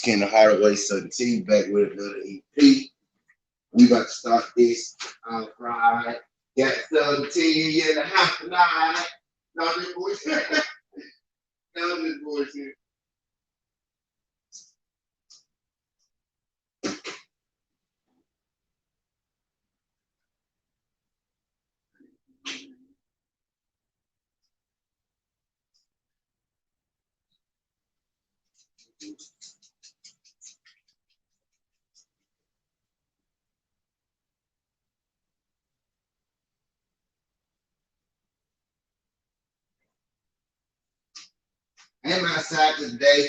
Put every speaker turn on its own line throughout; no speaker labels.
Kendall Hardaway, Sudden T, back with another EP. We about to start this on Friday. Got Sudden T in the house tonight. Now this boys, now this boys here. I'm outside today.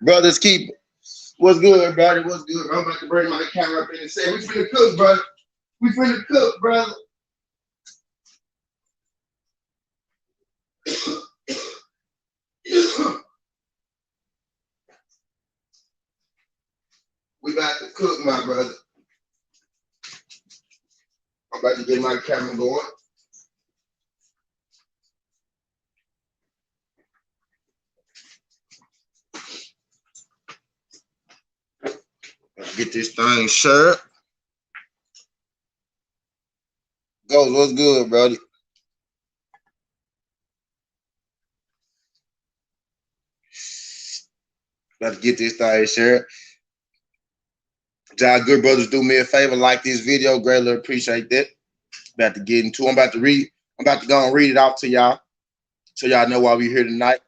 Brothers keep what's good, brother? What's good? I'm about to bring my camera up in and say, we finna cook, brother. We finna cook, brother. We about to cook, my brother. I'm about to get my camera going. Get this thing shirt. Goes, what's good, brother? About to get this thing shirt. Y'all good brothers, do me a favor, like this video. Greatly appreciate that. About to get into it. I'm about to go and read it off to y'all, so y'all know why we here tonight.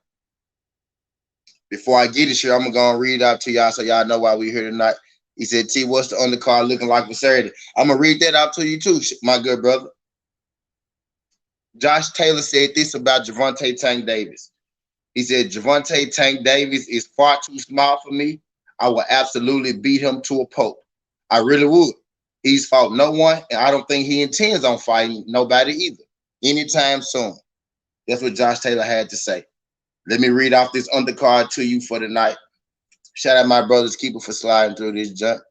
Before I get it here, I'm gonna go and read it out to y'all so y'all know why we here tonight. He said, T, what's the undercard looking like for Saturday? I'm gonna read that out to you too, my good brother. Josh Taylor said this about Gervonta Tank Davis. He said, Gervonta Tank Davis is far too small for me. I will absolutely beat him to a pulp. I really would. He's fought no one, and I don't think he intends on fighting nobody either, anytime soon. That's what Josh Taylor had to say. Let me read off this undercard to you for tonight. Shout out my brothers keeper for sliding through this junk.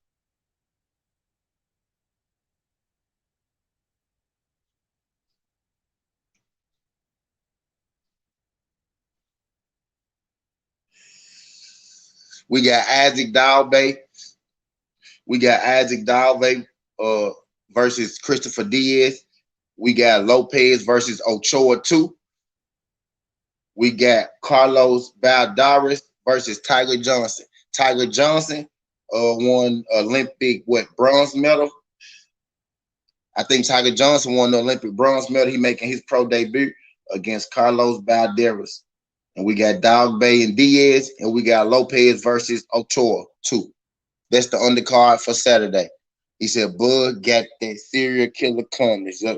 We got Isaac Dalbay. Versus Christopher Diaz. We got Lopez versus Ochoa 2. We got Carlos Valdares versus Tiger Johnson. Tiger Johnson won Olympic bronze medal. I think Tiger Johnson won the Olympic bronze medal. He making his pro debut against Carlos Valdares. And we got Dalbay and Diaz, and we got Lopez versus Ochoa 2. That's the undercard for Saturday. He said, Bud got that serial killer coming. Yep.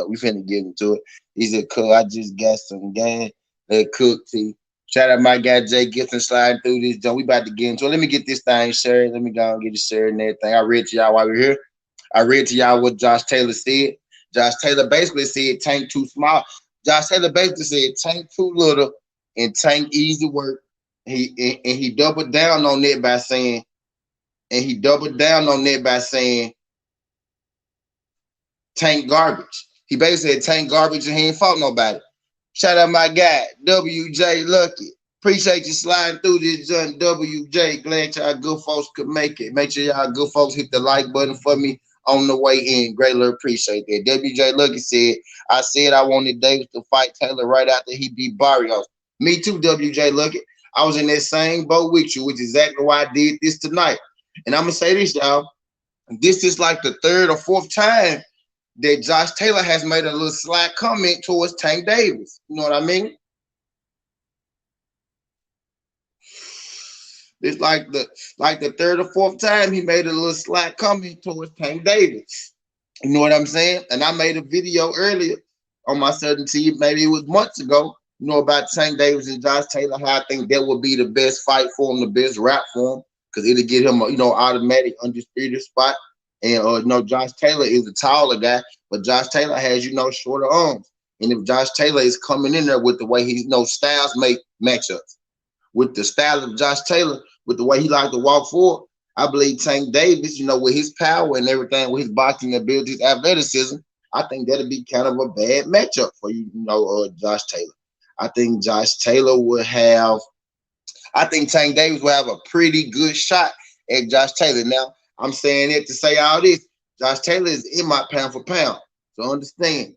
We finna get into it. He said, cuz I just got some game that cook T. Shout out my guy Jay Gibson sliding through this jump. We about to get into it. Let me get this thing shared. Let me go and get it shared and everything. I read to y'all while we're here. I read to y'all what Josh Taylor said. Josh Taylor basically said Tank too small. Josh Taylor basically said Tank too little and Tank easy work. He doubled down on it by saying, Tank garbage. He basically said Tank garbage and he ain't fought nobody. Shout out my guy, WJ Lucky. Appreciate you sliding through this joint, WJ. Glad y'all good folks could make it. Make sure y'all good folks hit the like button for me on the way in. Greatly appreciate that. WJ Lucky said, I said I wanted Davis to fight Taylor right after he beat Barrios. Me too, WJ Lucky. I was in that same boat with you, which is exactly why I did this tonight. And I'm going to say this, y'all. This is like the third or fourth time that Josh Taylor has made a little slight comment towards Tank Davis. You know what I mean? It's like the third or fourth time he made a little slight comment towards Tank Davis. You know what I'm saying? And I made a video earlier on my Southern T, maybe it was months ago, you know, about Tank Davis and Josh Taylor, how I think that would be the best fight for him, the best rap for him, because it'll get him a, automatic undisputed spot. And, Josh Taylor is a taller guy, but Josh Taylor has, shorter arms. And if Josh Taylor is coming in there with the way he, styles make matchups, with the style of Josh Taylor, with the way he likes to walk forward, I believe Tank Davis, with his power and everything, with his boxing abilities, athleticism, I think that'll be kind of a bad matchup for Josh Taylor. I think Josh Taylor will have. I think Tank Davis will have a pretty good shot at Josh Taylor. Now, I'm saying it to say all this. Josh Taylor is in my pound for pound. So understand.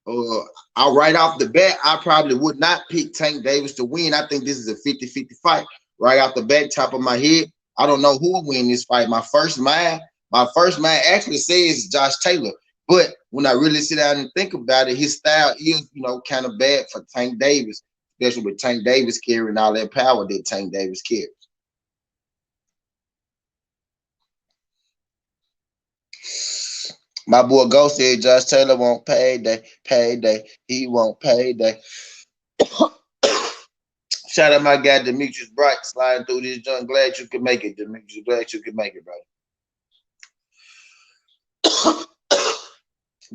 Right off the bat, I probably would not pick Tank Davis to win. I think this is a 50-50 fight. Right off the bat, top of my head, I don't know who will win this fight. My first mind actually says Josh Taylor. But when I really sit down and think about it, his style is, kind of bad for Tank Davis, especially with Tank Davis carrying all that power that Tank Davis carries. My boy Ghost said Josh Taylor won't payday. He won't payday. Shout out my guy Demetrius Bright sliding through this joint. Glad you could make it, Demetrius. Glad you could make it, bro.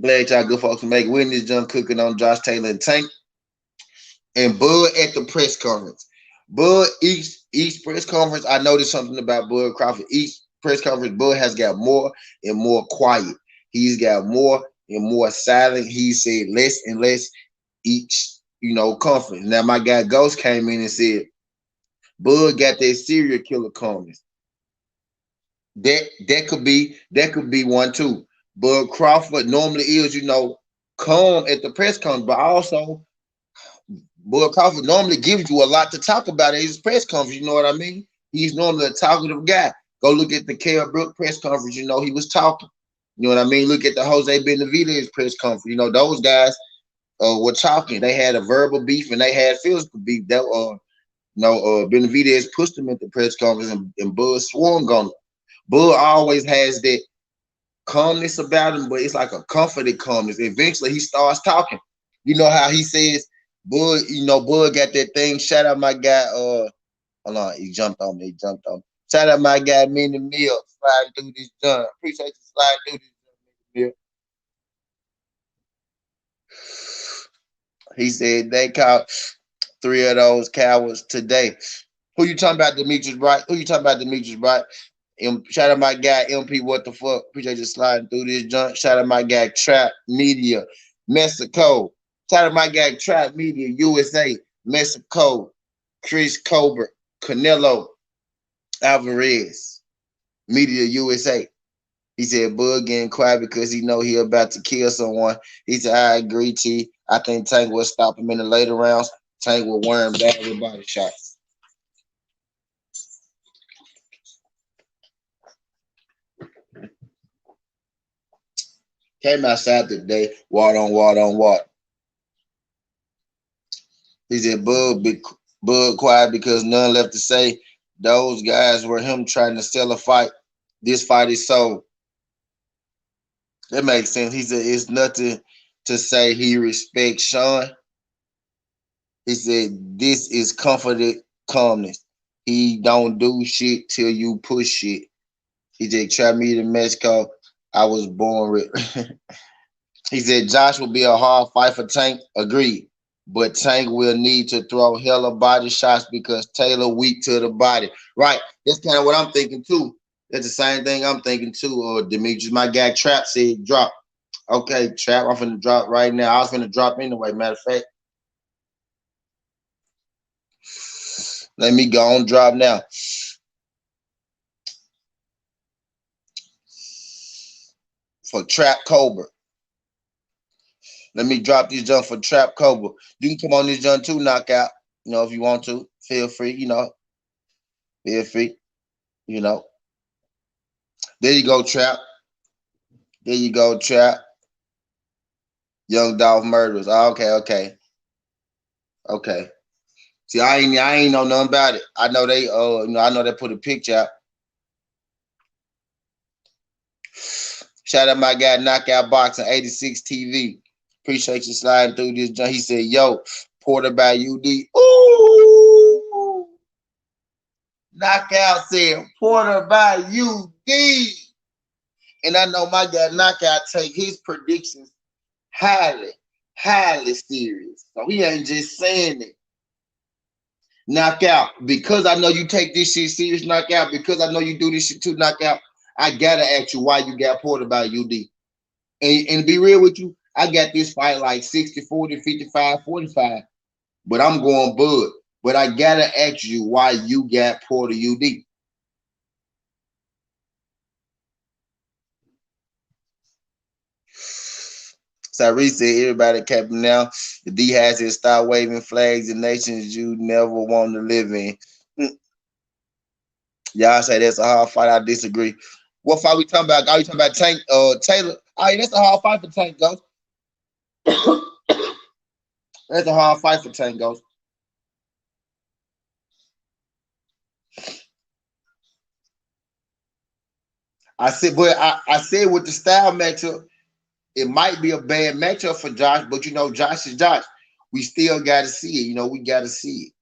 Glad y'all good folks can make it. We're in this joint cooking on Josh Taylor and Tank. And Bud at the press conference. Bud, each press conference, I noticed something about Bud Crawford. Each press conference, Bud has got more and more quiet. He's got more and more silent. He said less and less each, conference. Now my guy Ghost came in and said, Bud got that serial killer calmness. That could be one too. Bud Crawford normally is, calm at the press conference, but also Bud Crawford normally gives you a lot to talk about at his press conference. You know what I mean? He's normally a talkative guy. Go look at the Kell Brook press conference. He was talking. You know what I mean? Look at the Jose Benavidez press conference. Those guys were talking. They had a verbal beef and they had physical beef. Benavidez pushed him at the press conference and Bud swung on him. Bud always has that calmness about him, but it's like a comforted calmness. Eventually, he starts talking. You know how he says, Bud, Bud got that thing. Shout out my guy. Hold on, he jumped on me. Shout out my guy, Minnie Mill, sliding through this jump. Appreciate you sliding through this jump, Minnie Mill. He said they caught 3 of those cowards today. Who you talking about, Demetrius Bright? Shout out my guy, MP, what the fuck? Appreciate you sliding through this junk. Shout out my guy, Trap Media, Mexico. Shout out my guy, Trap Media, USA, Mexico, Chris Colbert, Canelo Alvarez, Media USA. He said, Bud getting quiet because he know he about to kill someone. He said, I agree, T. I think Tank will stop him in the later rounds. Tank will wear him back with body shots. Came outside today, water on water. He said, Bud quiet because none left to say. Those guys were him trying to sell a fight. This fight is sold. That makes sense. He said, it's nothing to say he respects Sean. He said, this is comforted calmness. He don't do shit till you push shit. He said, try me to Mexico. I was born with. He said, Josh will be a hard fight for Tank. Agreed. But Tank will need to throw hella body shots because Taylor weak to the body. Right. That's kind of what I'm thinking too. That's the same thing I'm thinking too. Demetrius, my guy Trap said drop. Okay, Trap, I'm finna drop right now. I was finna drop anyway, matter of fact. Let me go on drop now. For Trap Cobra. Let me drop this jump for Trap Cobra. You can come on this jump too, knockout. If you want to. Feel free, Feel free, There you go, Trap. There you go, Trap. Young Dolph Murderers. Okay. See, I ain't know nothing about it. I know they I know they put a picture out. Shout out my guy Knockout Boxing 86 TV. Appreciate you sliding through this junk. He said, yo, Porter by UD. Ooh. Knockout said Porter by UD. And I know my guy Knockout take his predictions highly serious. So he ain't just saying it. Knockout, because I know you take this shit serious, Knockout, because I know you do this shit too, Knockout, I gotta ask you why you got Porter by UD. And to be real with you, I got this fight like 60-40, 55-45, but I'm going Bud. But I gotta ask you why you got Porter UD. Tyrese said everybody capping now. The D has his start waving flags in nations you never want to live in. Y'all say that's a hard fight. I disagree. What fight we talking about? Are you talking about Tank Taylor? Oh, yeah, that's a hard fight for Tank Ghost. That's a hard fight for Tank Ghost. I said, but I said with the style matchup, it might be a bad matchup for Josh, but you know, Josh is Josh. We still got to see it. You know, we got to see it.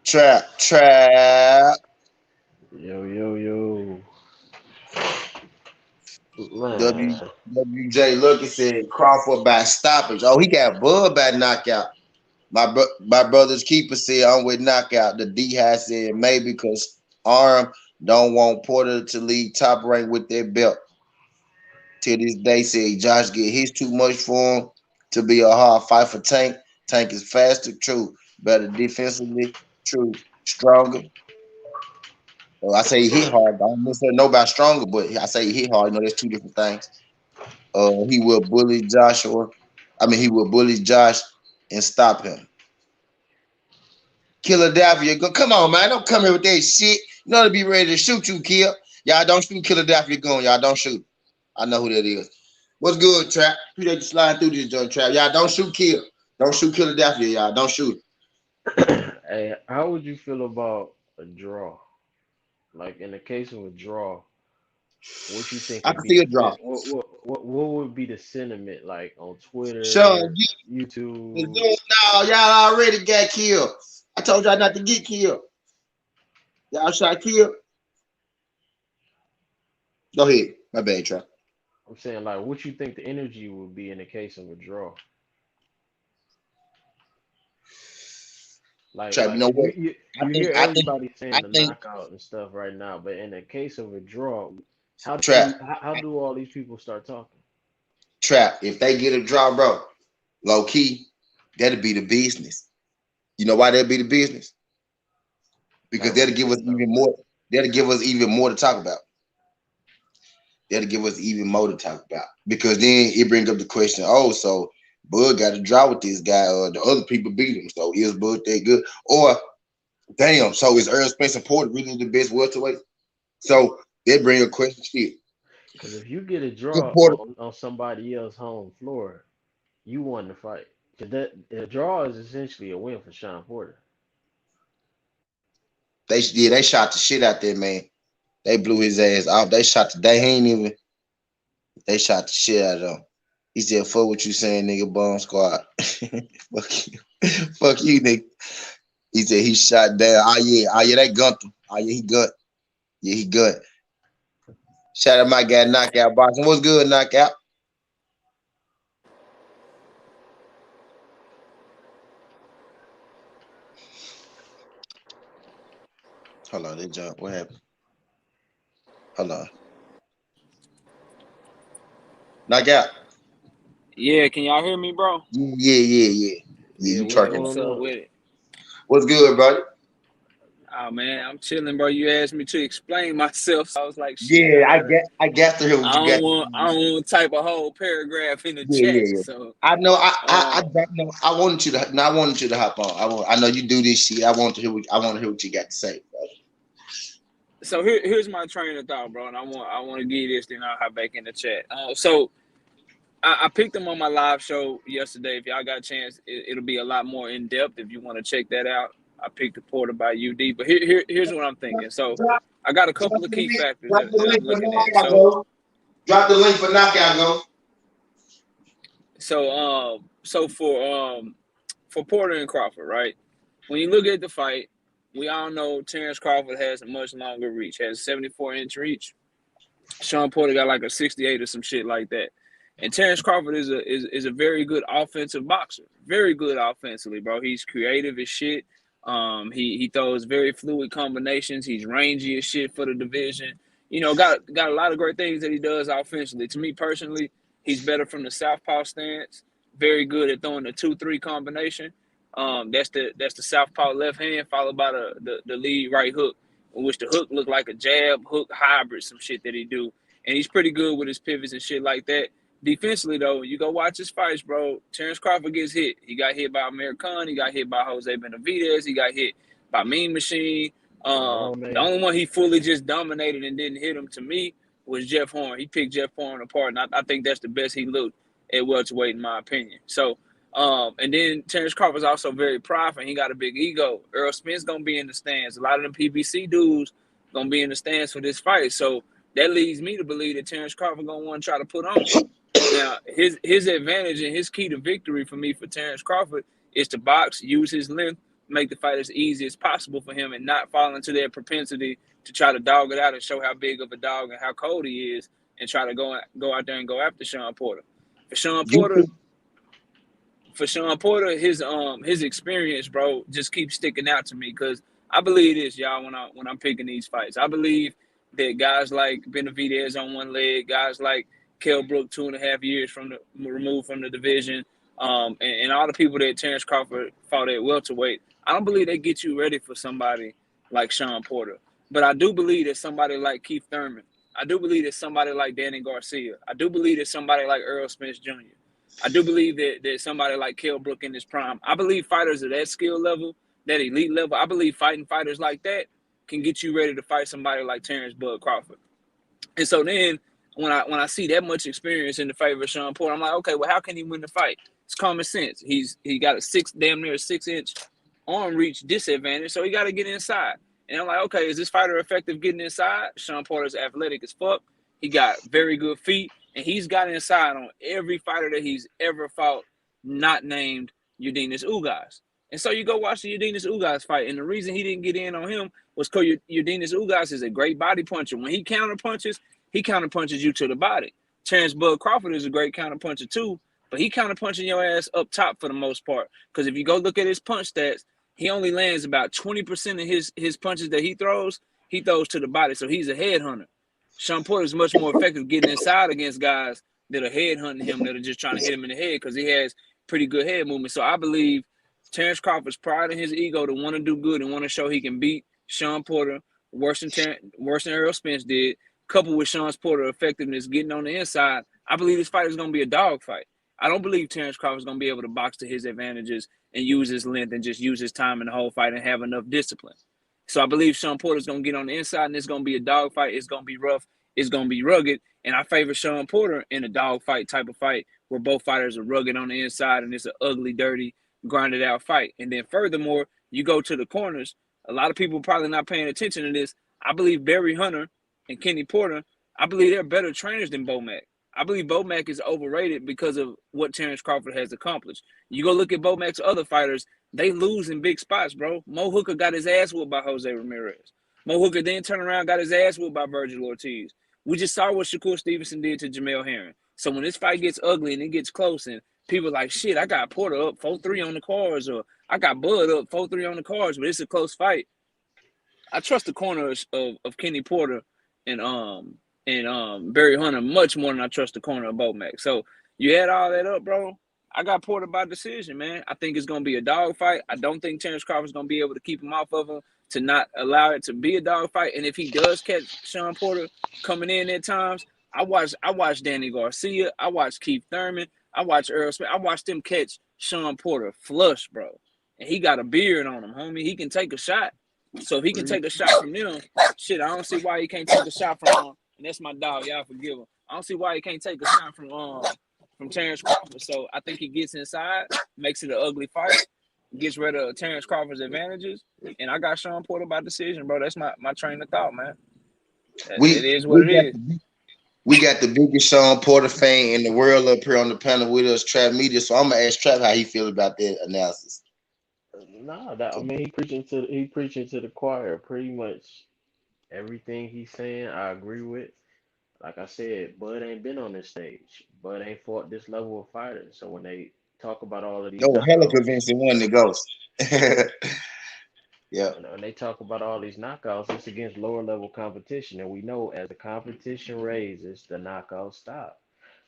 Trap.
Yo. Man.
WJ Lucky said Crawford by stoppage. Oh, he got Bud by knockout. My brother's keeper said I'm with knockout. The D has said maybe because Arm don't want Porter to lead top rank with their belt. To this day, said Josh get his too much for him to be a hard fight for Tank. Tank is faster, true, better defensively, true, stronger. I say he hit hard. I don't necessarily know about stronger, but I say he hit hard. You know, there's two different things. He will bully Joshua. I mean, he will bully Josh and stop him. Philadelphia, go come on, man. Don't come here with that shit. You know to be ready to shoot you, kill. Y'all don't shoot Philadelphia gun. Y'all don't shoot. I know who that is. What's good, Trap? Who they slide through this joint, Trap? Y'all don't shoot kill. Don't shoot Philadelphia, y'all. Don't shoot.
Hey, how would you feel about a draw? Like in the case of a draw, what you think
I
would
can
be
see
the
a draw.
what would be the sentiment like on
Sean,
Twitter,
you
YouTube?
no, y'all already got killed. I told y'all not to get killed. Y'all shot killed. Go ahead. My bad, Trap.
I'm saying like what you think the energy would be in the case of a draw?
Trap, you
Like
know
you
what?
you,
I
you
think
hear
I think
everybody
I
saying the
think
knockout and stuff right now, but in the case of a draw,
Trap.
how do all these people start talking?
Trap. If they get a draw, bro, low key, that'll be the business. You know why that'll be the business? Because
Like what
that'll
you
give us
think though?
even more. That'll give us even more to talk about. That'll give us even more to talk about. Because then it brings up the question, oh, so Bud got a draw with this guy, or the other people beat him. So is Bud that good? Or damn, so is Earl Spencer Porter really the best welterweight? So that bring a question shit.
Because if you get a
Good
draw
Porter,
on somebody else's home floor, you won the fight. Because that a draw is essentially a win for Sean Porter.
they shot the shit out there, man. They blew his ass off. They ain't even they shot the shit out of him. He said, fuck what you saying, nigga, bomb squad. Fuck you. Fuck you, nigga. He said he shot down. Oh yeah, they gunned him. Oh yeah, he gut. Yeah, he gut. Shout out my guy, Knockout Boxing. What's good, Knockout? Hold on, they jump. What happened? Hold on. Knockout.
Yeah, can y'all hear me, bro?
Yeah. Yeah,
Yeah,
you
what's
Yeah,
trucking.
what's
going
up
on?
with it?
What's good, buddy?
Oh man, I'm chilling, bro. You asked me to explain myself, so I was like, shit,
Yeah, I got to hear what you got to
I
say.
don't want to type a whole paragraph in the chat.
Yeah.
So,
I know. I
uh,
don't know. I wanted you to. No, I wanted you to hop on. I know you do this shit. I want to hear what you got to say, bro.
here's my train of thought, bro, and I want to give this, then I'll hop back in the chat. So I picked them on my live show yesterday. If y'all got a chance, it'll be a lot more in depth if you want to check that out. I picked the Porter by UD, but here's what I'm thinking. So I got a
Drop
couple of
the
key
link.
factors
Drop the
that
link
I'm
for
looking at.
knockout, go. Drop the link for knockout, go.
So for Porter and Crawford, right? When you look at the fight, we all know Terrence Crawford has a much longer reach, has 74-inch reach. Sean Porter got like a 68 or some shit like that. And Terrence Crawford is a very good offensive boxer. Very good offensively, bro. He's creative as shit. He throws very fluid combinations. He's rangy as shit for the division. You know, got a lot of great things that he does offensively. To me personally, he's better from the southpaw stance. Very good at throwing the 2-3 combination. That's the southpaw left hand followed by the lead right hook, in which the hook looked like a jab hook hybrid, some shit that he do. And he's pretty good with his pivots and shit like that. Defensively, though, you go watch his fights, bro. Terrence Crawford gets hit. He got hit by Amir Khan. He got hit by Jose Benavidez. He got hit by Mean Machine.
Oh
The
man,
only one he fully just dominated and didn't hit him, to me, was Jeff Horn. He picked Jeff Horn apart, and I think that's the best he looked at welterweight, in my opinion. So, and then Terrence Crawford's also very prideful, and he got a big ego. Earl Spence gonna be in the stands. A lot of them PBC dudes gonna be in the stands for this fight. So that leads me to believe that Terrence Crawford gonna want to try to put on. Now, his advantage and his key to victory for me for Terrence Crawford is to box, use his length, make the fight as easy as possible for him, and not fall into their propensity to try to dog it out and show how big of a dog and how cold he is, and try to go out there and go after Sean Porter. For Sean Porter, his experience, bro, just keeps sticking out to me because I believe this, y'all. When I'm picking these fights, I believe that guys like Benavidez on one leg, guys like Kell Brook 2.5 years removed from the division, and all the people that Terrence Crawford fought at welterweight, I don't believe they get you ready for somebody like Sean Porter. But I do believe that somebody like Keith Thurman, I do believe that somebody like Danny Garcia, I do believe that somebody like Earl Spence Jr., I do believe that somebody like Kell Brook in his prime. I believe fighters at that skill level, that elite level, I believe fighting fighters like that can get you ready to fight somebody like Terrence Bud Crawford. And so then when I see that much experience in the favor of Sean Porter, I'm like, okay, well, how can he win the fight? It's common sense. He got damn near a 6-inch arm reach disadvantage, so he got to get inside. And I'm like, okay, is this fighter effective getting inside? Sean Porter's athletic as fuck. He got very good feet, and he's got inside on every fighter that he's ever fought, not named Udinese Ugas. And so you go watch the Udinese Ugas fight, and the reason he didn't get in on him was because Udinese Ugas is a great body puncher. When he counter punches you to the body. Terrence Bud Crawford is a great counter puncher too, but he counter punching your ass up top for the most part. Because if you go look at his punch stats, he only lands about 20% of his punches that he throws to the body. So he's a headhunter. Sean Porter is much more effective getting inside against guys that are headhunting him, that are just trying to hit him in the head because he has pretty good head movement. So I believe Terrence Crawford's pride in his ego to want to do good and want to show he can beat Sean Porter worse than Earl Spence did, coupled with Sean Porter's effectiveness getting on the inside. I believe this fight is going to be a dog fight. I don't believe Terrence Crawford's going to be able to box to his advantages and use his length and just use his time in the whole fight and have enough discipline. So I believe Sean Porter's going to get on the inside, and it's going to be a dog fight. It's going to be rough. It's going to be rugged. And I favor Sean Porter in a dog fight type of fight where both fighters are rugged on the inside, and it's an ugly, dirty, grinded out fight. And then furthermore, you go to the corners. A lot of people probably not paying attention to this. I believe Barry Hunter and Kenny Porter, I believe they're better trainers than Bomac. I believe Bomac is overrated because of what Terrence Crawford has accomplished. You go look at Bomac's other fighters, they lose in big spots, bro. Mo Hooker got his ass whooped by Jose Ramirez. Mo Hooker then turned around, got his ass whooped by Virgil Ortiz. We just saw what Shakur Stevenson did to Jamel Herring. So when this fight gets ugly and it gets close and people are like, shit, I got Porter up 4-3 on the cards, or I got Bud up 4-3 on the cards, but it's a close fight. I trust the corners of Kenny Porter and Barry Hunter much more than I trust the corner of Bomac. So you add all that up, bro. I got Porter by decision, man. I think it's gonna be a dog fight. I don't think Terrence Crawford's gonna be able to keep him off of him to not allow it to be a dog fight. And if he does catch Sean Porter coming in at times, I watch Danny Garcia, I watch Keith Thurman, I watch Earl Smith, I watched them catch Sean Porter flush, bro. And he got a beard on him, homie. He can take a shot. So if he can take a shot from them, shit, I don't see why he can't take a shot from him. And that's my dog, y'all forgive him. I don't see why he can't take a shot from Terrence Crawford. So I think he gets inside, makes it an ugly fight, gets rid of Terrence Crawford's advantages, and I got Sean Porter by decision, bro. That's my train of thought, man. It is what it is.
We got the biggest Sean Porter fan in the world up here on the panel with us, Trap Media. So I'm gonna ask Trap how he feel about that analysis.
Nah, I mean he preaching to the choir. Pretty much everything he's saying, I agree with. Like I said, Bud ain't been on this stage. Bud ain't fought this level of fighter. So when they talk about all of these
Yo, hella
knockouts,
convincing one to go. Yeah.
when they talk about all these knockouts, it's against lower level competition, and we know as the competition raises, the knockouts stop.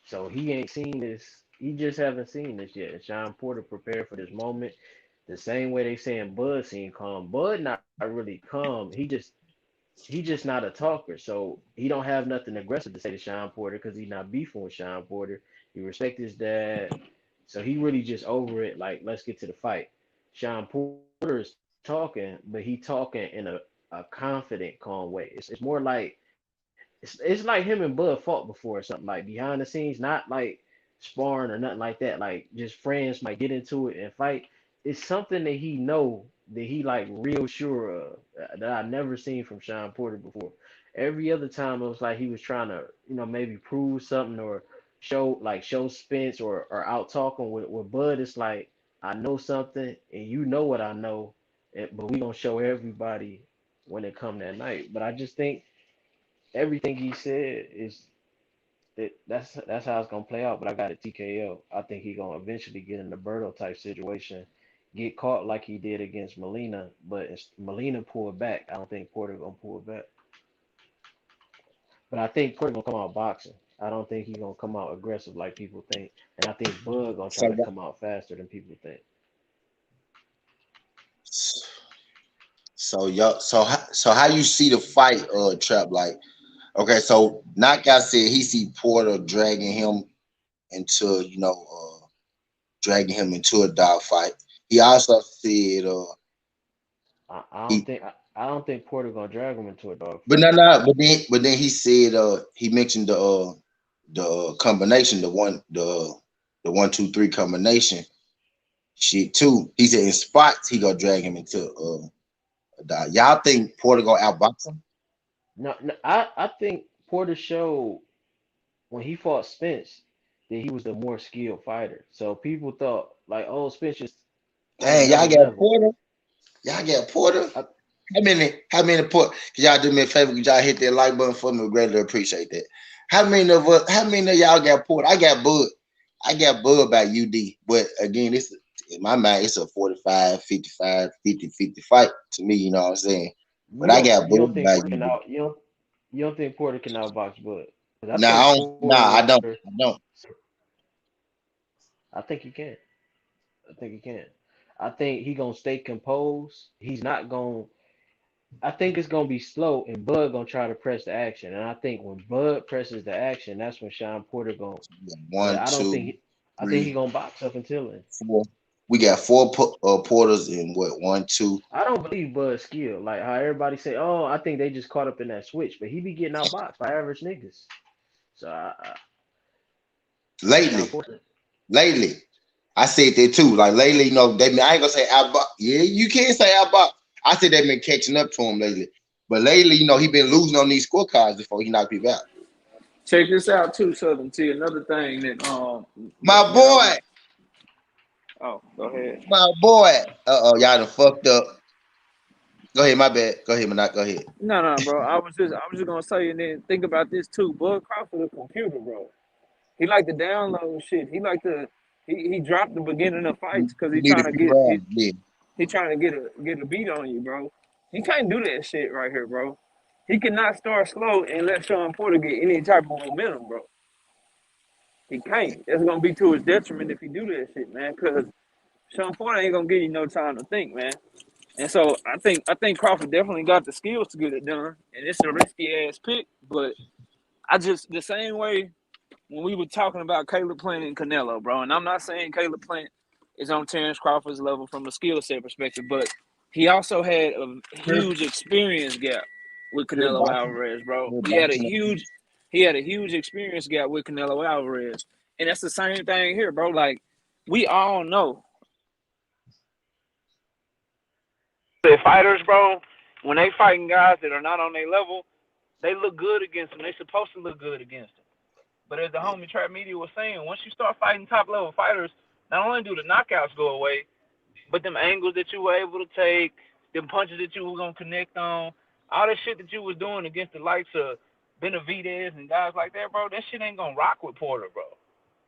So he ain't seen this. He just haven't seen this yet. And Sean Porter prepared for this moment the same way they saying Bud seemed calm. Bud not really calm. He just not a talker. So he don't have nothing aggressive to say to Sean Porter because he's not beefing with Sean Porter. He respect his dad. So he really just over it. Like let's get to the fight. Sean Porter is talking, but he talking in a confident, calm way. It's more like it's like him and Bud fought before or something like behind the scenes, not like sparring or nothing like that. Like just friends might get into it and fight. It's something that he know that he like real sure of that I never seen from Sean Porter before. Every other time it was like he was trying to maybe prove something or show Spence or out talking with Bud. It's like I know something and you know what I know, but we gonna show everybody when it come that night. But I just think everything he said is that's how it's gonna play out. But I got a TKO. I think he gonna eventually get in the Berto type situation, get caught like he did against Molina. But Molina pulled back. I don't think Porter gonna pull back. But I think Porter gonna come out boxing. I don't think he gonna come out aggressive like people think. And I think Bud gonna try
So
to come out faster than people think.
so how you see the fight, Trap? Like, okay, so Knockout said he see Porter dragging him into a dog fight. He also said
I don't
he
think I don't think Porter gonna drag him into a dog
but
fight.
no, but then he said he mentioned the combination, the 1 2 3 combination shit too. He said in spots he gonna drag him into a dog. Y'all think Porter gonna outbox him?
No, no, I think Porter showed when he fought Spence that he was the more skilled fighter. So people thought like, oh, Spence just on
Dang,
another
y'all got
level.
Porter. Y'all got Porter.
I,
How many put? Could y'all do me a favor? Could y'all hit that like button for me? We greatly appreciate that. How many of y'all got Porter? I got Bud. I got Bud by UD. But again, this in my mind, it's a 45, 55, 50, 50 fight to me, you know what I'm saying? But I got
you don't
Bud
think
by
Porter can
UD.
you don't think Porter can outbox Bud? Because I
Nah,
think
I
Porter,
don't. I don't.
I think he can. I think he can. I think he gonna stay composed. He's not gonna. I think it's gonna be slow, and Bud gonna try to press the action. And I think when Bud presses the action, that's when Sean Porter gonna. But
One,
I don't
two,
think. I think he
three,
gonna box up until then.
four. We got four Porters in what? One, two.
I don't believe Bud's skill. Like how everybody say, oh, I think they just caught up in that switch, but he be getting outboxed by average niggas. So Sean
Lately,
Porter.
lately. I said that too. Like lately, I ain't gonna say outbox. Yeah, you can't say outbox. I said they've been catching up to him lately. But lately, he been losing on these scorecards before he knocked people out.
Check this out too, Southern T. Another thing that
My
that I
boy,
want. Oh, go ahead.
my boy. Y'all done fucked up. Go ahead, my bad. Go ahead, Manak. Go ahead.
No, no, bro. I was just gonna say, and then think about this too. Bud Crawford, a computer, bro. He like to download shit. He dropped the beginning of
You
fights because
need a few rounds. Yeah.
he trying to get a beat on you, bro. He can't do that shit right here, bro. He cannot start slow and let Sean Porter get any type of momentum, bro. He can't. That's gonna be to his detriment if he do that shit, man. Cause Sean Porter ain't gonna give you no time to think, man. And so I think Crawford definitely got the skills to get it done. And it's a risky ass pick, but I just the same way when we were talking about Caleb Plant and Canelo, bro. And I'm not saying Caleb Plant is on Terrence Crawford's level from a skill set perspective, but he also had a
Chris,
huge experience gap with
Chris
Canelo
boxing.
Alvarez, bro.
Chris
He had a
boxing.
huge experience gap with Canelo Alvarez. And that's the same thing here, bro. Like we all know the fighters, bro, when they fighting guys that are not on their level, they look good against them. They supposed to look good against them. But as the homie Trap Media was saying, once you start fighting top level fighters, not only do the knockouts go away, but them angles that you were able to take, them punches that you were gonna connect on, all that shit that you was doing against the likes of Benavidez and guys like that, bro, that shit ain't gonna rock with Porter, bro.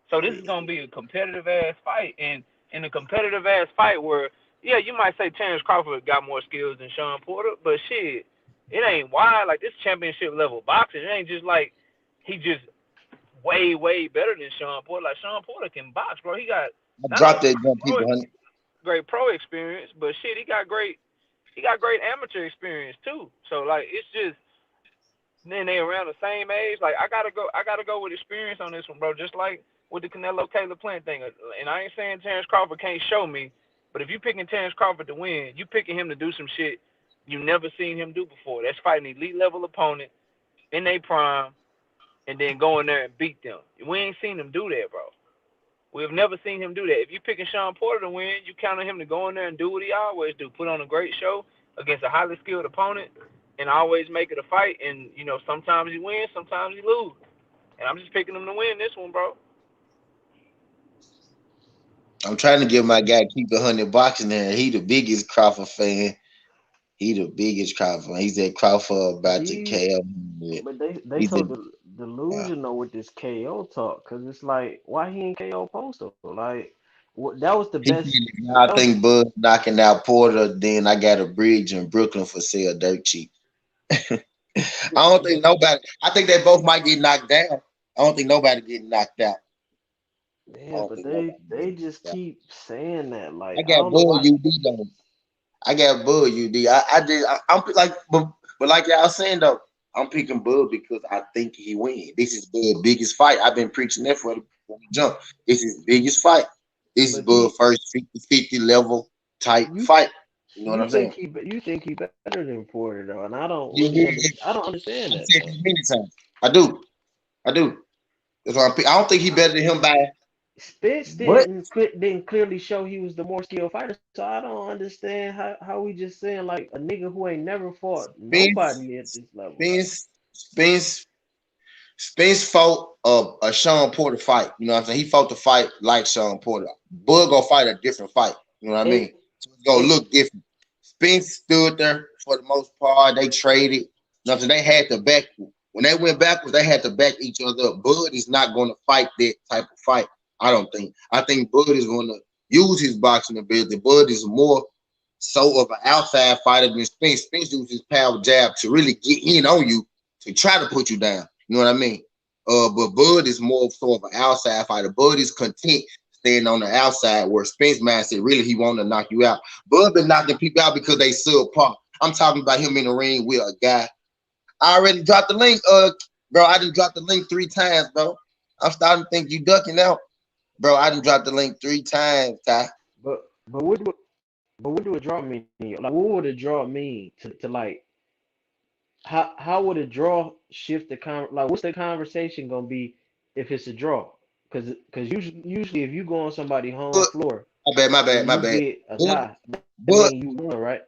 So this is gonna be a competitive ass fight, and in a competitive ass fight where, yeah, you might say Terrence Crawford got more skills than Sean Porter, but shit, it ain't wide. Like, this championship level boxing. It ain't just like he just way better than Sean Porter. Like, Sean Porter can box, bro. He got
I
not
dropped
only
that jump people, honey.
great pro experience, but shit, he got great amateur experience too. So like, it's just, then they around the same age. Like, I gotta go with experience on this one, bro. Just like with the Canelo Caleb Plant thing. And I ain't saying Terrence Crawford can't show me, but if you picking Terrence Crawford to win, you picking him to do some shit you never seen him do before. That's fighting elite level opponent in their prime, and then go in there and beat them. We ain't seen him do that, bro. We've never seen him do that. If you picking Sean Porter to win, you count on him to go in there and do what he always do, put on a great show against a highly skilled opponent, and always make it a fight. And sometimes he wins, sometimes he lose. And I'm just picking him to win this one, bro.
I'm trying to get my guy Keep 100 boxing there. He the biggest Crawford fan. He the biggest Crawford fan. He said Crawford about to
He,
KO.
but they
He
so
said,
delusional with this KO talk, because it's like, why he ain't KO Postal? Like, that was the
he
best.
said, I
That was
think Bud knocking out Porter. Then I got a bridge in Brooklyn for sale, dirt cheap. I don't think nobody. I think they both might get knocked down. I don't think nobody getting knocked out. I
yeah,
don't
but
think nobody
they
getting
just
knocked out.
keep saying that.
I
Like, I
got
don't know
Bud
why.
UD though. I got Bud UD. I did. I'm like, but like y'all saying though, I'm picking Bud because I think he win. This is Bud's biggest fight. I've been preaching that for the jump. This is his biggest fight. This is
But
Bud's first 50-50 level type
you
fight. You know what I'm saying?
you think he better than Porter though, and I don't
Yeah,
really
yeah,
understand.
yeah.
I don't understand
I've
that
said
though.
this many times. I do. I do. That's why I don't think he better than him by
Spence
what?
didn't clearly show he was the more skilled fighter, so I don't understand how we just saying like a nigga who ain't never fought
Spence,
nobody at this level. Like,
Spence, Spence, Spence fought a Sean Porter fight. You know what I'm saying? He fought the fight like Sean Porter. Bud gonna fight a different fight. You know what I
and
mean? So it's gonna
and
look different. Spence stood there for the most part. They traded. You know what I'm saying? They had to back. When they went backwards, they had to back each other up. Bud is not going to fight that type of fight. I don't think. I think Bud is going to use his boxing ability. Bud is more so of an outside fighter than Spence. Spence uses his power jab to really get in on you to try to put you down. You know what I mean? But Bud is more so of an outside fighter. Bud is content staying on the outside, where Spence man said really he want to knock you out. Bud been knocking people out because they subpar. I'm talking about him in the ring with a guy. I already dropped the link, bro. I didn't drop the link 3 times, bro. I'm starting to think you ducking out, bro. I didn't drop the link 3 times, Ty.
but but what do a draw mean? Like, what would a draw mean to like? How would a draw shift the like? What's the conversation gonna be if it's a draw? Because usually if you go on somebody's home
But
floor
my bad, my bad,
and
my
you
bad.
get a
Bud,
tie, that
Bud,
means you won, right?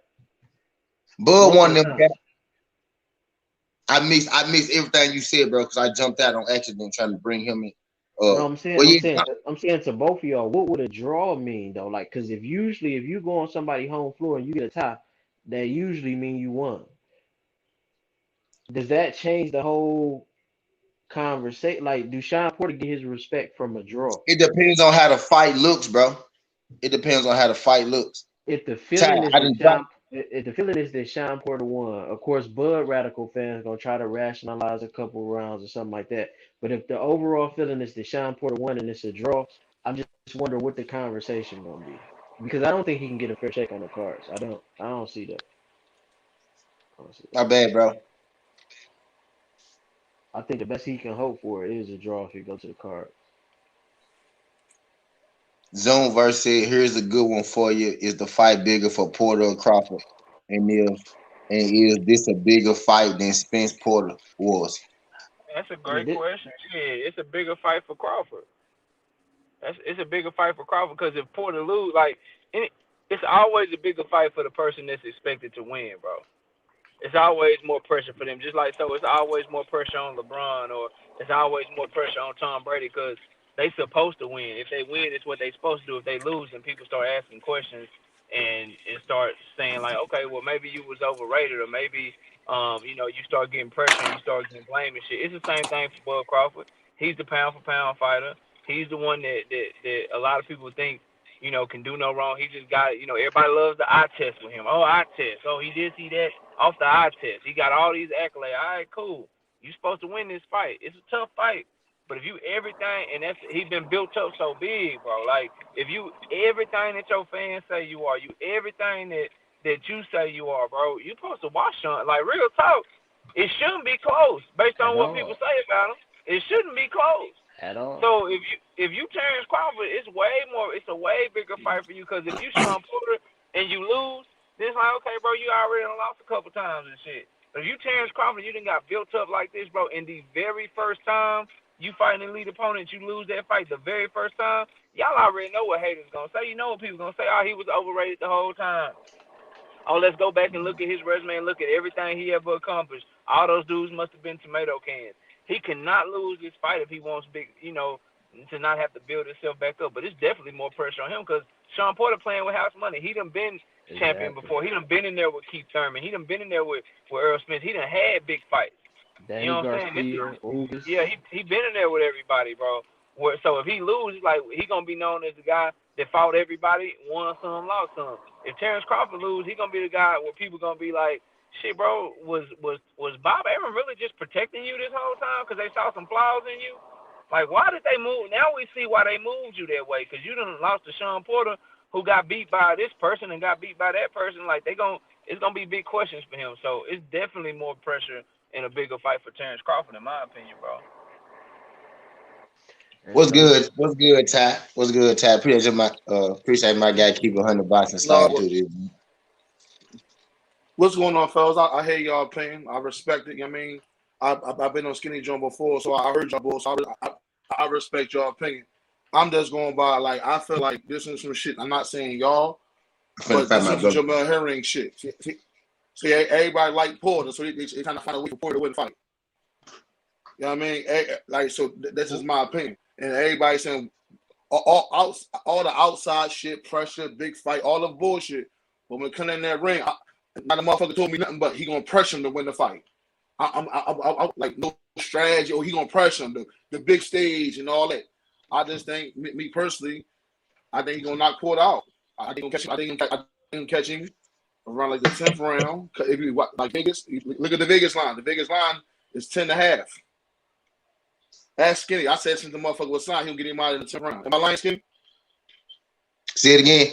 Bud
Most
one
of the
of them
time.
guys. I missed everything you said, bro, because I jumped out on accident trying to bring him in.
No, I'm saying,
But
I'm
yeah,
saying, I'm saying to both of y'all, what would a draw mean though? Like, because if you go on somebody's home floor and you get a tie, that usually mean you won. Does that change the whole conversation? Like, do Sean Porter get his respect from a draw?
it depends on how the fight looks, bro. It depends on how the fight looks.
If the
Ty,
feeling is
I
that
didn't drop.
Sean Porter won, of course, Bud Radical fans gonna try to rationalize a couple rounds or something like that. But if the overall feeling is that Sean Porter won and it's a draw, I'm just wondering what the conversation gonna be, because I don't think he can get a fair shake on the cards. I don't see that. I don't see that.
My bad, bro.
I think the best he can hope for is a draw if he go to the card.
Zone verse said, here's a good one for you. Is the fight bigger for Porter or Crawford? And is this a bigger fight than Spence Porter was?
That's a
Yeah,
great question. Yeah, it's a bigger fight for Crawford. It's a bigger fight for Crawford because if Porter lose, like, it's always a bigger fight for the person that's expected to win, bro. It's always more pressure for them. Just like so, it's always more pressure on LeBron, or it's always more pressure on Tom Brady because they supposed to win. If they win, it's what they supposed to do. If they lose, then people start asking questions and start saying like, okay, well maybe you was overrated, or maybe you start getting pressure and you start getting blamed and shit. It's the same thing for Bud Crawford. He's the pound for pound fighter. He's the one that a lot of people think, you know, can do no wrong. He just got, you know, everybody loves the eye test with him. Oh, eye test. Oh, he did see that off the eye test. He got all these accolades. All right, cool. You're supposed to win this fight. It's a tough fight. But if you everything, and that's he's been built up so big, bro. Like if you everything that your fans say you are, you everything that you say you are, bro. You supposed to watch on. Like real talk, it shouldn't be close based on what people say about him. It shouldn't be close
at all.
So if you Terrence Crawford, it's a way bigger fight for you. Because if you Sean Porter and you lose, then it's like okay, bro, you already lost a couple times and shit. But if you Terrence Crawford, you done got built up like this, bro. In the very first time you fight an elite opponent, you lose that fight the very first time, y'all already know what haters gonna say. You know what people gonna say, oh, he was overrated the whole time. Oh, let's go back and look at his resume and look at everything he ever accomplished. All those dudes must have been tomato cans. He cannot lose this fight if he wants big, you know, to not have to build himself back up. But it's definitely more pressure on him because Sean Porter playing with house money. He done been champion before. He done been in there with Keith Thurman. He done been in there with Earl Smith. He done had big fights.
Danny
you know what I'm saying? Yeah, he been in there with everybody, bro. So if he loses, like he gonna be known as the guy that fought everybody, won some, lost some. If Terrence Crawford lose, he gonna be the guy where people gonna be like, shit, bro, was Bob Arum really just protecting you this whole time because they saw some flaws in you? Like, why did they move? Now we see why they moved you that way because you done lost to Sean Porter, who got beat by this person and got beat by that person. Like it's gonna be big questions for him. So it's definitely more pressure in a bigger fight for Terrence Crawford, in my opinion, bro.
What's good? What's good, Ty? What's good, Ty? Appreciate my guy keep 100 bucks and slide through this.
What's going on, fellas? I hear y'all opinion. I respect it. You know what I mean, I've been on Skinny John before, so I heard y'all both. So I respect y'all opinion. I'm just going by like I feel like this is some shit. I'm not saying y'all, but this is Jamel Herring shit. See, everybody like Porter, so they trying to find a way for Porter to win the fight. You know what I mean? Like, so this is my opinion. And everybody saying all the outside shit, pressure, big fight, all the bullshit. But when it come in that ring, not the motherfucker told me nothing but he gonna pressure him to win the fight. I'm like no strategy, or he gonna pressure him, the big stage and all that. I just think, me personally, I think he gonna knock Porter out. I think he'll catch him. I think he'll catch him around like the 10th round. If you like Vegas, look at the Vegas line. The Vegas line is 10.5. Ask Skinny. I said since the motherfucker was signed, he'll get him out in the 10th round. Am I lying, Skinny?
Say it again.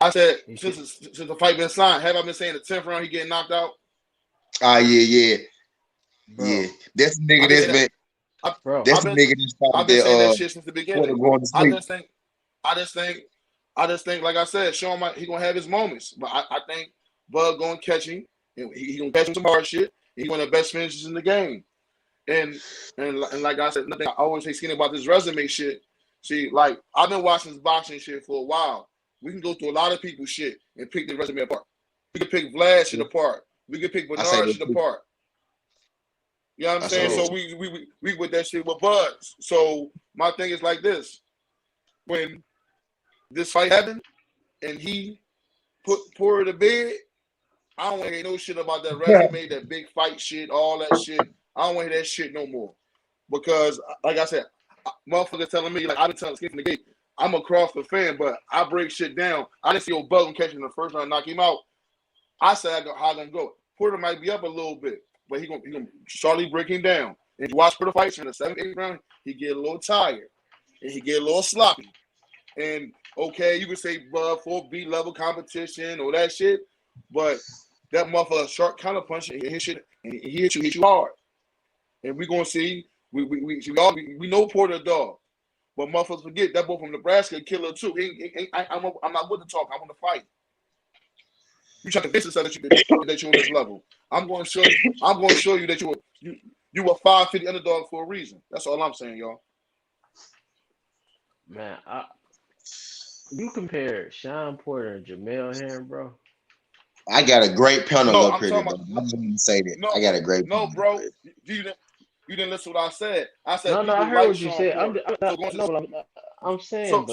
I said since the fight been signed, have I been saying the 10th round he getting knocked out?
Yeah. Bro. Yeah. That's the nigga that's been. That's the nigga that's
I've been saying that shit since the beginning. I just think, like I said, Sean he gonna have his moments, but I think Bud gonna catch him, and he gonna catch him some hard shit. He's one of the best finishers in the game, and like I said, nothing. I always say Skinny about this resume shit. See, like I've been watching this boxing shit for a while. We can go through a lot of people's shit and pick the resume apart. We can pick Vlad shit apart. We can pick Bernard shit apart. You know what I'm saying? So we with that shit with Bud. So my thing is like this: when this fight happened and he put Porter to bed, I don't want to hear no shit about that resume, that big fight shit, all that shit. I don't want to hear that shit no more. Because, like I said, motherfuckers telling me, like I've been telling Skinny from the gate, I'm a Crawford fan, but I break shit down. I didn't see old Bud catch him in the first round, knock him out. I said how gonna go. Porter might be up a little bit, but he gonna Charlie break him down. And if you watch Porter fights in the 7th, 8th round, he get a little tired and he get a little sloppy. And okay, you can say Bud for B-level competition or that shit, but that motherfucker sharp counter punch and hit shit, and he hit you hard. And we gonna see. We know Porter a dog. But motherfuckers forget that boy from Nebraska a killer too. I'm not with the talk. I want to fight. You try to convince yourself that you're on this level. I'm going to show you that you were 550 underdog for a reason. That's all I'm saying, y'all.
Man, you compare Sean Porter and Jamel Herring, bro.
I got a great panel up here. I'm going to say that. I got a great.
No, bro. You didn't listen to what I said. I said
no. I heard what you said. I'm saying.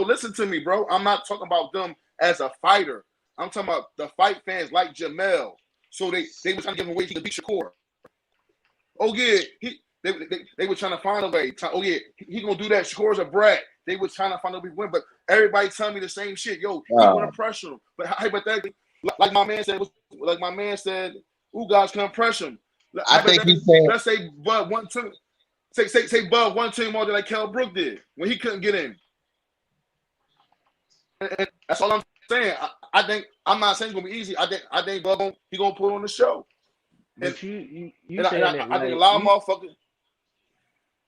Listen to me, bro. I'm not talking about them as a fighter. I'm talking about the fight fans like Jamel. So they were trying to give him away to beat Shakur. Oh yeah, they were trying to find a way. Oh yeah, he gonna do that. Shakur's a brat. They were trying to find a way to win, but everybody telling me the same shit. Yo, he want to pressure him, but hypothetically, like my man said, Ugas can't pressure him.
I think he said.
Let's say Bud one team. Say Bud one team more than like Kell Brook did when he couldn't get in. And that's all I'm saying. I think I'm not saying it's gonna be easy. I think Bud he gonna put on the show.
But you
and
saying
I think a lot of motherfuckers.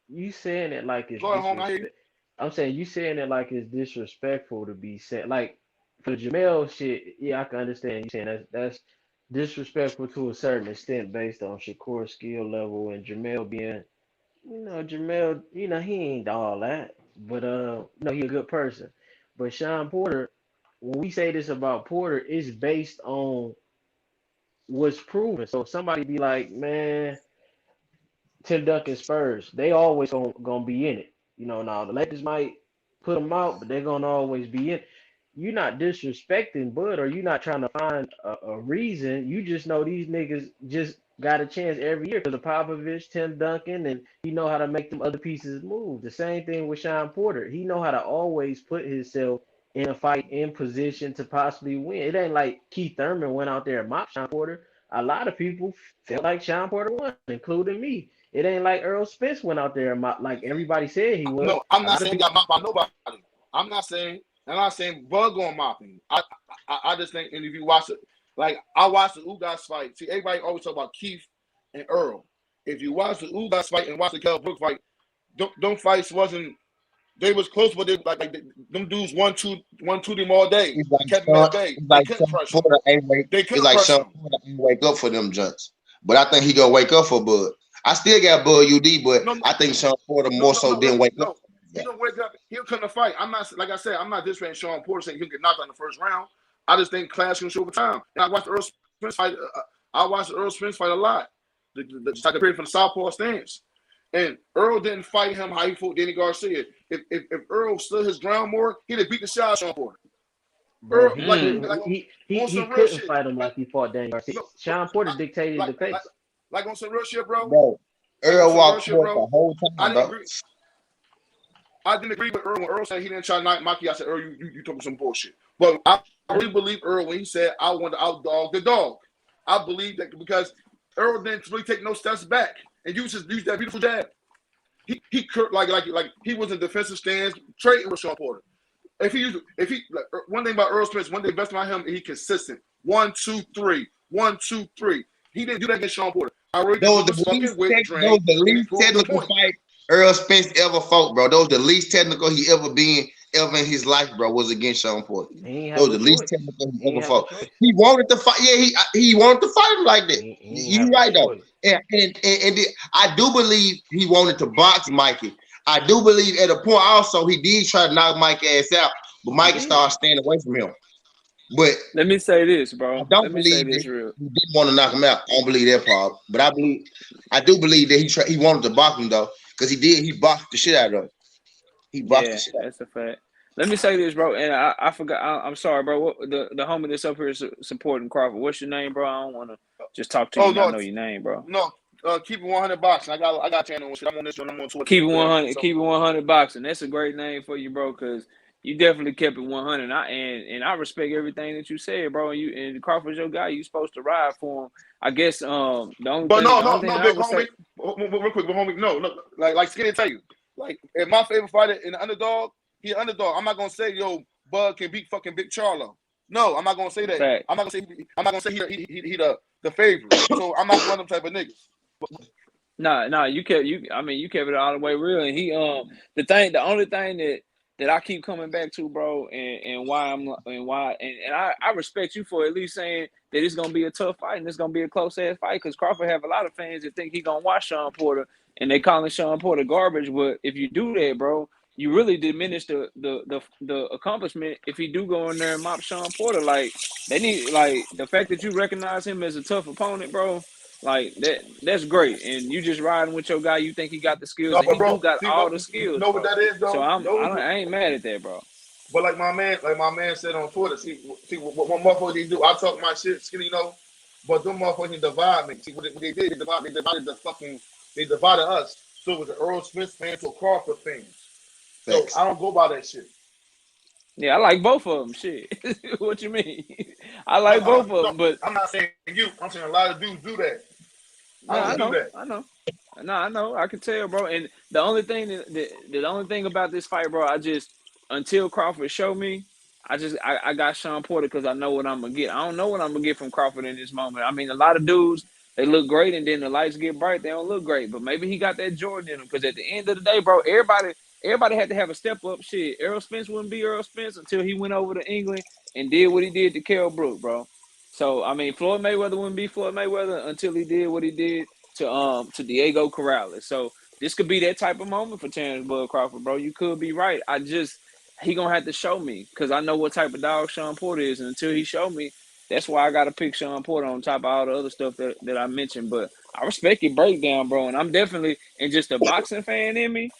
You saying it like it's I'm saying you saying it like it's disrespectful to be said. Like for the Jamel shit, yeah, I can understand you saying that's disrespectful to a certain extent based on Shakur's skill level and Jamel being, Jamel, he ain't all that, but he a good person. But Sean Porter, when we say this about Porter, it's based on what's proven. So if somebody be like, man, Tim Duncan Spurs, they always gonna be in it. Now the Lakers might put them out, but they're gonna always be in. You're not disrespecting Bud, or you're not trying to find a reason. You just know these niggas just got a chance every year because of Popovich, Tim Duncan, and he know how to make them other pieces move. The same thing with Sean Porter. He know how to always put himself in a fight, in position to possibly win. It ain't like Keith Thurman went out there and mopped Sean Porter. A lot of people felt like Sean Porter won, including me. It ain't like Earl Spence went out there and mopped like everybody said he was.
No, I'm not saying he got mopped by nobody. I'm not saying Bud going mop him. I just think, and if you watch it, like I watched the Ugas fight. See, everybody always talk about Keith and Earl. If you watch the Ugas fight and watch the Kell Brook fight, them fights they was close, but they like them dudes 1-2 them all day.
Like
kept them at bay. They couldn't pressure.
It's like Sean Porter ain't wake up for them junks. But I think he gonna wake up for Bud. I still got Bud UD, but I think Sean Porter more so didn't wake up.
He don't wake up. He'll come to fight. I'm not, like I said, I'm not disrespecting Sean Porter saying he'll get knocked out in the first round. I just think class can show over time. And I watched Earl Spence fight. I watched Earl Spence fight a lot. The period from the southpaw stance. And Earl didn't fight him how he fought Danny Garcia. If Earl stood his ground more, he'd have beat the shit out of Sean Porter.
Earl, he couldn't fight him like he fought Danny Garcia. Sean Porter dictated the pace.
Like on some real shit, bro.
Earl walked forth the whole time, bro.
I didn't agree with Earl when Earl said he didn't try to knock Maki. I said, Earl, you talking some bullshit. But I really believe Earl when he said, I want to outdog the dog. I believe that because Earl didn't really take no steps back and used that beautiful jab. He like he was in defensive stance, trading with Sean Porter. One thing about Earl Spence, one thing best about him, he consistent. 1, 2, 3, 1, 2, 3. He didn't do that against Sean Porter. Those
the least technical fight Earl Spence ever fought, bro. Those the least technical he ever been in his life, bro, was against Sean Porter. Those the least technical he ever fought. He wanted to fight. Yeah, he wanted to fight him like that. You right though. And I do believe he wanted to box Mikey. I do believe at a point also he did try to knock Mikey ass out, but Mikey started staying away from him. But
let me say this, bro.
Let me say this real. He didn't want to knock him out. I don't believe that part. But I do believe that he wanted to box him though, because he did. He boxed the shit out of him. He boxed the shit out.
That's a fact. Let me say this, bro, and I forgot. I'm sorry, bro. What, the homie that's up here supporting Crawford. What's your name, bro? I don't want to just talk to you. No, I know your name, bro.
No, keep it 100 boxing. I got channel. I'm on this one. I'm on Twitter.
Keep it 100. So. Keep it 100 boxing. That's a great name for you, bro, because you definitely kept it 100. And I respect everything that you said, bro. And Crawford's your guy. You supposed to ride for him. I guess the only thing. But
no, big homie. Real quick, homie. No, like Skinny tell you, like if my favorite fighter in the underdog. He an underdog. I'm not gonna say yo Bud can beat fucking Big Charlo. No, I'm not gonna say that.
Fact.
I'm not gonna say he the favorite. So I'm not one of them type of niggas.
Nah, you kept it all the way real. And he the only thing that I keep coming back to, bro, and I respect you for at least saying that it's gonna be a tough fight and it's gonna be a close ass fight, because Crawford have a lot of fans that think he gonna watch Sean Porter and they calling Sean Porter garbage. But if you do that, bro, you really diminish the accomplishment if he do go in there and mop Sean Porter. Like they need, like the fact that you recognize him as a tough opponent, bro. Like that's great. And you just riding with your guy. You think he got the skills? No, and he got all the skills.
You know what that is, though?
So I ain't mad at that, bro.
But like my man said on Twitter, see what motherfuckers do. I talk my shit, Skinny, but them motherfuckers divide me. See what they did? They divided the fucking They divided us. So it was the Earl Smith fans or Crawford fans. So
Thanks.
I don't go by that shit.
Yeah, I like both of them. Shit, what you mean? I like both of them, but
I'm not saying you. I'm saying a lot of dudes do that.
no,
I don't do that.
I know. No, I know. I can tell, bro. And the only thing the only thing about this fight, bro, until Crawford showed me, I got Sean Porter because I know what I'm gonna get. I don't know what I'm gonna get from Crawford in this moment. I mean, a lot of dudes, they look great, and then the lights get bright, they don't look great. But maybe he got that Jordan in him. Because at the end of the day, bro, everybody had to have a step up. Shit, Errol Spence wouldn't be Errol Spence until he went over to England and did what he did to Kell Brook, bro. So I mean, Floyd Mayweather wouldn't be Floyd Mayweather until he did what he did to Diego Corrales. So this could be that type of moment for Terrence Bud Crawford, bro. You could be right. He gonna have to show me because I know what type of dog Sean Porter is, and until he showed me, that's why I gotta pick Sean Porter on top of all the other stuff that I mentioned. But I respect your breakdown, bro, and I'm definitely and just a boxing fan in me.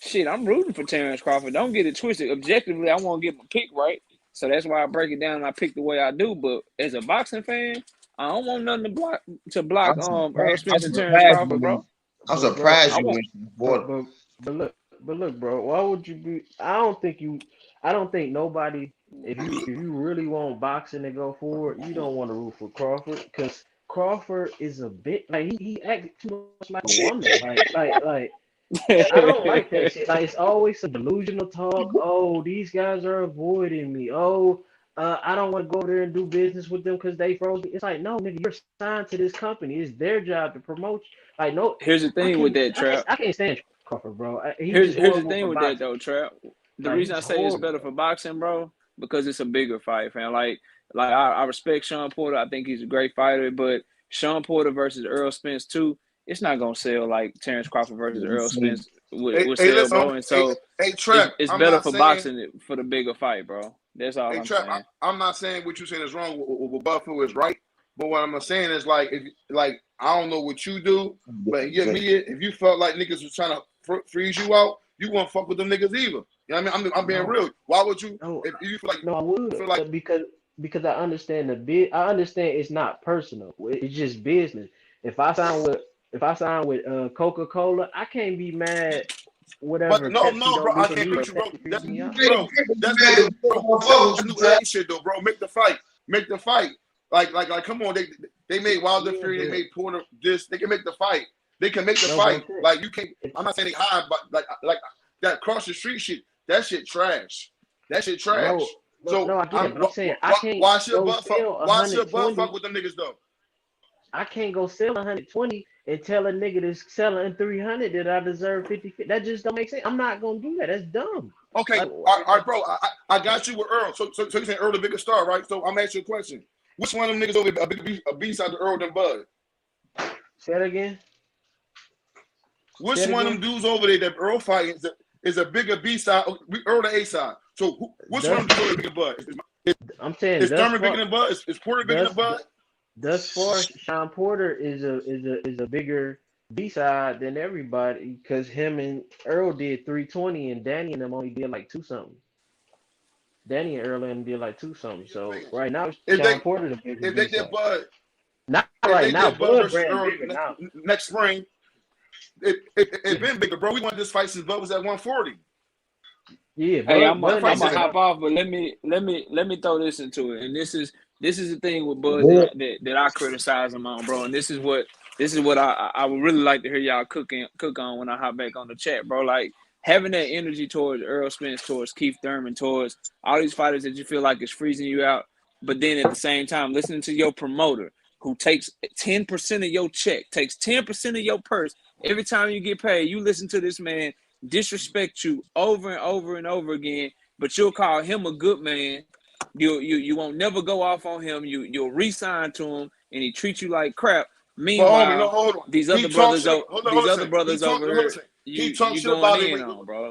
Shit, I'm rooting for Terrence Crawford. Don't get it twisted. Objectively, I want to get my pick right, so that's why I break it down and I pick the way I do. But as a boxing fan, I don't want nothing to block Earl Spence and Terrence Crawford, bro.
I'm surprised
Bro,
you went.
but look, bro. Why would you be? I don't think nobody. If you really want boxing to go forward, you don't want to root for Crawford because Crawford is a bit like he acts too much like a woman. Like I don't like that shit. Like it's always some delusional talk. Oh, these guys are avoiding me. Oh, I don't want to go there and do business with them because they froze me. It's like, no, nigga, you're signed to this company. It's their job to promote you. Like, no.
Here's the thing with that, Trap.
I can't stand Crawford, bro.
Here's the thing with that, though, Trap. The
Like,
reason I say it's better for boxing, bro, because it's a bigger fight, fam. Like I respect Sean Porter. I think he's a great fighter, but Sean Porter versus Earl Spence too, it's not gonna sell like Terrence Crawford versus Earl Spence would sell,
listen,
bro. And so
Trap,
it's better for boxing for the bigger fight, bro. That's all I'm
Trap,
saying.
I'm not saying what you're saying is wrong. What Buffalo is right, but what I'm saying is like, I don't know what you do, but if you felt like niggas was trying to freeze you out, you won't fuck with them niggas either. You know what I mean? I'm being real. Why would you? If you feel like
I would
feel like
because I understand I understand it's not personal. It's just business. If I sign with Coca-Cola, I can't be mad. Whatever.
But no, bro. I can't beat you, bro. That's new shit, though, bro. Make the fight. Like, come on. They made Wilder Fury. They made Porter. They can make the fight. They can make the fight. Like you can't. I'm not saying they hide, but like that cross the street shit. That shit trash. That shit trash.
No, I get it. I'm saying I can't.
Why should Butt fuck with them niggas though?
I can't go sell 120 and tell a nigga that's selling 300 that I deserve 50. That just don't make sense. I'm not gonna do that. That's dumb.
Okay, all right, bro. I got you with Earl. So you saying Earl the bigger star, right? So I'm asking you a question. Which one of them niggas over a B-side to Earl than Bud?
Say that again.
Which one of them dudes over there that Earl fighting is a bigger B-side? Earl the A-side. So which one of them dudes over bigger than Bud?
I'm saying
is Thurman bigger than Bud? Is Porter bigger than Bud?
Thus far, Sean Porter is a bigger B-side than everybody because him and Earl did 320 and Danny and them only did like 2-something. Danny and Earl and them did like 2-something. So right now, Sean Porter the bigger
if they did Bud,
not right now.
Bud versus Earl next spring. It's been bigger, bro. We want this fight since Bud was at 140.
Yeah,
hey, I'm gonna hop off, but let me throw this into it. And this is the thing with Bud that I criticize him on, bro. And this is what I would really like to hear y'all cook on when I hop back on the chat, bro. Like having that energy towards Earl Spence, towards Keith Thurman, towards all these fighters that you feel like is freezing you out, but then at the same time listening to your promoter who takes 10% of your check, takes 10% of your purse every time you get paid. You listen to this man disrespect you over and over and over again, but you'll call him a good man. You won't never go off on him. You'll re-sign to him, and he treats you like crap. Meanwhile, these other brothers over here, you going in on, bro.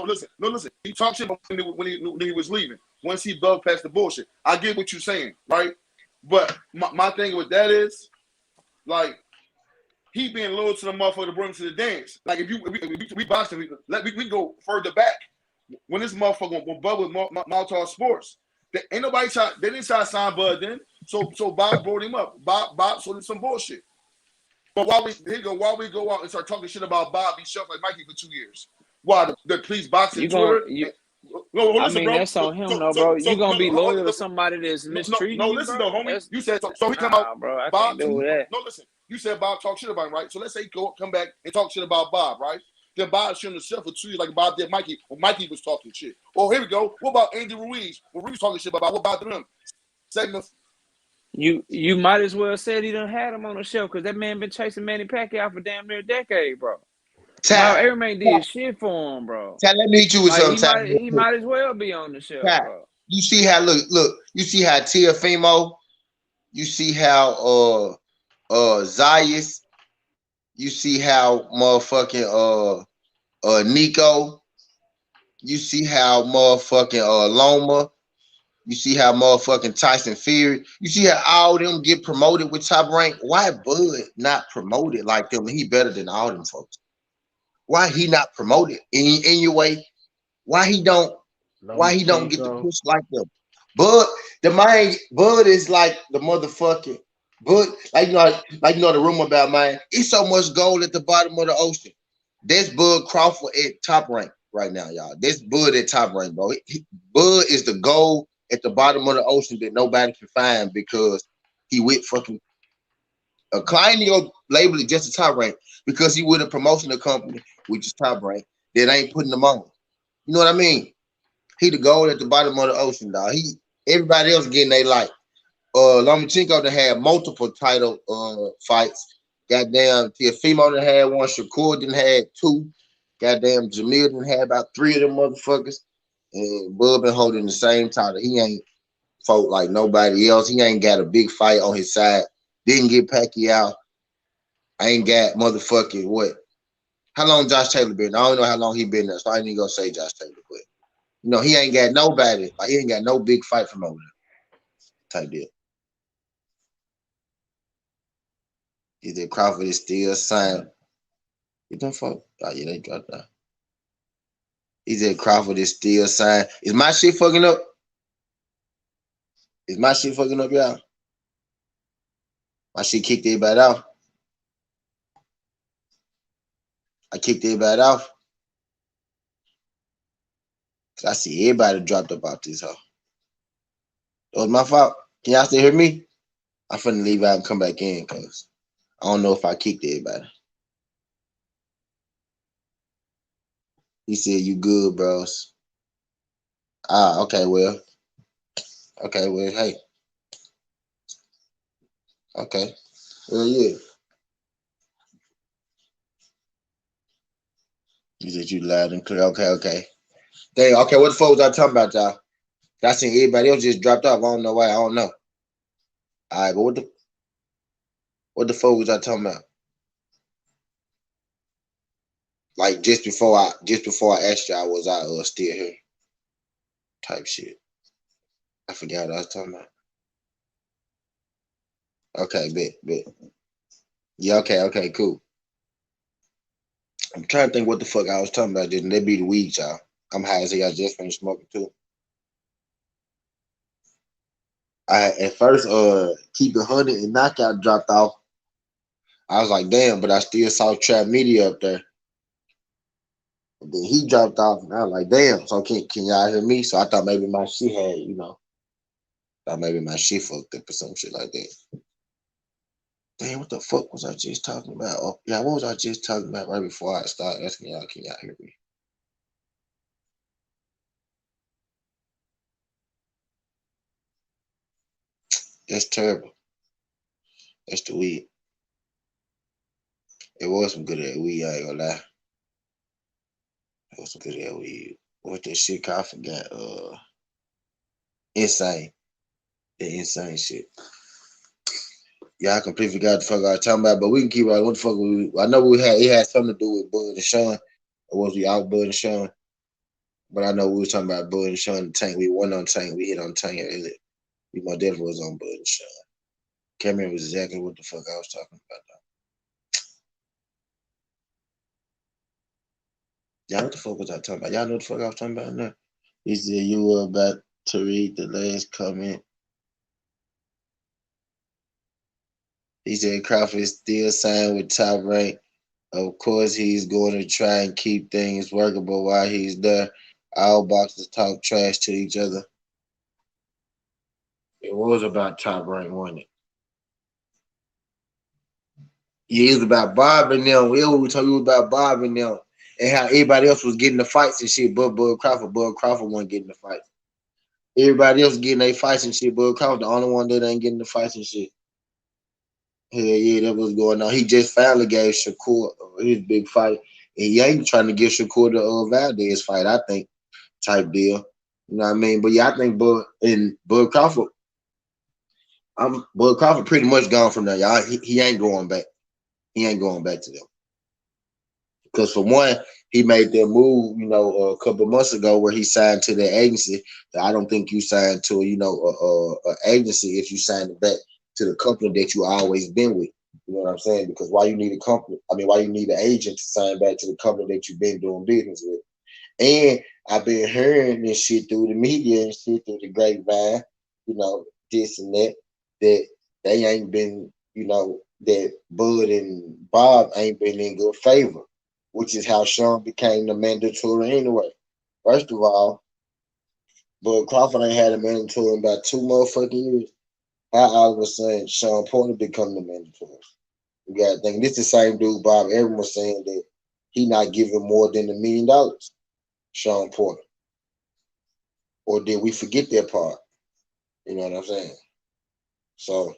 Listen. He talked shit when he was leaving. Once he bugged past the bullshit, I get what you're saying, right? But my thing with that is, like, he being loyal to the motherfucker to bring him to the dance. Like if we boxing, we go further back. When this motherfucker when Bud with Maltall Sports, they didn't try to sign Bud then. So Bob brought him up. Bob sold him some bullshit. But while we go out and start talking shit about Bob, he shoved like Mikey for 2 years. Why the police boxing Twitter?
No, listen, bro. That's on him, though, bro. You gonna be loyal to somebody that's mistreating you?
No, listen, though, homie. You said so. He come out,
bro. I
Bob.
can't do that.
No, listen. You said Bob talk shit about him, right? So let's say he come back and talk shit about Bob, right? Then Bob shouldn't have suffered for 2 years like Bob did Mikey when Mikey was talking shit. Oh, here we go. What about Andy Ruiz? When Ruiz talking shit about what about them? Segment.
You might as well said he done had him on the show because that man been chasing Manny Pacquiao for damn near a decade, bro. Every man did shit for him, bro.
Let me meet you with something.
He might as well be on the show, bro.
You see how look. You see how Teofimo. You see how Zayas. You see how motherfucking Nico. You see how motherfucking Loma. You see how motherfucking Tyson Fury. You see how all them get promoted with Top Rank. Why Bud not promoted like them? He better than all them folks. Why he not promoted in your way? Why he don't get the push like them? Bud is like the motherfucking Bud, like you know the rumor about mine. It's so much gold at the bottom of the ocean. That's Bud Crawford at Top Rank right now, y'all. That's Bud at Top Rank, bro. Bud is the gold at the bottom of the ocean that nobody can find because he with fucking a client label it just a Top Rank because he with a promotional company which is Top Rank that ain't putting them on. You know what I mean? He the gold at the bottom of the ocean, dog. Everybody else getting they like. Lomachenko done had multiple title fights. Goddamn, Teofimo done had one. Shakur done had 2. Goddamn, Jamil done had about 3 of them motherfuckers. And Bud been holding the same title. He ain't fought like nobody else. He ain't got a big fight on his side. Didn't get Pacquiao. I ain't got motherfucking what? How long Josh Taylor been? I don't know how long he been there, so I ain't even gonna say Josh Taylor, but you know, he ain't got nobody. Like he ain't got no big fight from over there. Type deal. Either Crawford is still signed. You don't fuck. Oh yeah, they dropped that. He said Crawford is still signed. Is my shit fucking up? Is my shit fucking up, y'all? My shit kicked everybody off. I kicked everybody off. Cause I see everybody dropped up out this hoe. That was my fault. Can y'all still hear me? I'm finna leave out and come back in because I don't know if I kicked everybody. He said, you good, bros. Okay, well. Okay, well, hey. Okay. Well, yeah. You said you loud and clear. Okay. Dang, okay, what the fuck was I talking about, y'all? I seen everybody else just dropped off. I don't know why. I don't know. All right, but what the fuck was I talking about? Like just before I asked y'all, was I still here? Type shit. I forgot what I was talking about. Okay, bet. Yeah, okay, cool. I'm trying to think what the fuck I was talking about. Didn't they be the weed, y'all? I'm high as hell. I just finished smoking too. I at first Keep It 100 and Knockout dropped off. I was like, damn, but I still saw Trap Media up there. And then he dropped off, and I was like, damn. So can y'all hear me? So I thought maybe my shit had, thought maybe my shit fucked up or some shit like that. Damn, what the fuck was I just talking about? Oh, yeah, what was I just talking about right before I started asking y'all, can y'all hear me? That's terrible. That's the weed. It was some good at weed, I ain't gonna lie. It was some good at weed. What that shit called? I forgot. Insane. The insane shit. Yeah, I completely forgot the fuck I was talking about, but we can keep on. What the fuck I know it had something to do with Bud and Sean. Or was we out Bud and Sean? But I know we were talking about Bud and Sean and Tank. We went on Tank. We hit on Tank earlier. We most definitely was on Bud and Sean. Can't remember exactly what the fuck I was talking about though. Y'all, what the fuck was I talking about? Y'all know what the fuck I was talking about now? He said you were about to read the last comment. He said Crawford is still signed with Top Rank. Of course, he's going to try and keep things workable while he's there. All boxers talk trash to each other. It was about Top Rank, wasn't it? Yeah, it was about Bob and them. We told you about Bob and them and how everybody else was getting the fights and shit, but Bud Crawford wasn't getting the fights. Everybody else getting their fights and shit. Bud Crawford, the only one that ain't getting the fights and shit. Hell yeah, that was going on. He just finally gave Shakur his big fight. And he ain't trying to give Shakur the Valdez fight, I think, type deal. You know what I mean? But yeah, I think Bud Crawford, Bud Crawford pretty much gone from there, y'all. He ain't going back. He ain't going back to them. Because for one, he made that move, a couple of months ago where he signed to the agency. I don't think you signed to, an agency if you signed it back to the company that you always been with. You know what I'm saying? Because why you need a company? I mean, why you need an agent to sign back to the company that you've been doing business with? And I've been hearing this shit through the media and shit through the grapevine, this and that they ain't been, that Bud and Bob ain't been in good favor, which is how Sean became the mandatory anyway. First of all, Bud Crawford ain't had a mandatory in about 2 motherfucking years. How all of a sudden Sean Porter become the mandatory? You gotta think this is the same dude Bob Arum was saying that he not giving more than $1 million, Sean Porter. Or did we forget that part? You know what I'm saying? So,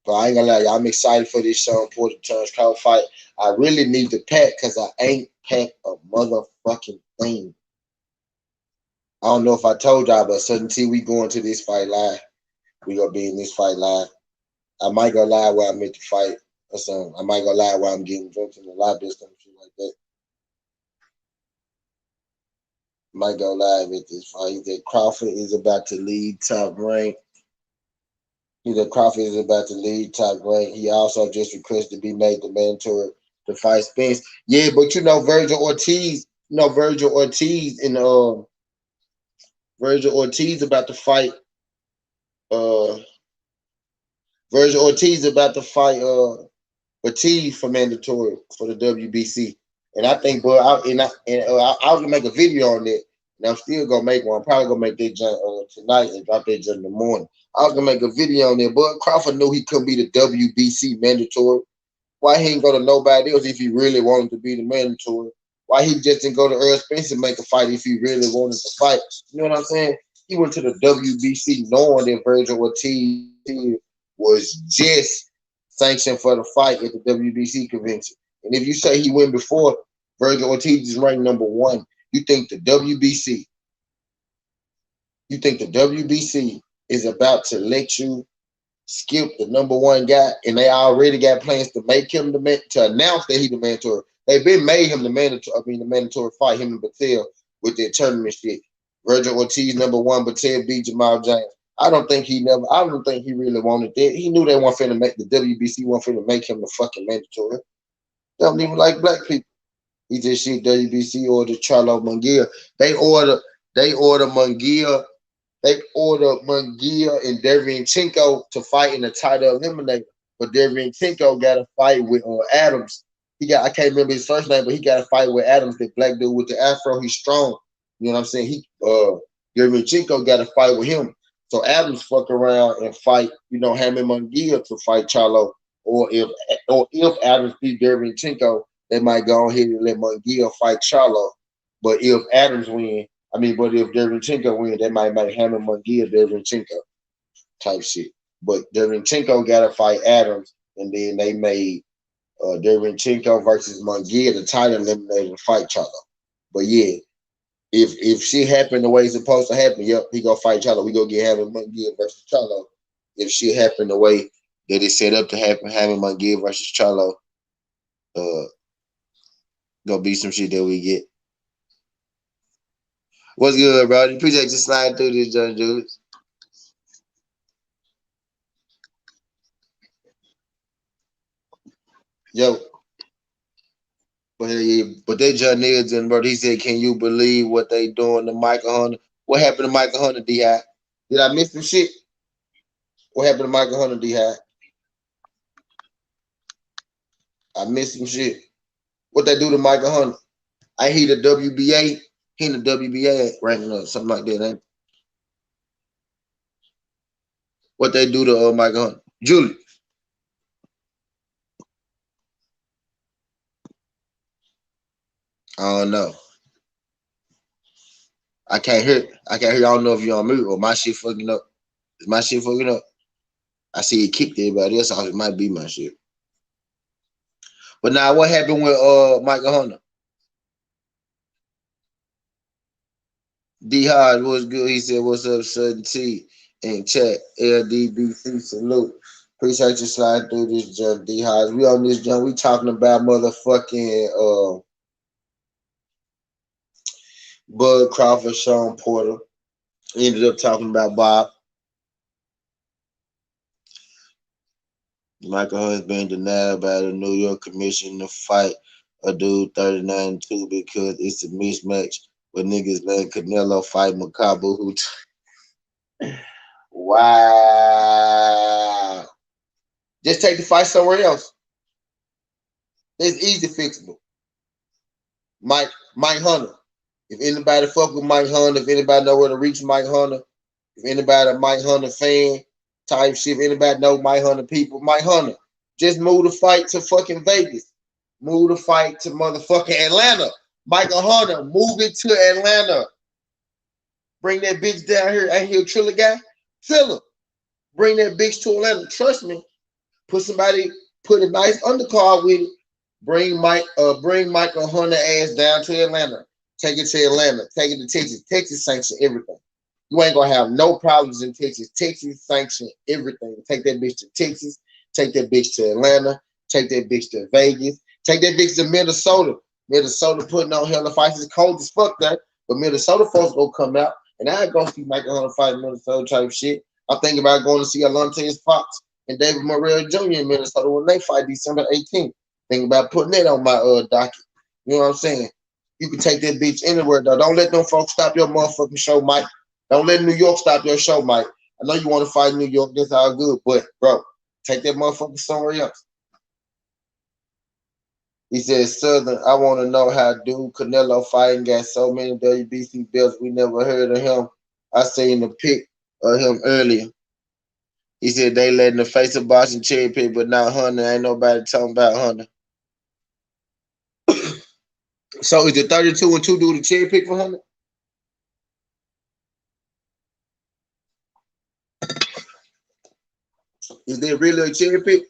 but I ain't gonna lie, y'all, I'm excited for this Sean Porter Terence Crawford fight. I really need to pack because I ain't packed a motherfucking thing. I don't know if I told y'all, but certainty we going to this fight live. We gonna be in this fight live. I might go live while I'm at the fight or something. I might go live while I'm getting drinks in the lobby or some shit like that. Might go live at this fight. That Crawford is about to lead Top Rank. Crawford is about to lead Top Rank. He also just requested to be made the mandatory to fight Spence. Yeah, but Virgil Ortiz, Virgil Ortiz about to fight. Virgil Ortiz about to fight Ortiz for mandatory for the WBC. And I think, I was gonna make a video on that. And I'm still gonna make one. I'm probably gonna make that jump tonight and drop that jump in the morning. I was gonna make a video on there, but Crawford knew he couldn't be the WBC mandatory. Why he ain't go to nobody else if he really wanted to be the mandatory? Why he just didn't go to Earl Spence and make a fight if he really wanted to fight? You know what I'm saying? He went to the WBC knowing that Virgil Ortiz was just sanctioned for the fight at the WBC convention. And if you say he went before, Virgil Ortiz is ranked number 1. You think the WBC is about to let you skip the number 1 guy, and they already got plans to make him to announce that he's the mandatory. They've been made him the mandatory fight, him and Battelle with their tournament shit. Virgil Ortiz number 1, Battelle beat Jamal James. I don't think he really wanted that. He knew they weren't finna make the WBC wasn't finna make him the fucking mandatory. They don't even like black people. He just shit WBC ordered Charlo Munguia. They order Munguia. They order Munguia and Derevyanchenko to fight in the title eliminator. But Derevyanchenko got a fight with Adams. I can't remember his first name, but he got a fight with Adams, that black dude with the afro. He's strong. You know what I'm saying? Derevyanchenko got a fight with him. So Adams fuck around and fight, Hammond Munguia to fight Charlo. Or if Adams beat Derevyanchenko, they might go ahead and let Munguia fight Charlo. But if Adams win, but if Derevyanchenko win, they might make Hammond Munguia Derevyanchenko type shit. But Derevyanchenko got to fight Adams, and then they made Derevyanchenko versus Munguia the title eliminator to fight Charlo. But yeah, if shit happen the way it's supposed to happen, yep, he gonna fight Charlo. We gonna get Hammond Munguia versus Charlo. If shit happen the way that it's set up to happen, Hammond Munguia versus Charlo, gonna be some shit that we get. What's good, bro? Appreciate you sliding through this, dudes. Yo. But that John Nielsen, bro, he said, can you believe what they doing to Michael Hunter? What happened to Michael Hunter, D.I.? Did I miss some shit? What happened to Michael Hunter, D-High? I missed some shit. What they do to Michael Hunter? I hear the WBA. He in the WBA ranking up, something like that, ain't? What they do to Michael Hunter? Julie. I don't know. I can't hear. I don't know if you're on mute or my shit fucking up. Is my shit fucking up? I see it kicked everybody else off. It might be my shit. But now, what happened with Michael Hunter? D Hard was good. He said, "What's up, Sudden T?" And chat LDBC salute. Appreciate you sliding through this jump, D Hard. We on this jump. We talking about motherfucking Bud Crawford, Sean Porter. Ended up talking about Bob. Michael Hunter's been denied by the New York Commission to fight a dude 39-2 because it's a mismatch with niggas letting Canelo fight Makabu. Wow. Just take the fight somewhere else. It's easy fixable. Mike Hunter. If anybody fuck with Mike Hunter, if anybody know where to reach Mike Hunter, if anybody a Mike Hunter fan type shit, if anybody know Mike Hunter people, Mike Hunter, just move the fight to fucking Vegas. Move the fight to motherfucking Atlanta. Michael Hunter, move it to Atlanta. Bring that bitch down here. Ain't he a Triller guy? Triller. Bring that bitch to Atlanta. Trust me. Put a nice undercard with it. Bring Michael Hunter ass down to Atlanta. Take it to Atlanta. Take it to Texas. Texas sanction everything. You ain't gonna have no problems in Texas. Texas sanction everything. Take that bitch to Texas. Take that bitch to Atlanta. Take that bitch to Vegas. Take that bitch to Minnesota. Minnesota putting on hella fights. It's cold as fuck there. But Minnesota folks gonna come out. And I go see Michael Hunter fight in Minnesota type shit. I'm thinking about going to see Alontae Fox and David Morrell Jr. in Minnesota when they fight December 18th. Thinking about putting that on my docket. You know what I'm saying? You can take that bitch anywhere, though. Don't let them folks stop your motherfucking show, Mike. Don't let New York stop your show, Mike. I know you want to fight New York. That's all good. But, bro, take that motherfucker somewhere else. He says, Southern, I want to know how dude Canelo fighting got so many WBC belts. We never heard of him. I seen the pic of him earlier. He said they letting the face of Boston cherry pick, but not Hunter. Ain't nobody talking about Hunter. So is it 32-2 do the cherry pick for Hunter? Is there really a cherry pick?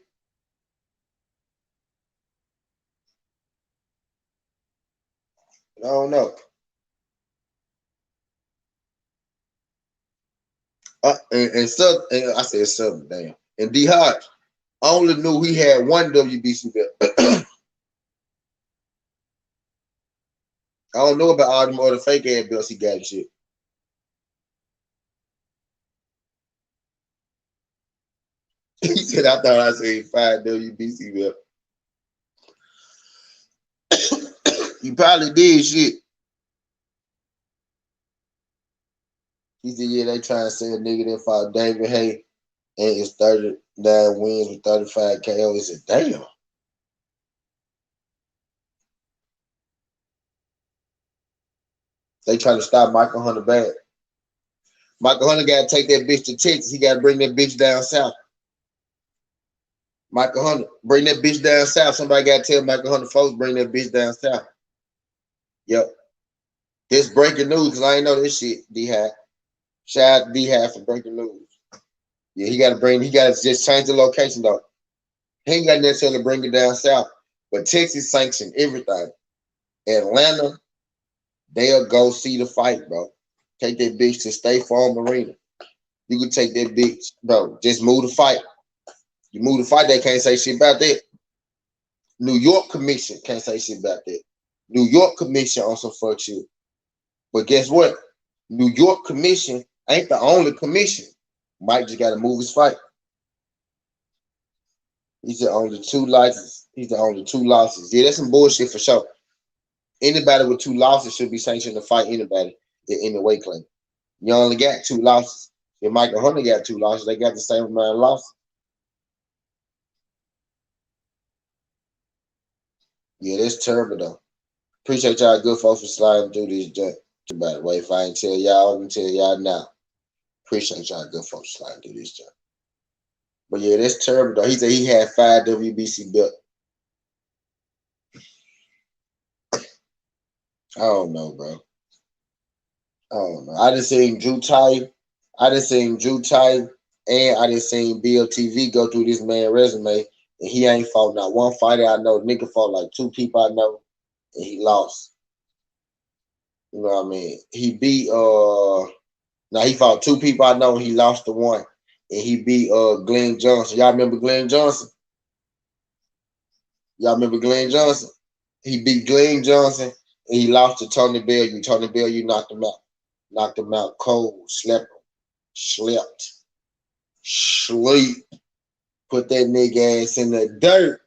I don't know. And I said Southern, damn. And D Hart, I only knew he had one WBC belt. I don't know about all them other fake ass belts he got and shit. He said, I thought I said 5 WBC belt. You probably did shit. He said, yeah, they trying to say a nigga that fought David Hay and it's 39 wins with 35 KO. He said, damn. They trying to stop Michael Hunter bad. Michael Hunter got to take that bitch to Texas. He got to bring that bitch down south. Michael Hunter, bring that bitch down south. Somebody got to tell Michael Hunter folks, bring that bitch down south. Yep. This breaking news, because I ain't know this shit, D-Hat. Shout out to D-Hat for breaking news. Yeah, he got to just change the location, though. He ain't got necessarily bring it down south. But Texas sanctioned everything. Atlanta, they'll go see the fight, bro. Take that bitch to State Farm Arena. You can take that bitch, bro. Just move the fight. You move the fight, they can't say shit about that. New York Commission can't say shit about that. New York Commission on some fuck shit. But guess what? New York Commission ain't the only commission. Mike just got to move his fight. He's the only 2 licenses. He's the only 2 losses. Yeah, that's some bullshit for sure. Anybody with 2 losses should be sanctioned to fight anybody in the weight class. You only got 2 losses. If Michael Hunter got 2 losses, they got the same amount of losses. Yeah, that's terrible though. Appreciate y'all good folks for sliding through this junk. By the way, if I ain't tell y'all, I'm tell y'all now. Appreciate y'all good folks sliding through this junk. But yeah, that's terrible though. He said he had 5 WBC belts. I don't know, bro. I don't know. I just seen Drew Titan. And I just seen BLTV go through this man's resume, and he ain't fought not one fighter I know. Nigga fought like 2 people I know, and he lost. You know what I mean? He beat now he fought 2 people I know, and he lost to one. And he beat Glenn Johnson. Y'all remember Glenn Johnson? He beat Glenn Johnson, and he lost to Tony Bellew. Tony Bellew knocked him out. Knocked him out cold, slept, sleep, put that nigga ass in the dirt.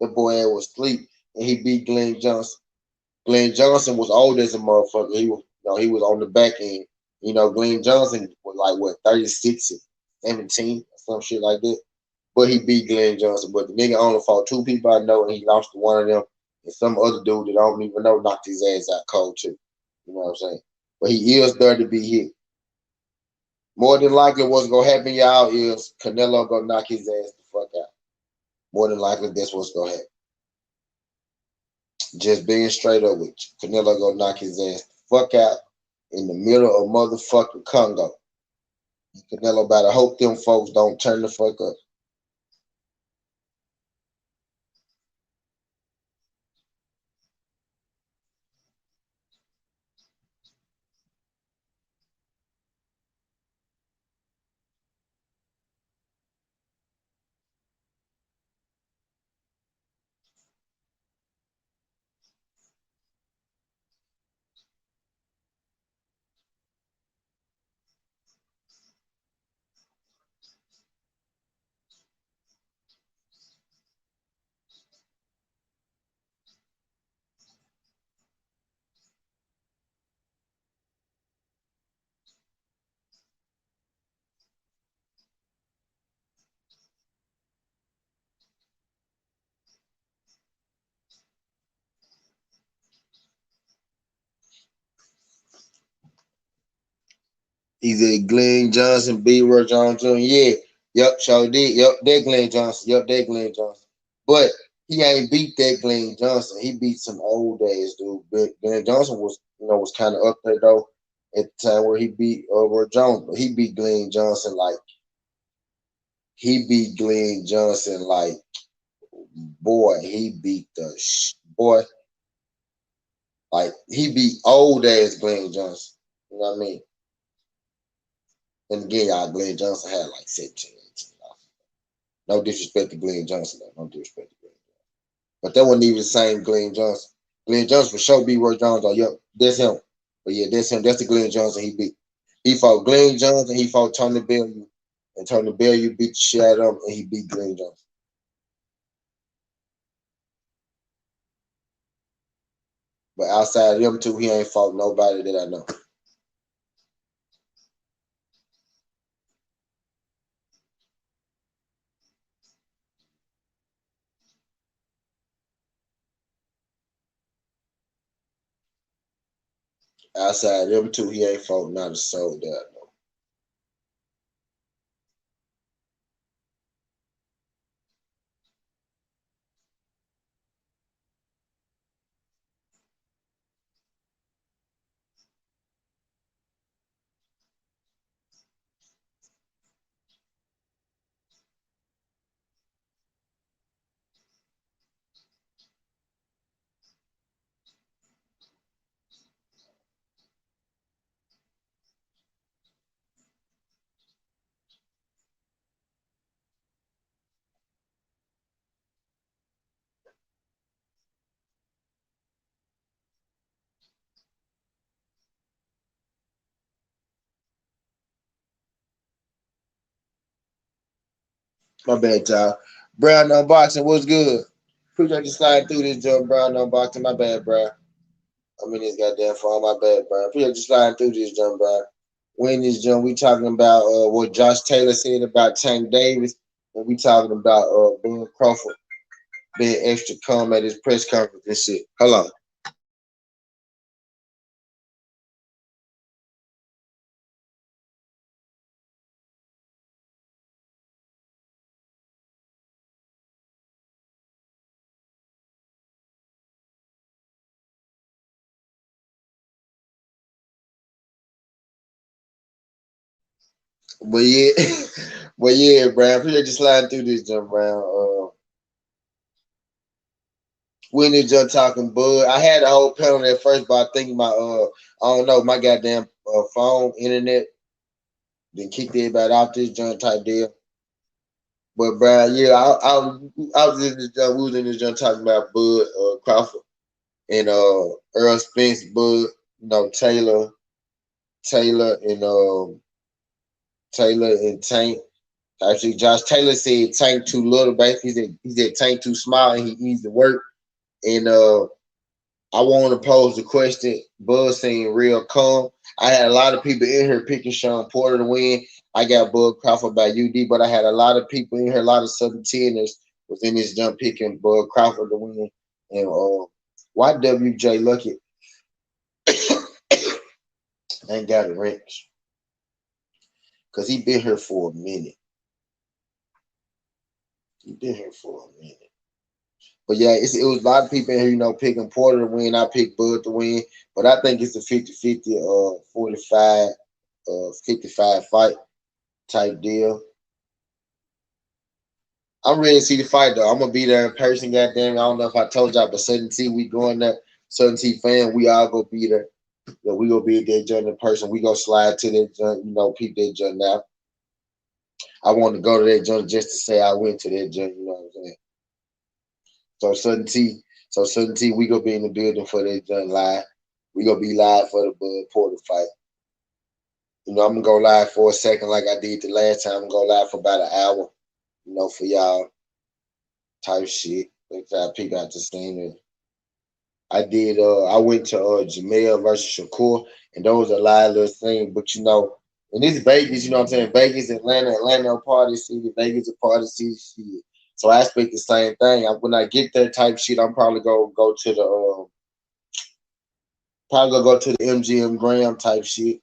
The boy ass was asleep, and he beat Glenn Johnson. Glenn Johnson was old as a motherfucker. He was on the back end. You know, Glenn Johnson was like what 36 and 17 or some shit like that. But he beat Glenn Johnson. But the nigga only fought 2 people I know, and he lost to one of them. And some other dude that I don't even know knocked his ass out cold too. You know what I'm saying? But he is there to be hit. More than likely, what's gonna happen, y'all, is Canelo gonna knock his ass the fuck out. More than likely, that's what's gonna happen. Just being straight up with you. Canelo gonna knock his ass the fuck out in the middle of motherfucking Congo. Canelo better hope them folks don't turn the fuck up. Either Glenn Johnson, B. Roy Jones Jr. Yeah. Yep, sure did. Yep, that Glenn Johnson. But he ain't beat that Glenn Johnson. He beat some old ass dude. But Glenn Johnson was kind of up there though at the time where he beat Roy Jones. But he beat Glenn Johnson like boy. He beat boy. Like he beat old ass Glenn Johnson. You know what I mean? And again, y'all, Glenn Johnson had like 17, 18. No disrespect to Glenn Johnson, though. No disrespect to Glenn Johnson. But that wasn't even the same Glenn Johnson. Glenn Johnson for sure beat Roy Jones. Oh, yep, that's him. But yeah, that's him. That's the Glenn Johnson he beat. He fought Glenn Johnson. He fought Tony Bellew. And Tony Bellew beat the shit out of him, and he beat Glenn Johnson. But outside of them two, he ain't fought nobody that I know. Outside of them two, he ain't fought not a soul that I know. My bad, y'all. Brown Unboxing, what's good? Appreciate you sliding through this jump, Brown Unboxing. My bad, bro. I'm in this goddamn phone. My bad, bro. Appreciate you sliding through this jump, bro. When this jump, we talking about what Josh Taylor said about Tank Davis, and we talking about Bud Crawford being extra calm at his press conference and shit. Hold on. But yeah, but yeah, Brian, appreciate you sliding through this jump, Brian. When this jump talking Bud, I had a whole panel at first, but I think my I don't know, my goddamn phone, internet, then kicked everybody off this jump type deal. But Brian, yeah, I was in this jump, we was in this jump talking about Bud Crawford and Earl Spence, Bud, Taylor Taylor and Tank. Actually, Josh Taylor said Tank too little, basically. He said Tank too small and he needs to work. And I want to pose the question. Bud saying real calm. I had a lot of people in here picking Shawn Porter to win. I got Bud Crawford by UD, but I had a lot of people in here, a lot of 17ers was in this jump picking Bud Crawford to win. And YWJ Lucky ain't got a wrench because he been here for a minute. He been here for a minute. But yeah, it was a lot of people in here, picking Porter to win. I picked Bud to win. But I think it's a 50-50, 45, 55 fight type deal. I'm ready to see the fight, though. I'm going to be there in person, goddamn. I don't know if I told y'all, but Southern T, we going there. Southern T fan, we all going to be there. Yeah, we going to be at that joint in person. We going to slide to that joint, peep that joint now. I want to go to that joint just to say I went to that joint, you know what I'm saying? So Southern T, we gonna be in the building for that joint live. We gonna be live for the Bud Porter fight. I'm gonna go live for a second like I did the last time. I'm gonna go live for about an hour, for y'all type shit. Like I pick out the scene. I did. I went to Jamel versus Shakur, and those are live little things. But and this Vegas, you know what I'm saying? Vegas, Atlanta a party city. Vegas a party city. Shit. So I expect the same thing. When I get that type shit, I'm probably gonna go to the MGM Graham type shit.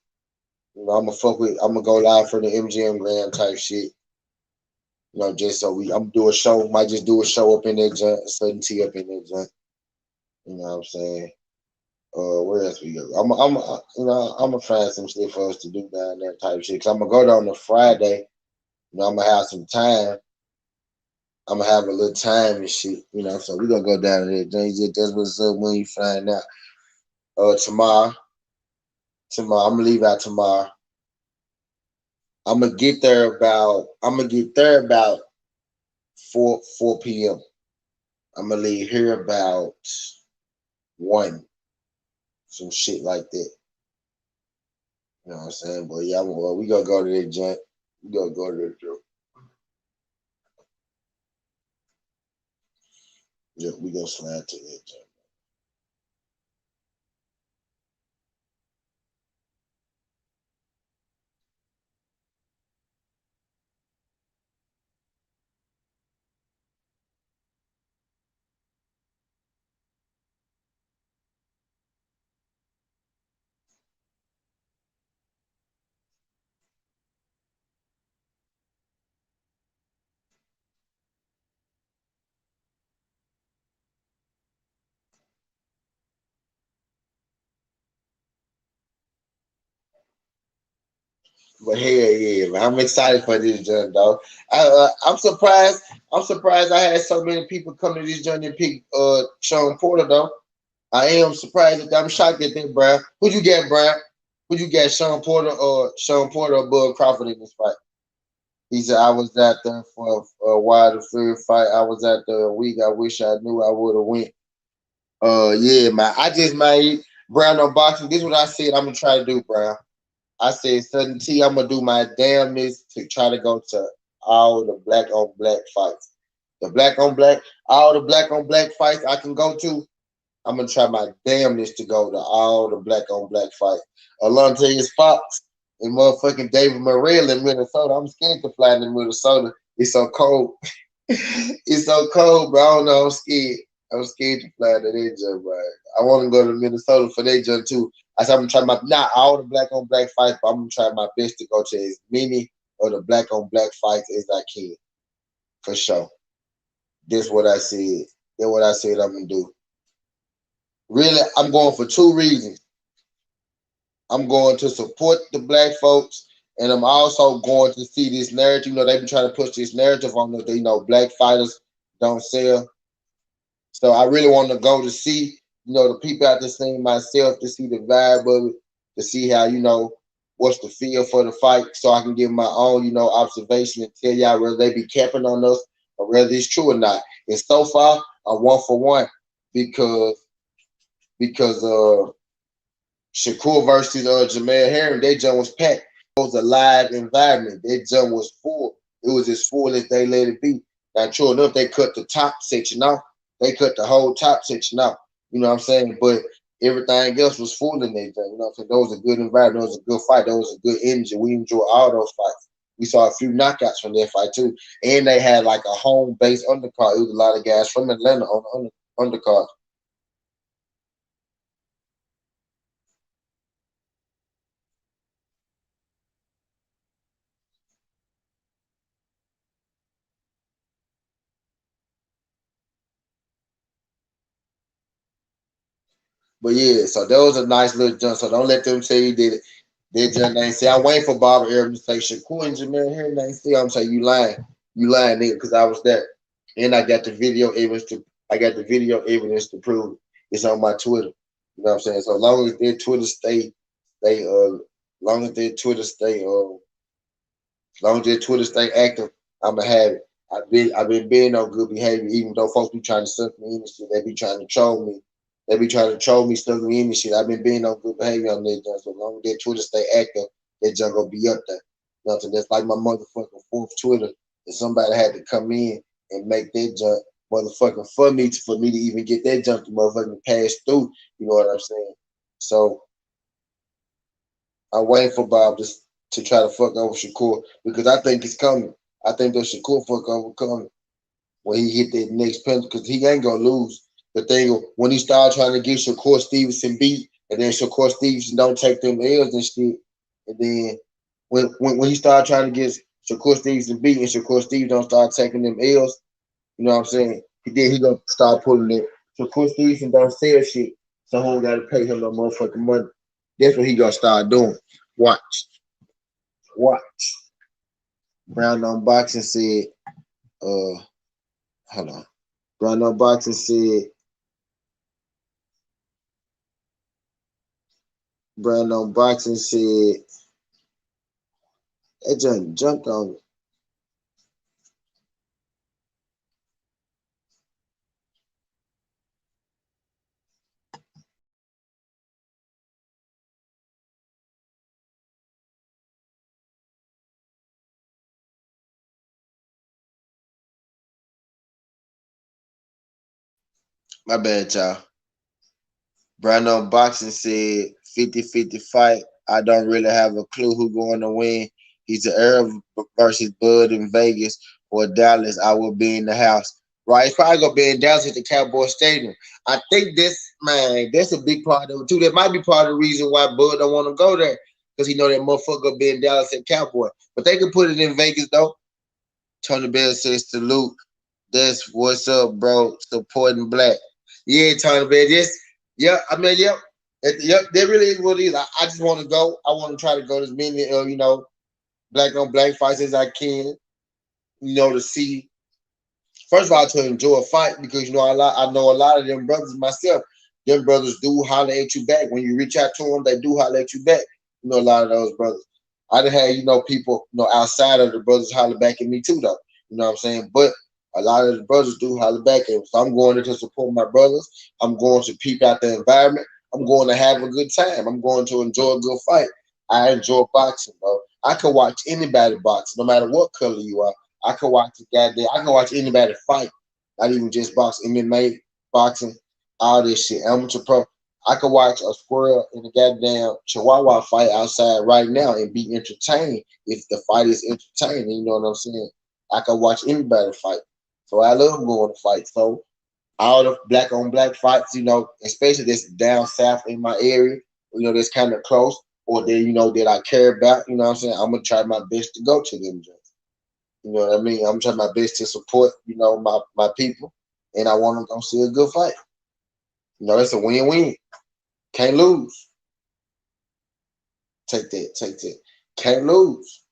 I'm gonna go live for the MGM Graham type shit. Just so I'm gonna do a show. Might just do a show up in that joint, Southern T up in that joint. You know what I'm saying? Where else we go? I'm gonna find some shit for us to do down there type shit. Cause I'm gonna go down on a Friday. I'm gonna have some time. I'm gonna have a little time and shit, So we're gonna go down there. That's what's up when you find out. Tomorrow, I'm gonna leave out tomorrow. I'm gonna get there about 4 p.m. I'm gonna leave here about 1. Some shit like that. You know what I'm saying? But yeah, we gonna go to that joint. We gonna go to that joint. Yeah, we gonna slide to that joint. But hell yeah, man. I'm excited for this joint, dog. I'm surprised. I had so many people come to this joint and pick Shawn Porter, though. I am surprised. I'm shocked at that, bro. Who you get, bro? Who you get, Shawn Porter or Bud Crawford in this fight? He said, I was out there for a Wilder Fury fight. I was out there a week. I wish I knew I would have went. Yeah, man. I just made Brown on boxing. This is what I said I'm going to try to do, Brown. I said, Southern T, I'm going to do my damnedest to try to go to all the black on black fights. All the black on black fights I can go to, I'm going to try my damnedest to go to all the black on black fights. Alontaeus Fox, And motherfucking David Morrell in Minnesota. I'm scared to fly in Minnesota. It's so cold. It's so cold, bro. I don't know. I'm scared. I'm scared to fly to that jump, bro. I want to go to Minnesota for that jump too. I said I'm trying not all the black on black fights, but I'm gonna try my best to go to as many of the black on black fights as I can. For sure. That's what I said. That's what I said I'm gonna do. Really, I'm going for 2 reasons. I'm going to support the black folks, and I'm also going to see this narrative. You know, they be trying to push this narrative on us. You know, black fighters don't sell. So I really want to go to see, you know, the people out there seeing myself, to see the vibe of it, to see how, you know, what's the feel for the fight, so I can give my own, you know, observation and tell y'all whether they be capping on us or whether it's true or not. And so far, I'm 1 for 1 because Shakur versus Jamel Herring, that jump was packed. It was a live environment. That jump was full. It was as full as they let it be. Now, true enough, they cut the top section off. They cut the whole top section off. You know what I'm saying? But everything else was full in that jump. You know what I'm saying? That was a good environment. That was a good fight. That was a good energy. We enjoyed all those fights. We saw a few knockouts from that fight, too. And they had like a home-based undercard. It was a lot of guys from Atlanta on the undercard. But yeah, so that was a nice little jump. So don't let them tell you that they just ain't say. I'm waiting for Bobby Arab to say Shakur and Jamel here ain't see. I'm saying you lying, nigga, because I was there, and I got the video evidence to prove it. It's on my Twitter. You know what I'm saying? So long as their Twitter stay active, I'ma have it. I've been being on good behavior, even though folks be trying to suck me in and shit. They be trying to troll me. They be trying to troll me, stuff me in and shit. I've been being on good behavior on that junk. So long as that Twitter stay active, that junk gonna be up there. You know what I'm saying? That's like my motherfucking 4th Twitter. And somebody had to come in and make that junk motherfucking for me to even get that junk to motherfucking pass through. You know what I'm saying? So I'm waiting for Bob to try to fuck over Shakur, because I think it's coming. I think that Shakur fuck over coming when he hit that next penalty, because he ain't gonna lose. The thing when he started trying to get Shakur Stevenson beat, and then Shakur Stevenson don't take them L's and shit, and then when he started trying to get Shakur Stevenson beat and Shakur Stevenson don't start taking them L's, you know what I'm saying? He gonna start pulling it. Shakur Stevenson don't sell shit, so he don't gotta pay him no motherfucking money. That's what he gonna start doing. Watch. Brown on Boxing said, hold on. Brown on Boxing said, Brandon Boxing said that jumped on me. My bad, y'all. Brandon Boxing said 50-50 fight. I don't really have a clue who's going to win. He's the Arab versus Bud in Vegas or Dallas. I will be in the house. Right? It's probably going to be in Dallas at the Cowboy Stadium. I think that's a big part of it, too. That might be part of the reason why Bud don't want to go there, because he know that motherfucker going to be in Dallas at Cowboy. But they can put it in Vegas, though. Tony Bell says salute. That's what's up, bro. Supporting black. Yeah, Tony Bell. Yep. That really is what it is. I just want to go. I want to try to go to as many, black on black fights as I can. To see. First of all, to enjoy a fight, because I know a lot of them brothers myself. Them brothers do holler at you back when you reach out to them. They do holler at you back. A lot of those brothers. I done had people outside of the brothers holler back at me too, though. You know what I'm saying? But a lot of the brothers do holler back at me. So I'm going there to support my brothers. I'm going to peep out the environment. I'm going to have a good time. I'm going to enjoy a good fight. I enjoy boxing, bro. I can watch anybody box, no matter what color you are. I can watch anybody fight. Not even just boxing, MMA, boxing, all this shit. Amateur pro. I could watch a squirrel in a goddamn chihuahua fight outside right now and be entertained if the fight is entertaining. You know what I'm saying? I could watch anybody fight. So I love going to fight. So all the black on black fights, you know, especially this down south in my area, you know, that's kind of close, or that, you know, that I care about, you know what I'm saying? I'm gonna try my best to go to them joints. You know what I mean? I'm trying my best to support, you know, my people, and I want them to go see a good fight. You know, it's a win-win. Can't lose. Take that. Can't lose.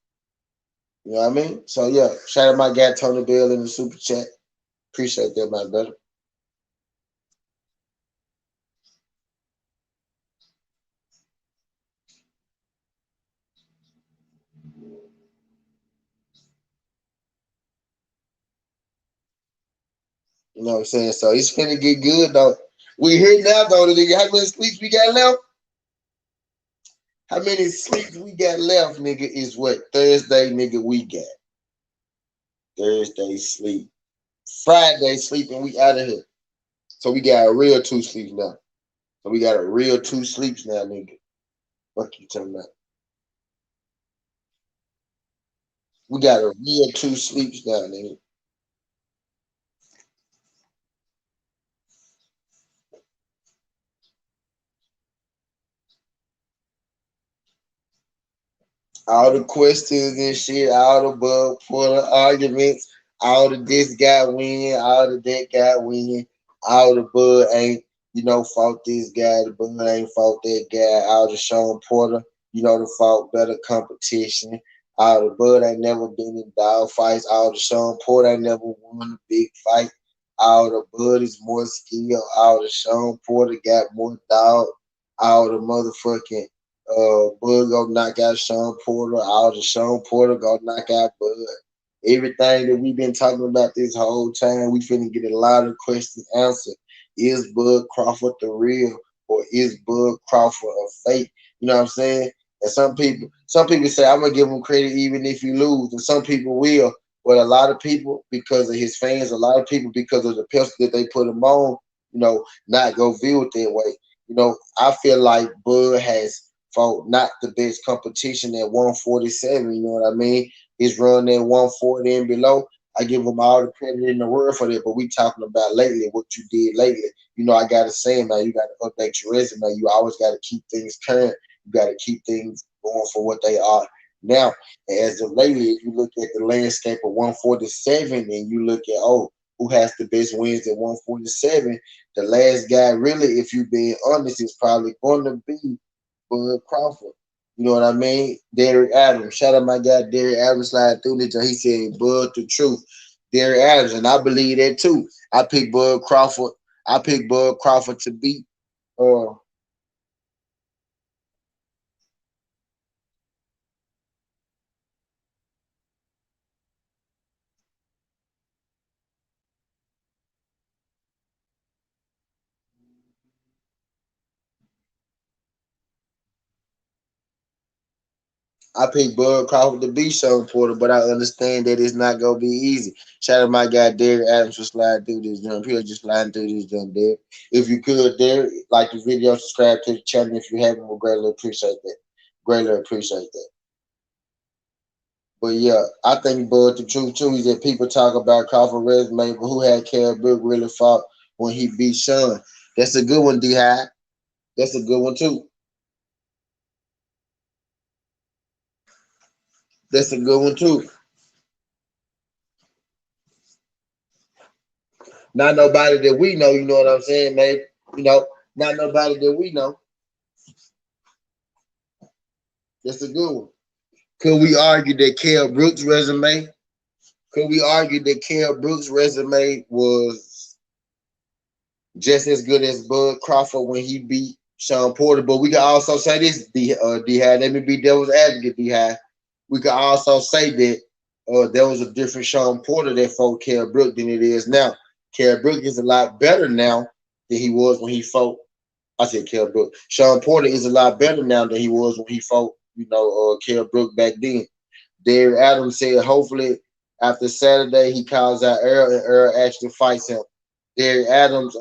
You know what I mean? So yeah, shout out my guy Tony Bell in the super chat. Appreciate that, my brother. You know what I'm saying? So it's finna get good though. We here now though, nigga. How many sleeps we got left? How many sleeps we got left, nigga, is what? Thursday, nigga, we got. Thursday sleep. Friday sleep and we out of here. So we got a real 2 sleeps now. So we got a real 2 sleeps now, nigga. Fuck you talking about? We got a real 2 sleeps now, nigga. All the questions and shit, all the bug for the arguments, all the this guy win, all the that guy win, all the bug ain't, you know, fought this guy, the bug ain't fought that guy, all the Sean Porter, you know, the fought better competition, all the bud ain't never been in dog fights, all the Sean Porter ain't never won a big fight, all the bud is more skilled, all the Sean Porter got more dog, all the motherfucking Bud go knock out Sean Porter. All the Sean Porter go knock out Bud. Everything that we've been talking about this whole time, we finna get a lot of questions answered. Is Bud Crawford the real, or is Bud Crawford a fake? You know what I'm saying? And some people say I'm gonna give him credit even if you lose, and some people will. But a lot of people, because of his fans, a lot of people because of the pistol that they put him on, you know, not go view it that way. You know, I feel like Bud has fought not the best competition at 147. You know what I mean? His run at 140 and below. I give him all the credit in the world for that. But we talking about lately, what you did lately. You know, I gotta say, man, you gotta update your resume. You always gotta keep things current. You gotta keep things going for what they are now. As of lately, if you look at the landscape of 147 and you look at who has the best wins at 147, the last guy really, if you're being honest, is probably going to be Bud Crawford. You know what I mean? Derek Adams. Shout out my guy Derek Adams slide through this. He said Bud the truth. Derek Adams, and I believe that too. I picked Bud Crawford. I picked Bud Crawford to beat I picked Bud Crawford to beat Sean Porter, but I understand that it's not gonna be easy. Shout out my guy Derek Adams for sliding through this jump. He'll just sliding through this jump, Derek. If you could, Derek, like the video, subscribe to the channel if you haven't. We'll greatly appreciate that. Greatly appreciate that. But yeah, I think Bud the truth too is that people talk about Crawford resume, but who had Kell Brook really fought when he beat Sean? That's a good one, D-High. That's a good one too. That's a good one too. Not nobody that we know, you know what I'm saying, man? You know, not nobody that we know. That's a good one. Could we argue that Kell Brook's resume? Could we argue that Kell Brook's resume was just as good as Bud Crawford when he beat Sean Porter? But we can also say this, D-High. Let me be devil's advocate, D-High. We could also say that there was a different Sean Porter that fought Kell Brook than it is now. Kell Brook is a lot better now than he was when he fought. I said Kell Brook. Sean Porter is a lot better now than he was when he fought, Kell Brook back then. Derek Adams said, hopefully after Saturday he calls out Earl and Earl actually fights him. Derek Adams,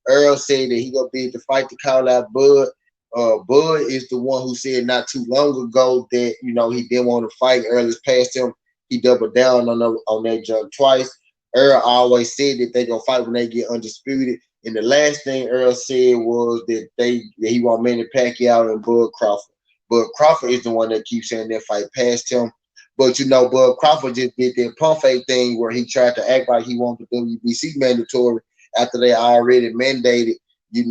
Earl said that he gonna be at the fight to call out Bud. Bud is the one who said not too long ago that he didn't want to fight. Earl has passed him. He doubled down on that jump twice. Earl always said that they gonna fight when they get undisputed. And the last thing Earl said was that he want Manny Pacquiao and Bud Crawford. Bud Crawford is the one that keeps saying that fight past him. But Bud Crawford just did that pump fake thing where he tried to act like he wanted the WBC mandatory after they already mandated. He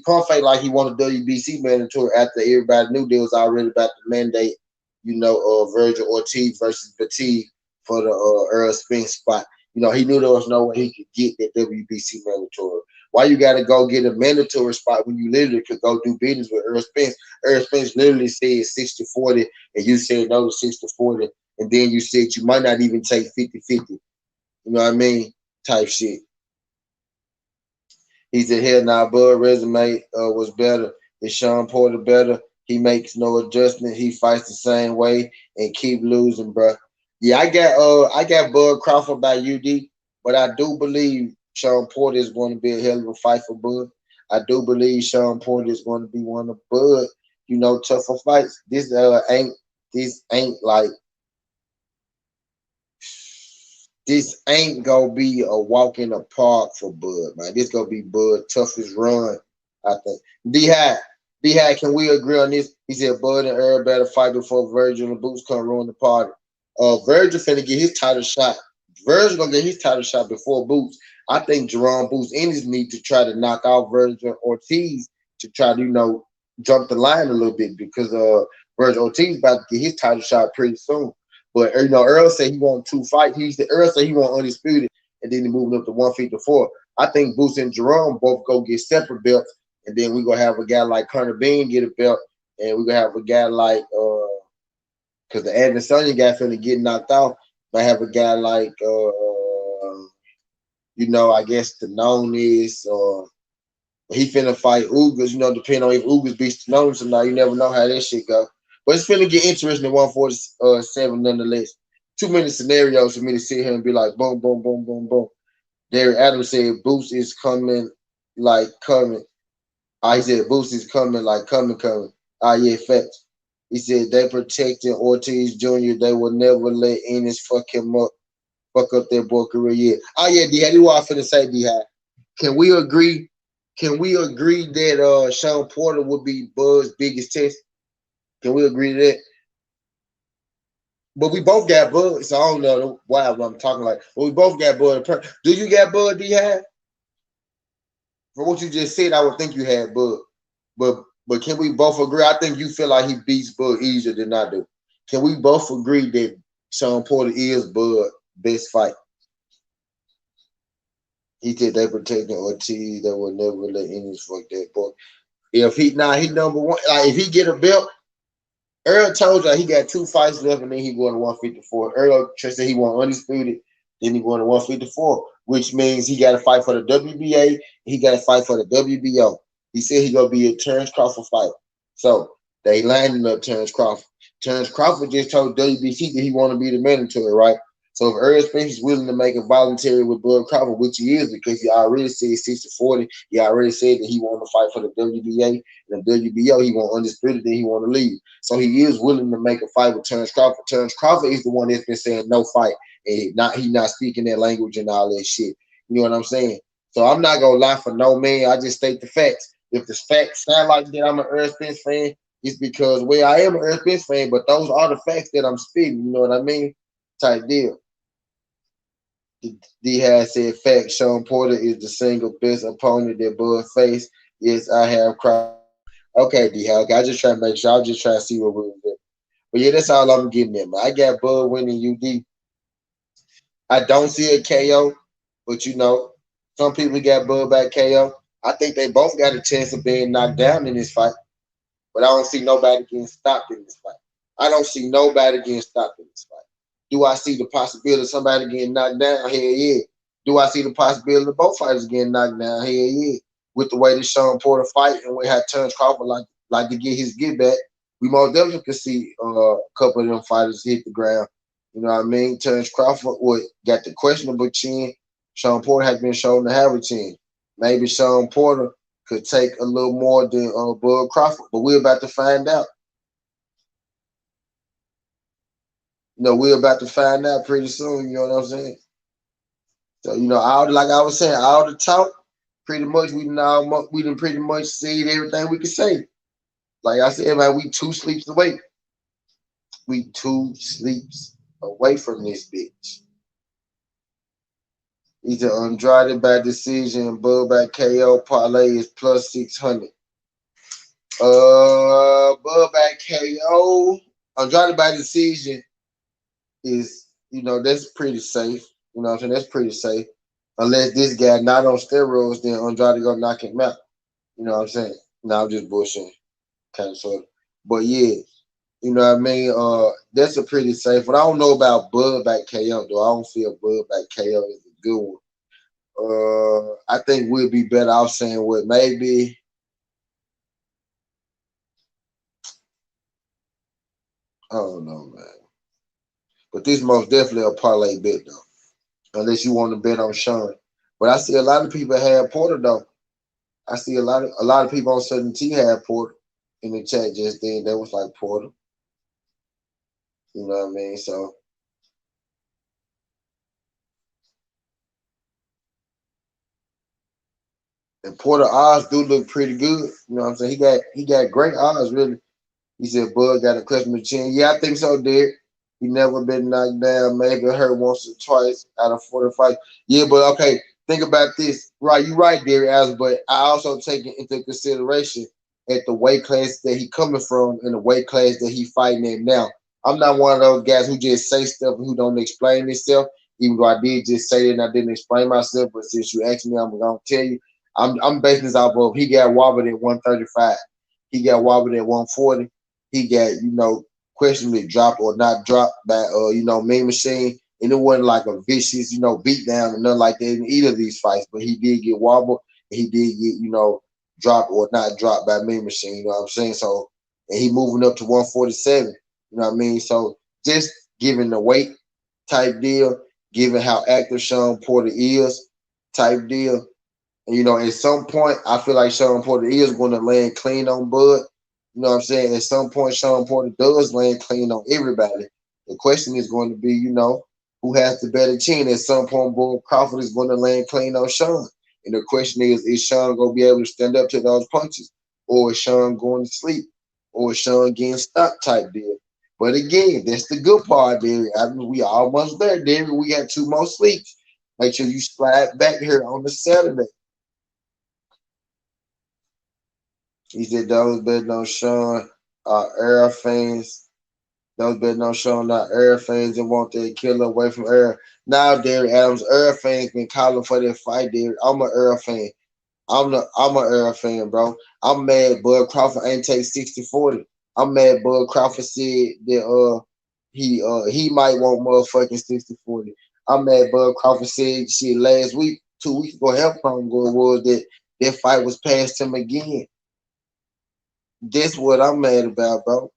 pump fake like he wanted WBC mandatory after everybody knew there was already about to mandate. Virgil Ortiz versus Batiz for the Earl Spence spot. He knew there was no way he could get that WBC mandatory. Why you got to go get a mandatory spot when you literally could go do business with Earl Spence? Earl Spence literally said 60-40, and you said no to 60-40, and then you said you might not even take 50-50. You know what I mean? Type shit. He said, hell nah, Bud resume was better. Is Sean Porter better? He makes no adjustment. He fights the same way and keep losing, bro. Yeah, I got Bud Crawford by UD, but I do believe Sean Porter is going to be a hell of a fight for Bud. I do believe Sean Porter is going to be one of Bud, tougher fights. This ain't gonna be a walk in the park for Bud, man. This gonna be Bud toughest run, I think. D-High, can we agree on this? He said Bud and Earl better fight before Virgil and Boots come ruin the party. Virgil finna get his title shot. Virgil gonna get his title shot before Boots. I think Jerome Boots Ennis need to try to knock out Virgil Ortiz to try to, jump the line a little bit because Virgil Ortiz about to get his title shot pretty soon. But Earl said he want 2 fights. Earl said he want undisputed, and then he moving up to 154. I think Boots and Jerome both go get separate belts, and then we gonna have a guy like Connor Bean get a belt, and we gonna have a guy like because the Adesanya guy finna get knocked out. Might have a guy like I guess the known is he finna fight Ugas. Depending on if Ugas beats the known, so now you never know how that shit go. But it's finna get interesting at 147 nonetheless. Too many scenarios for me to sit here and be like, boom, boom, boom, boom, boom. Derek Adams said Boots is coming like coming. He said Boots is coming like coming. Yeah, facts. He said they protecting Ortiz Jr. They will never let Ennis fuck up their boy career. Yeah. Yeah, D-High. This is what I'm finna say, D-High. Can we agree that Sean Porter would be Bud's biggest test? Can we agree to that? But we both got Bud, so I don't know why I'm talking like. But we both got Bud. Do you got Bud, D-High? For what you just said, I would think you had Bud. But can we both agree? I think you feel like he beats Bud easier than I do. Can we both agree that Sean Porter is Bud's best fight? He said they protecting Ortiz. They will never let Ennis fuck that boy. If he number one, like if he get a belt. Earl told you he got 2 fights left, and then he going to 154. Earl said he want undisputed, then he going to 154, which means he got to fight for the WBA. He got to fight for the WBO. He said he gonna be a Terrence Crawford fight. So they lining up Terrence Crawford. Terrence Crawford just told WBC that he want to be the mandatory, right? So if Earl Spence is willing to make it voluntary with Bud Crawford, which he is because he already said 60-40, he already said that he want to fight for the WBA and the WBO, he want undisputed, then he want to leave. So he is willing to make a fight with Terrence Crawford. Terrence Crawford is the one that's been saying no fight, and he not speaking that language and all that shit. You know what I'm saying? So I'm not gonna lie for no man. I just state the facts. If the facts sound like that I'm an Earl Spence fan, it's because I am an Earl Spence fan, but those are the facts that I'm spitting. You know what I mean? Type deal. D-High said, fact, Sean Porter is the single best opponent that Bud faced. Yes, I have cried. Okay, D-High. Okay, I just try to make sure. I'll just try to see what we're doing. But yeah, that's all I'm getting at, man. I got Bud winning UD. I don't see a KO, but some people got Bud by KO. I think they both got a chance of being knocked down in this fight. But I don't see nobody getting stopped in this fight. I don't see nobody getting stopped in this fight. Do I see the possibility of somebody getting knocked down? Hell yeah. Do I see the possibility of both fighters getting knocked down? Hell yeah. With the way that Sean Porter fight and we had Terrence Crawford like to get his get back, we most definitely could see a couple of them fighters hit the ground. You know what I mean? Terrence Crawford got the questionable chin. Sean Porter has been shown to have a chin. maybe Sean Porter could take a little more than Bud Crawford, but we're about to find out. We're about to find out pretty soon. You know what I'm saying? So like I was saying, all the talk, pretty much we done pretty much said everything we could say. Like I said, man, we 2 sleeps away. We 2 sleeps away from this bitch. Either Andrade by decision, Bud by KO, parlay is plus 600. Bud by KO, Andrade by decision is, that's pretty safe. You know what I'm saying? That's pretty safe. Unless this guy not on steroids, then Andrade gonna knock him out. You know what I'm saying? No, I'm just bullshitting. Kind of sort of. But yeah, you know what I mean? That's a pretty safe one. I don't know about Bud by KO, though. I don't feel Bud by KO is a good one. I think we'll be better off saying what maybe. I don't know, man. But this most definitely a parlay bet though. Unless you want to bet on Sean. But I see a lot of people have Porter though. I see a lot of people on Southern T have Porter in the chat just then. That was like Porter. You know what I mean? So and Porter odds do look pretty good. You know what I'm saying? He got great odds, really. He said Bud got a customer chin. Yeah, I think so, Derek. He never been knocked down, maybe hurt once or twice out of 45. Yeah, but okay, think about this. Right, you're right, Derek Allen, but I also take it into consideration at the weight class that he coming from and the weight class that he fighting in now. I'm not one of those guys who just say stuff and who don't explain himself, even though I did just say it and I didn't explain myself. But since you asked me, I'm going to tell you. I'm basing this off of he got wobbled at 135. He got wobbled at 140. He got, questionably dropped or not dropped by, Mean Machine. And it wasn't like a vicious, beat down and nothing like that in either of these fights. But he did get wobbled. And he did get, dropped or not dropped by Mean Machine. You know what I'm saying? So, and he moving up to 147. You know what I mean? So just given the weight type deal, given how active Sean Porter is type deal. And, at some point, I feel like Sean Porter is going to land clean on Bud. You know what I'm saying? At some point, Sean Porter does land clean on everybody. The question is going to be, who has the better chin? At some point, Bud Crawford is going to land clean on Sean. And the question is Sean going to be able to stand up to those punches? Or is Sean going to sleep? Or is Sean getting stopped type deal? But again, that's the good part, Derek. We almost there, Derek. We got 2 more sleeps. Make sure you slide back here on the Saturday. He said those betting on Sean are Era fans. Those betting on Sean are Era fans and want their killer away from Era. Now, Derek Adams, Era fans been calling for that fight, Derek. I'm an Era fan. I'm an Era fan, bro. I'm mad Bud Crawford ain't take 60-40. I'm mad Bud Crawford said that he might want motherfucking 60-40. I'm mad Bud Crawford said shit last week, 2 weeks ago, Health Program was that fight was passed him again. That's what I'm mad about, bro.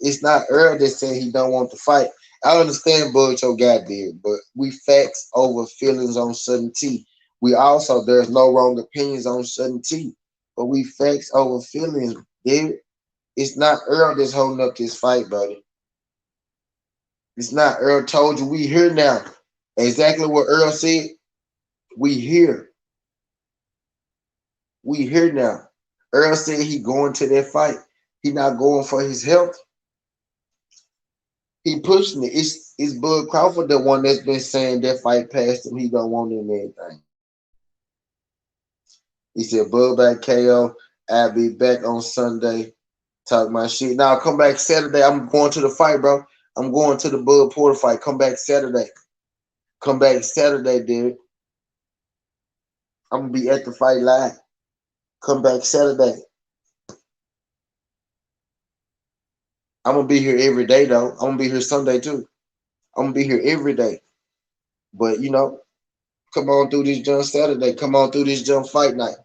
It's not Earl that said he don't want to fight. I understand Bud your guy did, but we facts over feelings on Southern T. We also, there's no wrong opinions on Southern T, but we facts over feelings, dude. It's not Earl that's holding up this fight, buddy. It's not Earl told you. We here now. Exactly what Earl said. We here. We here now. Earl said he going to that fight. He not going for his health. He pushing it. It's Bud Crawford, the one that's been saying that fight past him. He don't want it and anything. He said, Bud back KO. I'll be back on Sunday. Talk my shit. Now come back Saturday. I'm going to the fight, bro. I'm going to the Bud Porter fight. Come back Saturday. Come back Saturday, dude. I'm gonna be at the fight live. Come back Saturday. I'm gonna be here every day though. I'm gonna be here Sunday too. I'm gonna be here every day. But come on through this jump Saturday. Come on through this jump fight night.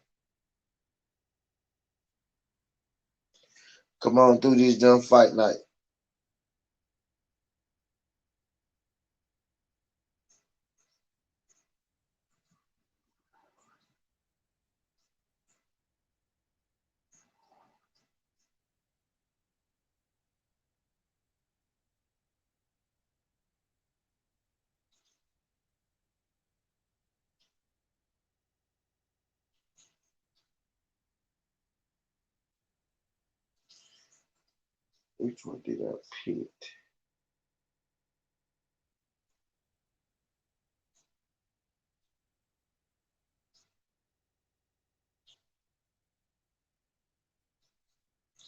Come on through this jump fight night. Which one did I pick?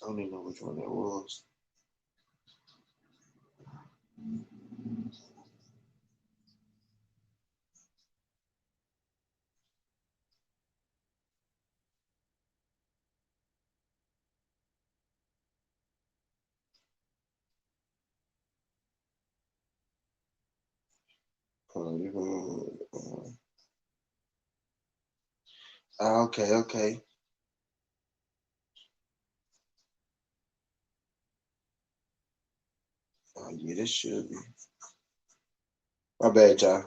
I don't even know which one that was. Okay. Oh yeah, this should be. My bad, y'all.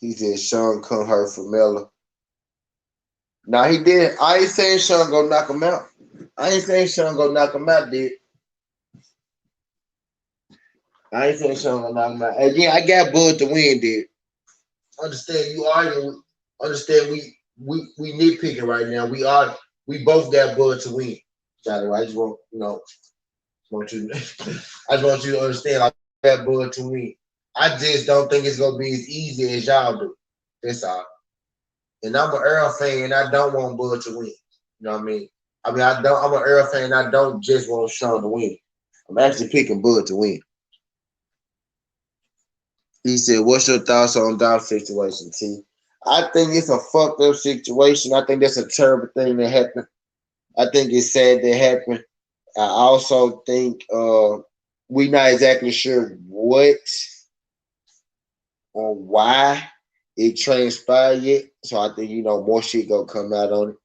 He said Sean come hurt for Melo. Now he did. I ain't saying Sean go knock him out. I ain't saying Sean go knock him out, dude. I ain't saying Sean go knock him out. Again, I got Bud to win, dude. Understand you arguing. Understand we nitpicking right now. We both got Bud to win. Shadow, I just want you. I just want you to understand. I got Bud to win. I just don't think it's gonna be as easy as y'all do. That's all. And I'm an Earl fan, and I don't want Bud to win. You know what I mean? I'm an Earl fan, and I don't just want Sean to win. I'm actually picking Bud to win. He said, "What's your thoughts on Dolph situation, T?" I think it's a fucked up situation. I think that's a terrible thing that happened. I think it's sad that happened. I also think we're not exactly sure what or why it transpired yet. So I think, more shit gonna come out on it.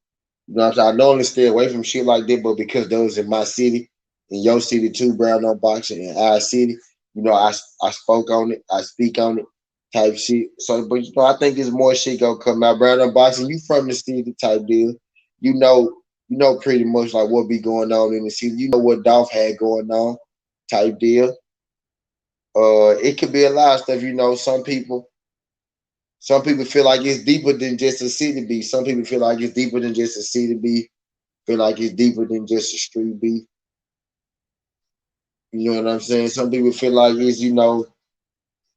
You know what I'm saying? I normally stay away from shit like that, but because those in my city, in your city too, Brown on Boxing, in our city, I spoke on it, I speak on it, type shit. So, but I think there's more shit gonna come out. Brown on Boxing, you from the city type deal. You know pretty much like what be going on in the city. You know what Dolph had going on, type deal. It could be a lot of stuff. Some people feel like it's deeper than just a city beef. Some people feel like it's deeper than just a city beef. Feel like it's deeper than just a street beef. You know what I'm saying? Some people feel like it's, the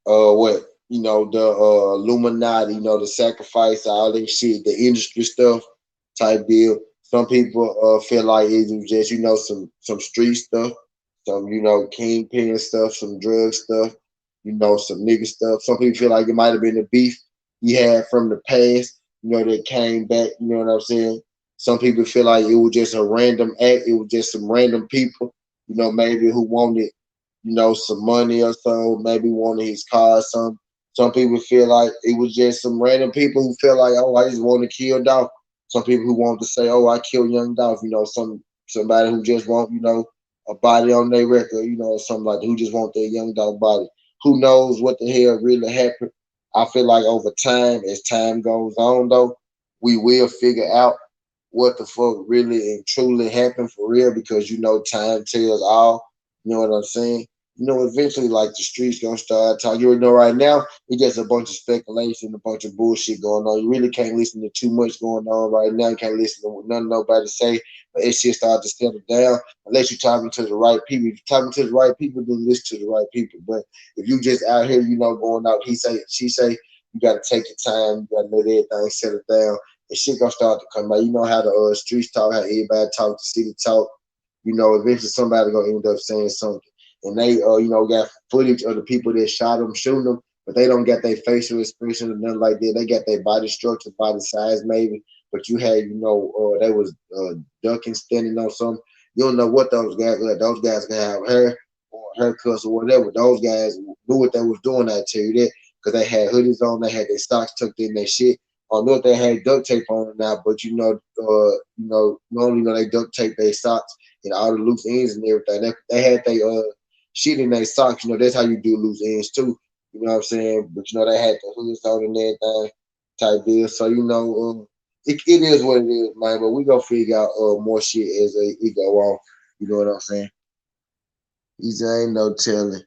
Illuminati, the sacrifice, all that shit, the industry stuff type deal. Some people feel like it was just, some street stuff, some, kingpin stuff, some drug stuff, some nigga stuff. Some people feel like it might have been a beef he had from the past, that came back, you know what I'm saying? Some people feel like it was just a random act. It was just some random people, maybe who wanted, some money or so, maybe wanted his car or something. Some people feel like it was just some random people who feel like, oh, I just want to kill Dolph. Some people who want to say, oh, I killed young Dolph. Somebody who just want, a body on their record, something like that, who just want their young Dolph body. Who knows what the hell really happened? I feel like over time, as time goes on, though, we will figure out what the fuck really and truly happened for real, because time tells all. You know what I'm saying? Eventually, like, the streets gonna start talking. You already know right now, it's just a bunch of speculation, a bunch of bullshit going on. You really can't listen to too much going on right now. You can't listen to what nothing nobody say. But it shit start to settle down unless you're talking to the right people. If you're talking to the right people, then listen to the right people. But if you just out here, going out, he say, she say, you gotta take your time. You gotta let everything settle down. And shit gonna start to come out. You know how the streets talk, how everybody talk, the city talk. Eventually somebody gonna end up saying something. And they, got footage of the people that shot them, shooting them, but they don't get their facial expression or nothing like that. They got their body structure, body size maybe, but you had, they was ducking, standing on something. You don't know what those guys got. Those guys can have hair or haircuts or whatever. Those guys knew what they was doing, I tell you that, because they had hoodies on, they had their socks tucked in their shit. I don't know if they had duct tape on or not, but normally they duct tape their socks and all the loose ends and everything. They had their shit in their socks. That's how you do loose ends too. You know what I'm saying? But they had the hoods on and everything type deal. So it is what it is, man. But we gonna figure out more shit as it go on. You know what I'm saying? He said ain't no telling.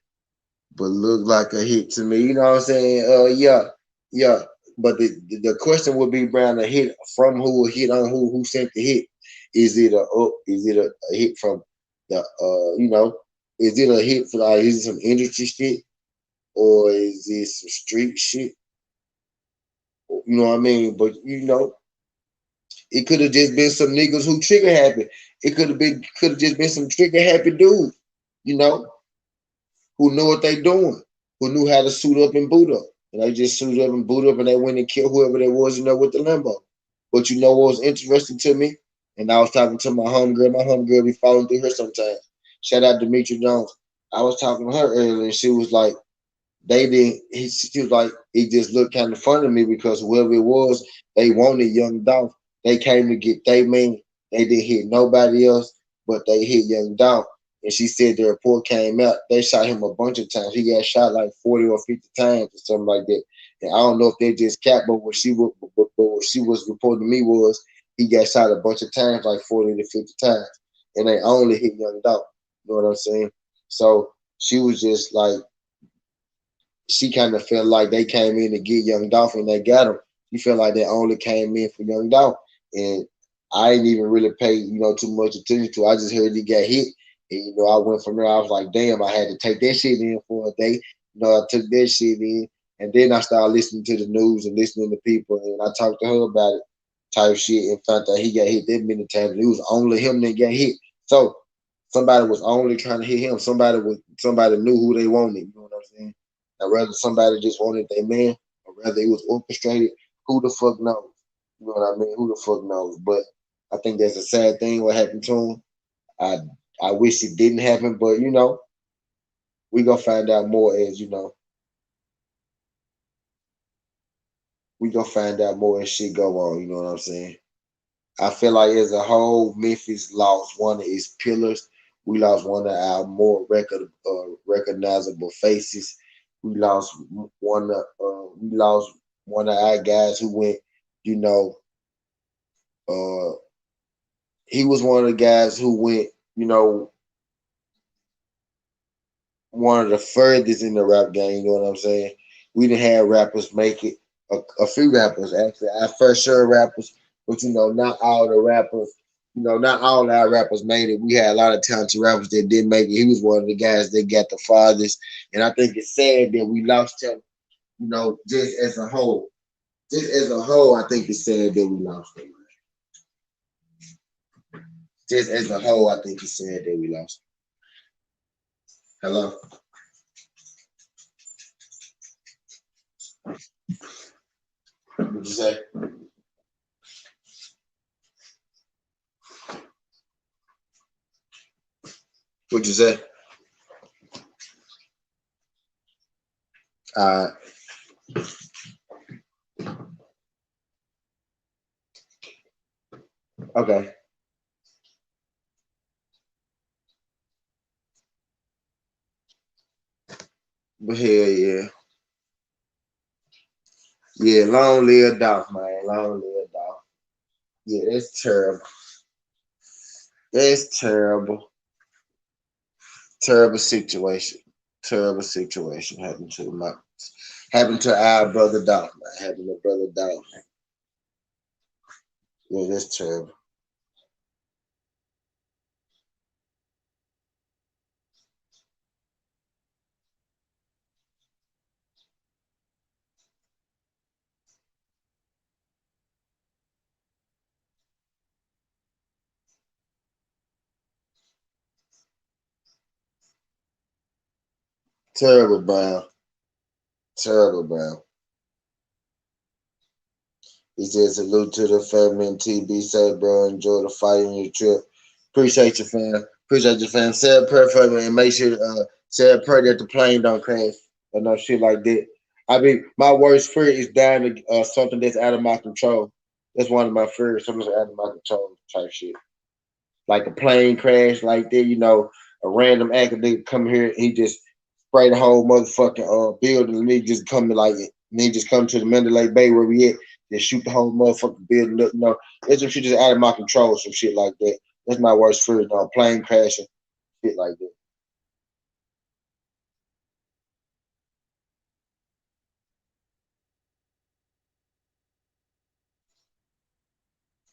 but look like a hit to me. You know what I'm saying? Yeah. But the question would be, Brown, a hit from who, a hit on who sent the hit? Is it a hit from the is it a hit for, like, is it some industry shit, or is it some street shit? You know what I mean? But it could have just been some niggas who trigger happy. It could have just been some trigger happy dudes, you know, who knew what they doing, who knew how to suit up and boot up. And they just suited up and boot up, and they went and killed whoever they was, with the Lambo. But you know what was interesting to me? And I was talking to my homegirl. My homegirl be following through her sometimes. Shout out to Demetri Jones. I was talking to her earlier, and she was like, they didn't. She was like, it just looked kind of funny to me because whoever it was, they wanted Young Dolph. They came to get they man. They didn't hit nobody else, but they hit Young Dolph. And she said the report came out. They shot him a bunch of times. He got shot like 40 or 50 times or something like that. And I don't know if they just capped, but what she was reporting to me was he got shot a bunch of times, like 40 to 50 times, and they only hit Young Dolph. You know what I'm saying? So she was just like, she kind of felt like they came in to get Young Dolph and they got him. She felt like they only came in for Young Dolph. And I didn't even really pay, too much attention to it. I just heard he got hit. And, I went from there. I was like, damn, I had to take that shit in for a day. I took that shit in. And then I started listening to the news and listening to people. And I talked to her about it, type shit, and found out he got hit that many times. It was only him that got hit. So somebody was only trying to hit him. Somebody knew who they wanted. You know what I'm saying? Now, whether somebody just wanted their man or whether it was orchestrated, who the fuck knows? You know what I mean? Who the fuck knows? But I think that's a sad thing what happened to him. I wish it didn't happen, but we gonna find out more as we gonna find out more as shit go on. You know what I'm saying? I feel like as a whole, Memphis lost one of its pillars. We lost one of our more recognizable faces. We lost one of our guys who went, he was one of the guys who went, one of the furthest in the rap game. You know what I'm saying? We didn't have rappers make it. A few rappers, actually, our first sure rappers, but not all the rappers. Not all our rappers made it. We had a lot of talented rappers that didn't make it. He was one of the guys that got the farthest, and I think it's sad that we lost him. Just as a whole. Just as a whole, I think it's sad that we lost him. Just as a whole, I think it's sad that we lost him. Hello? What'd you say? What'd you say? Okay. But hell yeah. Yeah, long live Dolph, man. Long live Dolph. Yeah, that's terrible. That's terrible. Terrible situation. Terrible situation happened to our brother Dolph, man. Happened to brother Dolph. Yeah, that's terrible. Terrible, Brown. Terrible, Brown. He said, salute to the family and TB. Say, bro, enjoy the fight and your trip. Appreciate you, fam. Appreciate you, fam. Say a prayer for me and make sure say a prayer that the plane don't crash or no shit like that. I mean, my worst fear is dying to something that's out of my control. That's one of my fears, something that's out of my control type shit. Like a plane crash like that, a random accident come here and he just spray the whole motherfucking building and he just come to the Mandalay Bay where we at. They shoot the whole motherfucking building up. That's some shit just out of my control, some shit like that. That's my worst fear, plane crashing, shit like that.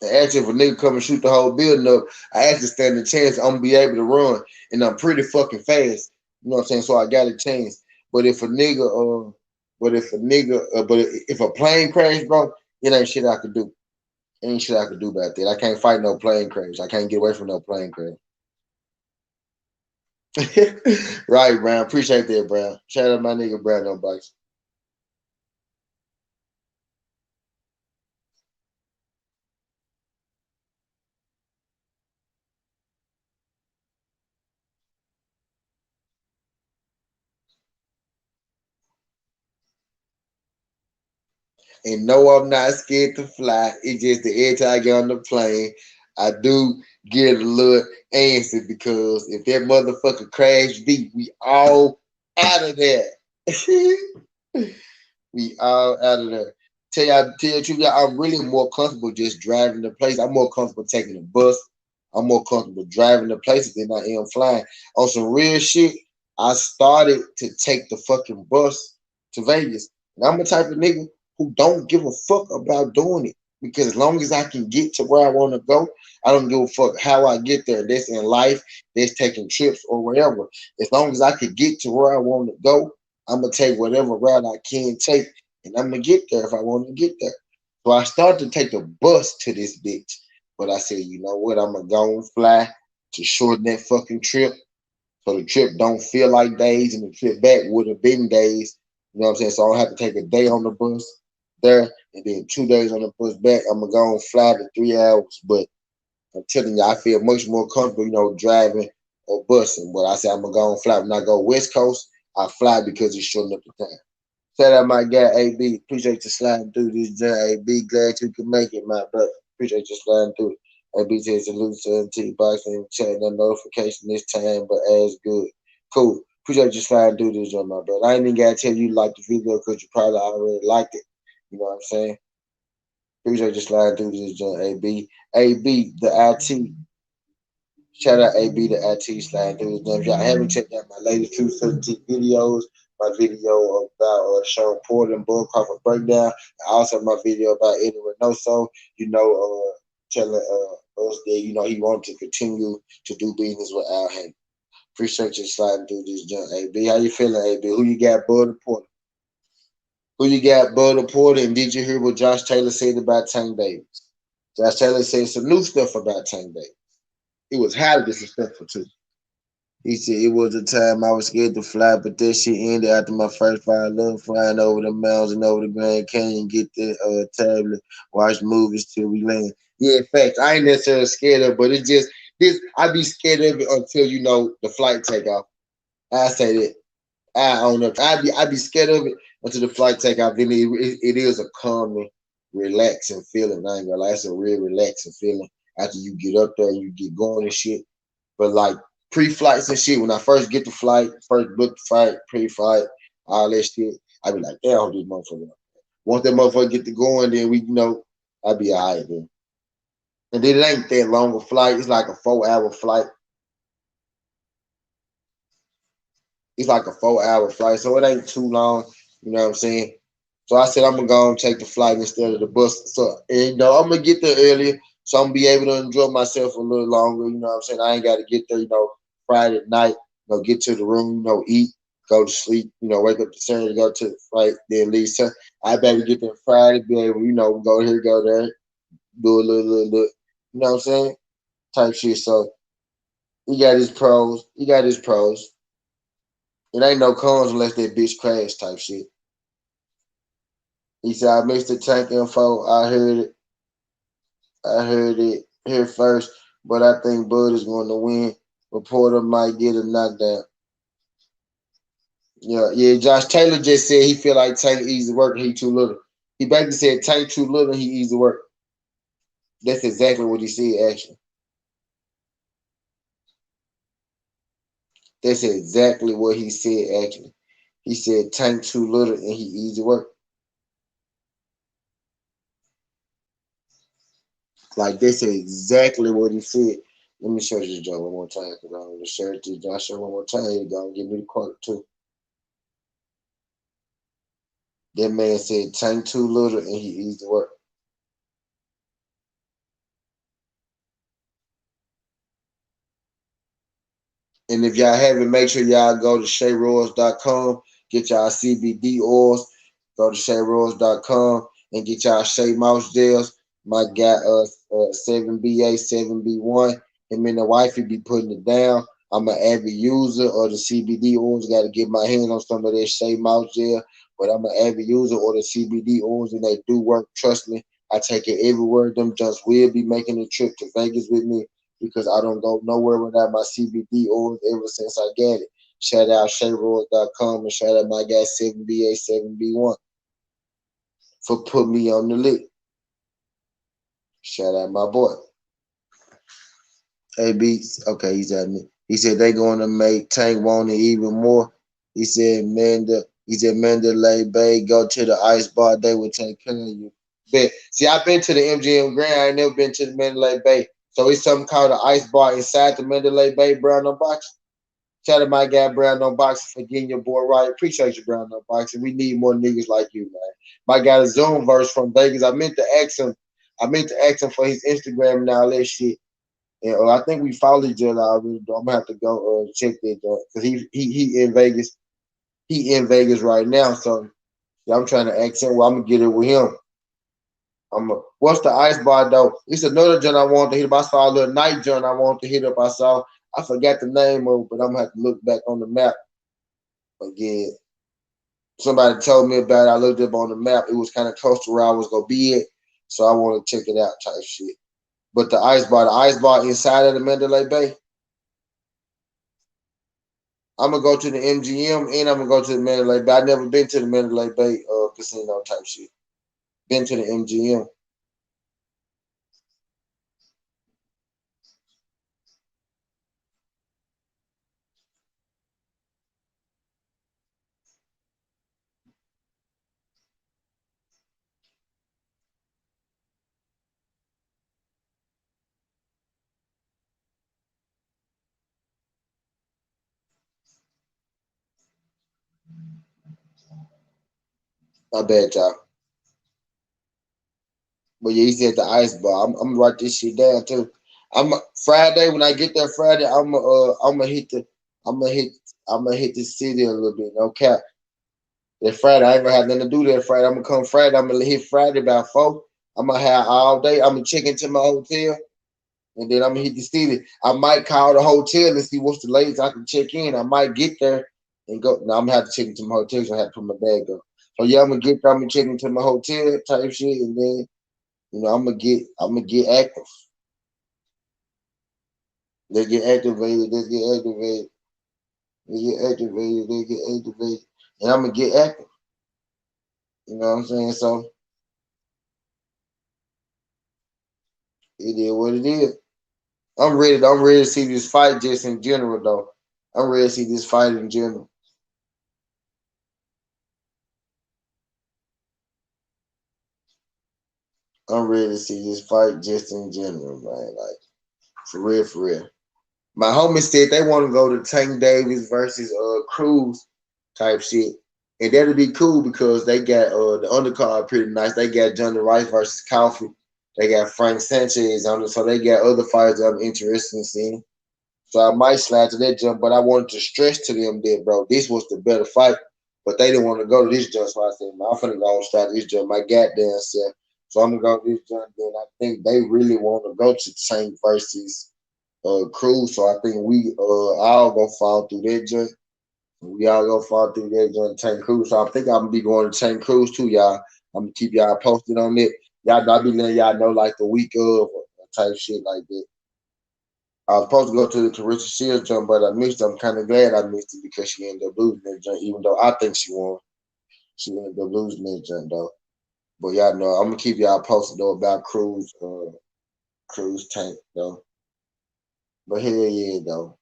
And actually, if a nigga come and shoot the whole building up, I actually stand a chance I'm gonna be able to run, and I'm pretty fucking fast. You know what I'm saying? So I got a chance. But if a nigga, but if a plane crash, bro, it ain't shit I could do. Ain't shit I could do about that. I can't fight no plane crash. I can't get away from no plane crash. Right, Brown. Appreciate that, Brown. Shout out my nigga Brown on bikes. And no, I'm not scared to fly. It's just the every time I get on the plane, I do get a little antsy because if that motherfucker crash deep, we all out of there. We all out of there. Tell you the truth, I'm really more comfortable just driving the place. I'm more comfortable taking the bus. I'm more comfortable driving the places than I am flying. On some real shit, I started to take the fucking bus to Vegas. And I'm the type of nigga who don't give a fuck about doing it. Because as long as I can get to where I want to go, I don't give a fuck how I get there. That's in life, that's taking trips or whatever. As long as I can get to where I want to go, I'm gonna take whatever route I can take, and I'm gonna get there if I want to get there. So I started to take the bus to this bitch, but I said, you know what? I'm gonna go and fly to shorten that fucking trip, so the trip don't feel like days, and the trip back would have been days. You know what I'm saying? So I don't have to take a day on the bus there, and then 2 days on the bus back. I'm gonna go and fly to 3 hours, but I'm telling you, I feel much more comfortable, driving or busing. But I say I'm gonna go and fly. When I go West Coast, I fly because it's shortening up the time. Shout out my guy AB. Appreciate you sliding through this journey. AB, glad you can make it, my brother. Appreciate you sliding through it. AB says salute to T-Box and chat no notification this time, but as good. Cool. Appreciate you sliding through this journey, my brother. I ain't even gotta tell you like the video because you probably already liked it. You know what I'm saying? Appreciate you sliding through this journey, AB. AB, the IT. Shout out AB to IT slide through his If y'all haven't checked out my latest True Certainty videos, my video about Sean Porter and Bull Crawford breakdown, and also my video about Eddie Reynoso, telling us that he wanted to continue to do business with Al Haymon. Appreciate you sliding through this junk, AB. How you feeling, AB? Who you got, Bud or Porter? Who you got, Bud or Porter? And did you hear what Josh Taylor said about Tank Davis? Josh Taylor said some new stuff about Tank Davis. It was highly disrespectful too. He said it was a time I was scared to fly, but that shit ended after my first flight. I love flying over the mountains and over the Grand Canyon, get the tablet, watch movies till we land. Yeah, in fact, I ain't necessarily scared of it, but it's just this. I be scared of it until the flight take off. I say that. I don't know. I be scared of it until the flight take off. Then it is a calming, relaxing feeling. I ain't gonna lie, it's a real relaxing feeling after you get up there and you get going and shit. But like pre-flights and shit, when I first get the flight, first book the flight, pre-flight, all that shit, I be like, damn, this motherfucker. Once that motherfucker get to going, then I be all right then. And then it ain't that long a flight. It's like a 4-hour flight. It's like a 4-hour flight, so it ain't too long. You know what I'm saying? So I said I'm gonna go and take the flight instead of the bus. So I'm gonna get there earlier, so I'm gonna be able to enjoy myself a little longer. You know what I'm saying? I ain't got to get there, Friday night. Get to the room, eat, go to sleep. Wake up to Saturday, go to the flight, then leave. So I better get there Friday, be able, go here, go there, do a little. You know what I'm saying? Type shit. So he got his pros. He got his pros. It ain't no cons unless that bitch crash type shit. He said, I missed the tank info. I heard it here first, but I think Bud is going to win. Reporter might get a knockdown. Yeah. Josh Taylor just said he feel like Tank easy work and he too little. He basically said Tank too little and he easy work. That's exactly what he said, actually. That's exactly what he said, actually. He said Tank too little and he easy work. Like, that's exactly what he said. Let me show you this joke one more time because I'm going to share it to Josh one more time. He's going to give me the quote, too. That man said Tank too little and he easy work. And if y'all haven't, make sure y'all go to ShayRoyals.com, get y'all CBD oils. Go to ShayRoyals.com and get y'all Shay Mouse gels. My guy, 7BA, 7B1. Him and the wifey be putting it down. I'm an avid user of the CBD oils. Got to get my hands on some of that Shay Mouse gel, but I'm an avid user of the CBD oils, and they do work. Trust me, I take it everywhere. Them just will be making a trip to Vegas with me because I don't go nowhere without my CBD oils ever since I got it. Shout out ShayRoyals.com and shout out my guy 7BA, 7B1 for putting me on the list. Shout out my boy. Hey Beats, okay, he's at me. He said they going to make Tank want it even more. He said Mandalay Bay, go to the ice bar, they will take care of you. Bet. See, I've been to the MGM Grand, I ain't never been to the Mandalay Bay. So it's something called the ice bar inside the Mandalay Bay Brown No Boxing. Shout out my guy Brown No Boxing for getting your boy right. Appreciate you, Brown No Boxing. We need more niggas like you, man. My guy Zoom verse from Vegas. I meant to ask him for his Instagram and all that shit. And I think we followed each other already. I'm gonna have to go check that because he in Vegas. He in Vegas right now. So yeah, I'm trying to ask him. Well, I'm gonna get it with him. What's the ice bar though? It's another joint I want to hit up. I saw a little night joint I want to hit up. I forgot the name of it, but I'm gonna have to look back on the map again. Somebody told me about it. I looked up on the map. It was kind of close to where I was gonna be at, so I want to check it out. Type shit. But the ice bar inside of the Mandalay Bay. I'm gonna go to the MGM and I'm gonna go to the Mandalay Bay. I've never been to the Mandalay Bay casino type shit. Been to the MGM. My bad, y'all. But yeah, he said the ice bar. I'm gonna write this shit down too. Friday when I get there Friday. I'm gonna hit the city a little bit. No cap. That Friday I ain't gonna have nothing to do that Friday. I'm gonna come Friday. I'm gonna hit Friday about 4. I'm gonna have all day. I'm gonna check into my hotel and then I'm gonna hit the city. I might call the hotel and see what's the latest I can check in. I might get there and go. No, I'm gonna have to check into my hotel. So I have to put my bag up. So yeah, I'm gonna get there. I'm gonna check into my hotel type shit, and then I'm gonna get active. They get activated. They get activated. They get activated. They get activated, and I'm gonna get active. You know what I'm saying? So it is what it is. I'm ready. I'm ready to see this fight just in general, though. I'm ready to see this fight in general. I'm ready to see this fight just in general, man. Like for real, for real. My homie said they want to go to Tank Davis versus Cruz type shit. And that'll be cool because they got the undercard pretty nice. They got Johnny Rice versus Coffee. They got Frank Sanchez on it. So they got other fighters that I'm interested in seeing. So I might slide to that jump, but I wanted to stress to them that, bro, this was the better fight. But they didn't want to go to this jump. So I said, man, I'm finna go and start this jump. My goddamn self. So I'm gonna go to this jump. Then I think they really want to go to Tank versus Cruz. So I think we all gonna fall through that joint. We all gonna fall through that joint Tank Cruz. So I think I'm gonna be going to Tank Cruz too, y'all. I'm gonna keep y'all posted on it. I'll be letting y'all know like the week of type shit like that. I was supposed to go to the Carissa Shields jump, but I missed it. I'm kind of glad I missed it because she ended up losing that jump, even though I think she won. She ended up losing that jump though. But y'all know I'm gonna keep y'all posted though about Cruz Tank though. But hell yeah though.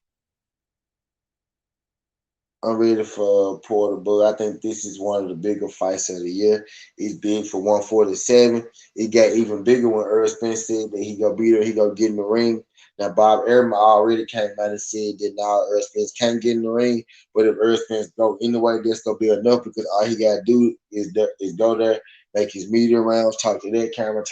I'm ready for Porter. I think this is one of the bigger fights of the year. It's big for 147. It got even bigger when Errol Spence said that he gonna beat her, he gonna get in the ring. Now Bob Arum already came out and said that now Errol Spence can't get in the ring, but if Errol Spence go anyway, that's gonna be enough because all he gotta do is go there, make his media rounds, talk to that camera,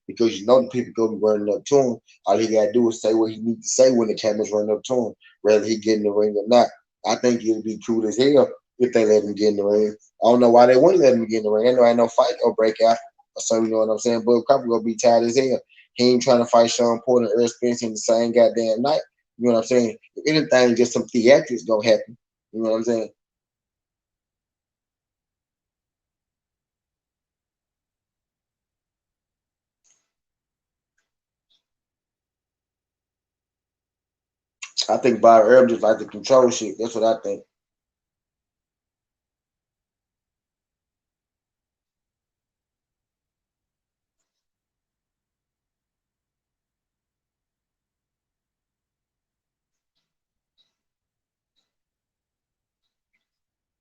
because you know the people go be running up to him. All he gotta do is say what he needs to say when the cameras run up to him, whether he get in the ring or not. I think it'll be cool as hell if they let him get in the ring. I don't know why they wouldn't let him get in the ring. I know ain't no fight or break out or something, you know what I'm saying? But Crawford gonna be tired as hell. He ain't trying to fight Sean Porter and Earl Spence in the same goddamn night. You know what I'm saying? If anything, just some theatrics gonna happen. You know what I'm saying? I think Bobby Earl just like to control shit. That's what I think.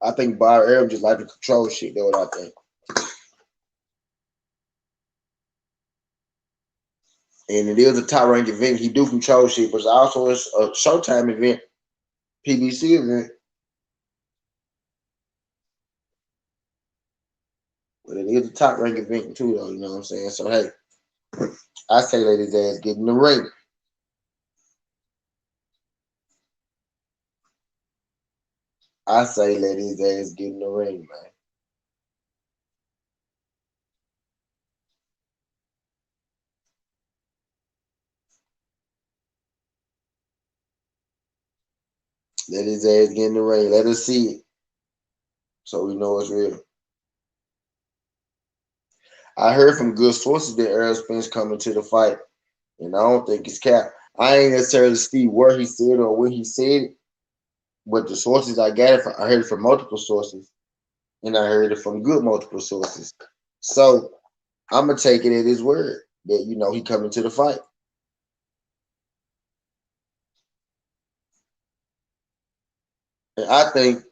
I think Bobby Earl just like to control shit. That's what I think. And it is a top rank event. He do control shit, but it's also a Showtime event, PBC event. But it is a top rank event too, though. You know what I'm saying? So hey, I say let his ass get in the ring. I say let his ass get in the ring, man. Let his ass get in the ring. Let us see it, so we know it's real. I heard from good sources that Errol Spence coming to the fight, and I don't think it's cap. I ain't necessarily see where he said or when he said it, but the sources I got it from, I heard it from multiple sources, and I heard it from good multiple sources. So I'm gonna take it at his word that he coming to the fight. And I think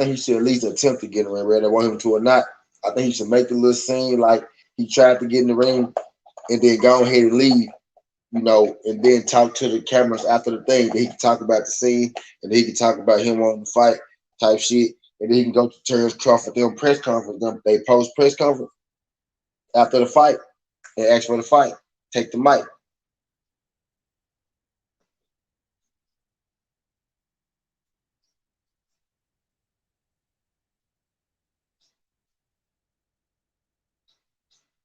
he should at least attempt to get in the ring, whether they want him to or not. I think he should make a little scene like he tried to get in the ring and then go ahead and leave, and then talk to the cameras after the thing. Then he can talk about the scene, and then he can talk about him wanting to fight type shit. And then he can go to Terrence Crawford, them press conference, they post press conference after the fight and ask for the fight. Take the mic.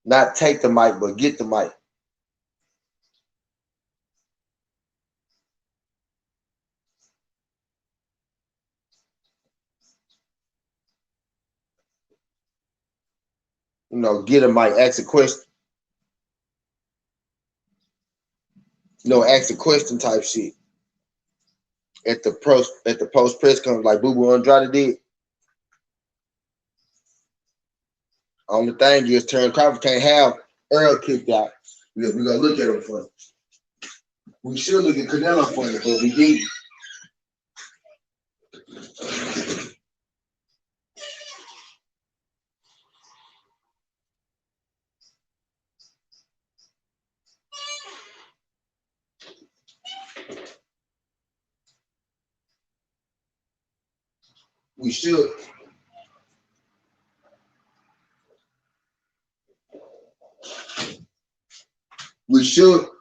Not take the mic, but get the mic. Get a mic, ask a question. Ask a question type shit. At the post press conference, like Boo Boo Andrade did. Only thing is, Terrence Crawford can't have Earl kicked out. We're gonna look at him funny. We should look at Canelo funny, but we didn't. We should.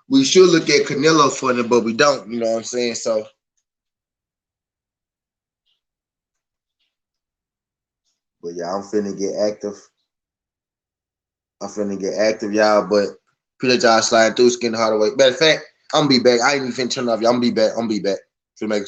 We should look at Canelo funny, but we don't. You know what I'm saying? So, but yeah, I'm finna get active. Y'all. But appreciate y'all sliding through, Skin Hardaway. Matter of fact, I'm gonna be back. I ain't even finna turn off. Y'all. I'm gonna be back. Finna make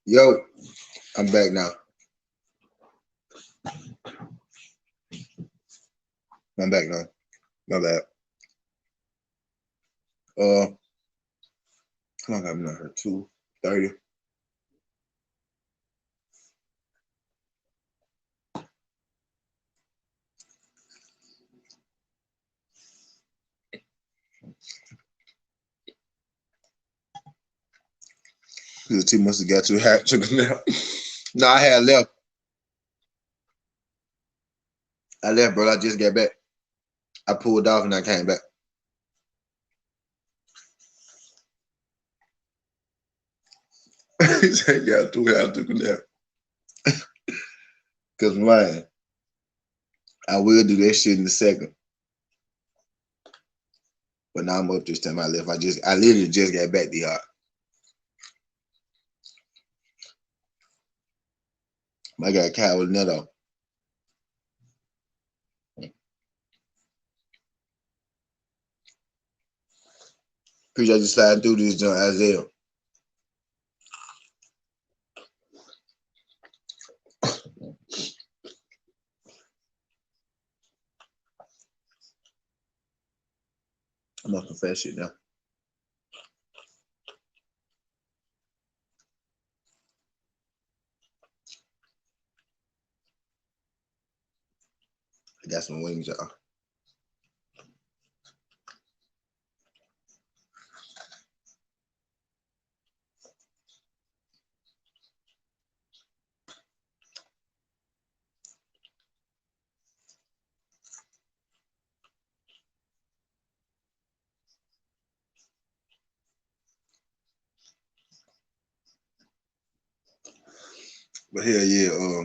Yo, I'm back now. I'm back now. My bad. How long have I been on here? 2:30. The team must have got too hot. Took a nap. No, I had left. I left, bro. I just got back. I pulled off and I came back. He said, "Yeah, too hot. I took a nap." Cause man, I will do that shit in a second. But now I'm up this time. I left. I literally just got back the yard. I got Kyle with Neto. Appreciate you sliding through this joint, Isaiah. I'm gonna confess shit now. I got some wings, y'all. But hell yeah,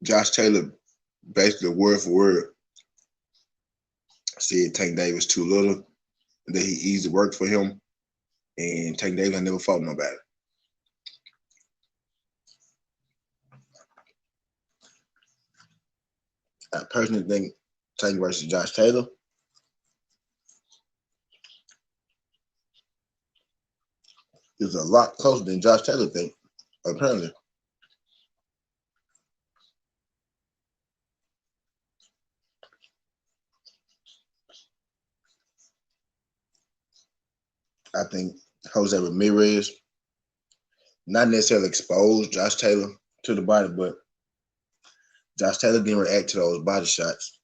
Josh Taylor basically word for word said Tank Davis too little, that he easy work for him, and Tank Davis never fought nobody. I personally think Tank versus Josh Taylor is a lot closer than Josh Taylor think, apparently. I think Jose Ramirez not necessarily exposed Josh Taylor to the body, but Josh Taylor didn't react to those body shots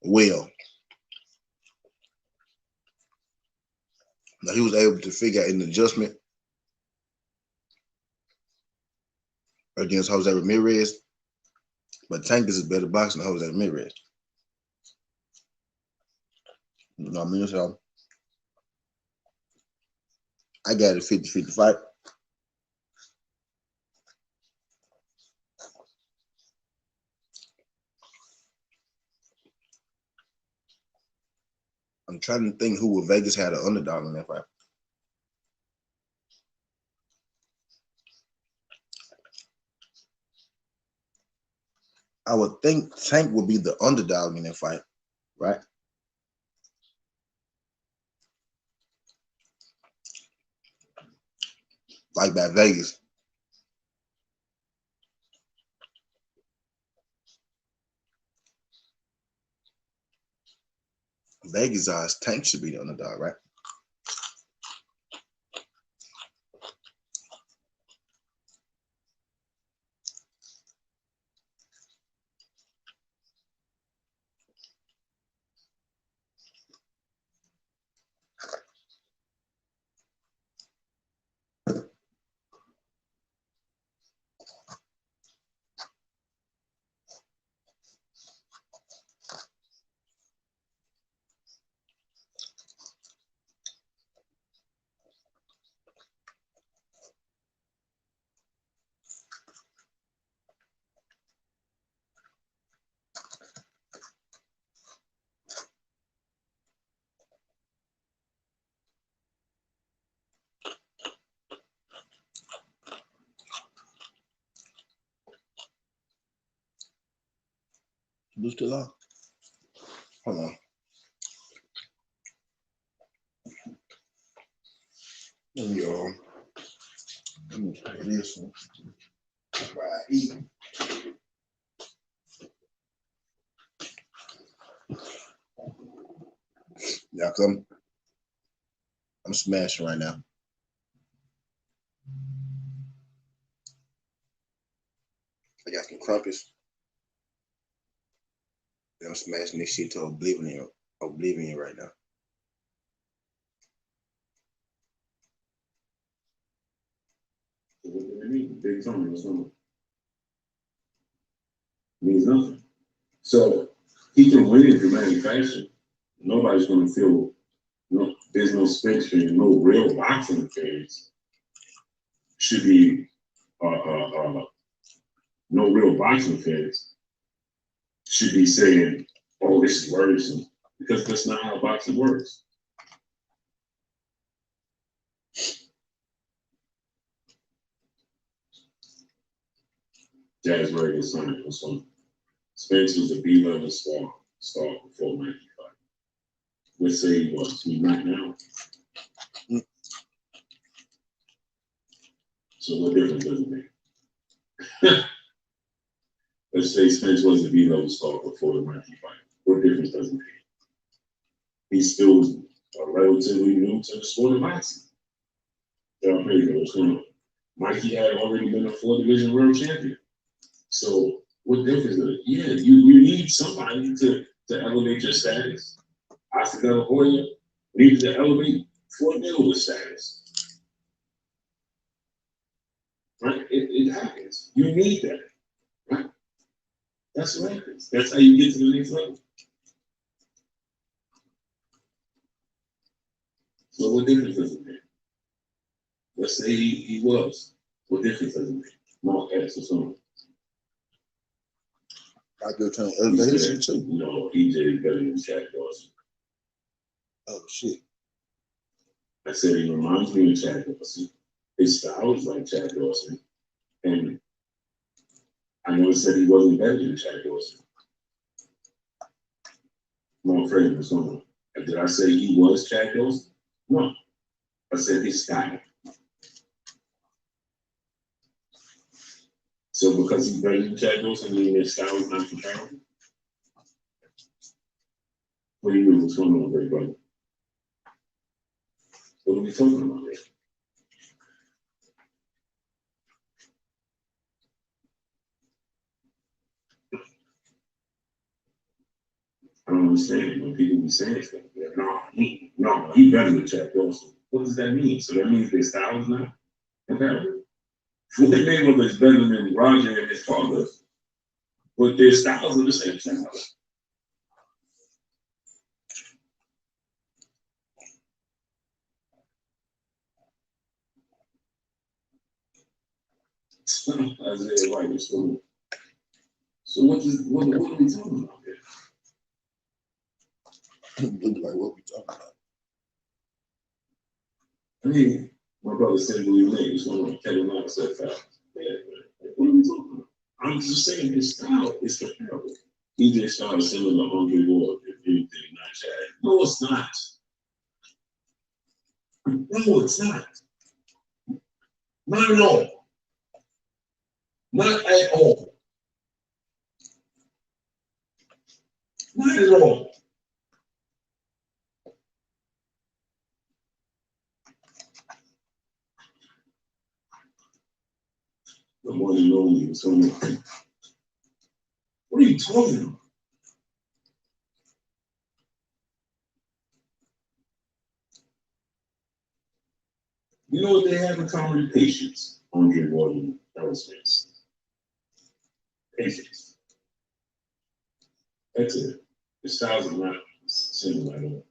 well. Now, he was able to figure out an adjustment against Jose Ramirez, but Tank is a better boxer than Jose Ramirez. You know what I mean? So I got a 50-50 fight. I'm trying to think who would Vegas had an underdog in that fight. I would think Tank would be the underdog in that fight, right? Like by Vegas. Vegas odds Tank should be the underdog, right? Blue still on? Hold on. Yo, let me try this one. While I eat. Yeah, come. I'm smashing right now. I got some crumpets. I'm smashing this shit to oblivion right now.
What do they mean? Big Tony or something. Means nothing. So he can win if you manufacture. Nobody's going to feel, there's no space for you. No real boxing fans should be, no real boxing fans should be saying, oh, this is worrisome. Because that's not how boxing works. Jazz Ray Sonic was on. Spence was a B-level star before 95. Let's say he was. He's not now. So what difference does it make? Let's say Spence was a B-level star before the 95. What difference does it make? He's still relatively new to the sport of boxing. Yeah, there you go. What's going on? Mikey had already been a 4-division world champion. So what difference does it? Yeah, you need somebody to elevate your status. Oscar De La Hoya needed to elevate Floyd Mayweather's status. Right? It happens. You need that. Right? That's what happens. That's how you get to the next level. So what difference does it make? Let's say he was. What difference does it make? Mark X or something.
I go trying to elevate his shit too.
No, EJ is better than Chad Dawson.
Oh shit.
I said he reminds me of Chad Dawson. His style is like Chad Dawson. And I never said he wasn't better than Chad Dawson. No, afraid what's going on. Did I say he was Chad Dawson? No. I said his style. So because he's better than Chad Dawson, meaning his style is not comparable? What do you mean? What's going on, great brother? What are we talking about here? I don't understand when people be saying stuff. No, he better than Chad Dawson. What does that mean? So that means their style is not comparable? Floyd Mayweather is better than Roger and his father, but their styles are the same style. Isaiah White is so what are we talking about here?
Like what we talking about?
I mean, my brother said Louis Lane is one of Kevin Lawrence said fast. What are we talking about? I'm just saying his style is comparable. He just started similar to Andre Ward, if anything, not Chad. No, it's not. No, it's not. Not at all. Not at all. Not at all. The one and only is on. What are you talking about? You know what they have in common? Patience. Andre Ward and Aerospace. Patience. That's it. The styles are not similar at all.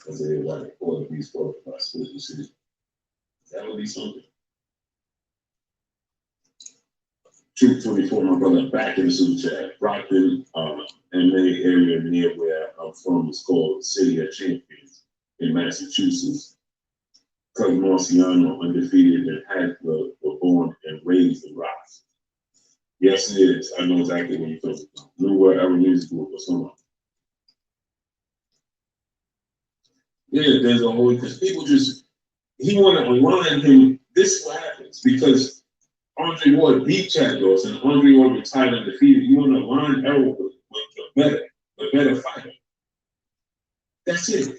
Isaiah White, or at least 4 by split decision. That would be something. Troop 24, my brother, back in the super chat. Brockton, MA area near where I'm from is called City of Champions in Massachusetts. Craig Marciano, undefeated, and Hadler were born and raised in Rocks. Yes, it is. I know exactly what you're talking about. New World Era Music Group or someone. Yeah, there's a whole, because people just, he want to align him. This is what happens because Andre Ward beat Chad Dawson. Andre Ward retired undefeated. You want to align Errol with the better fighter. That's it.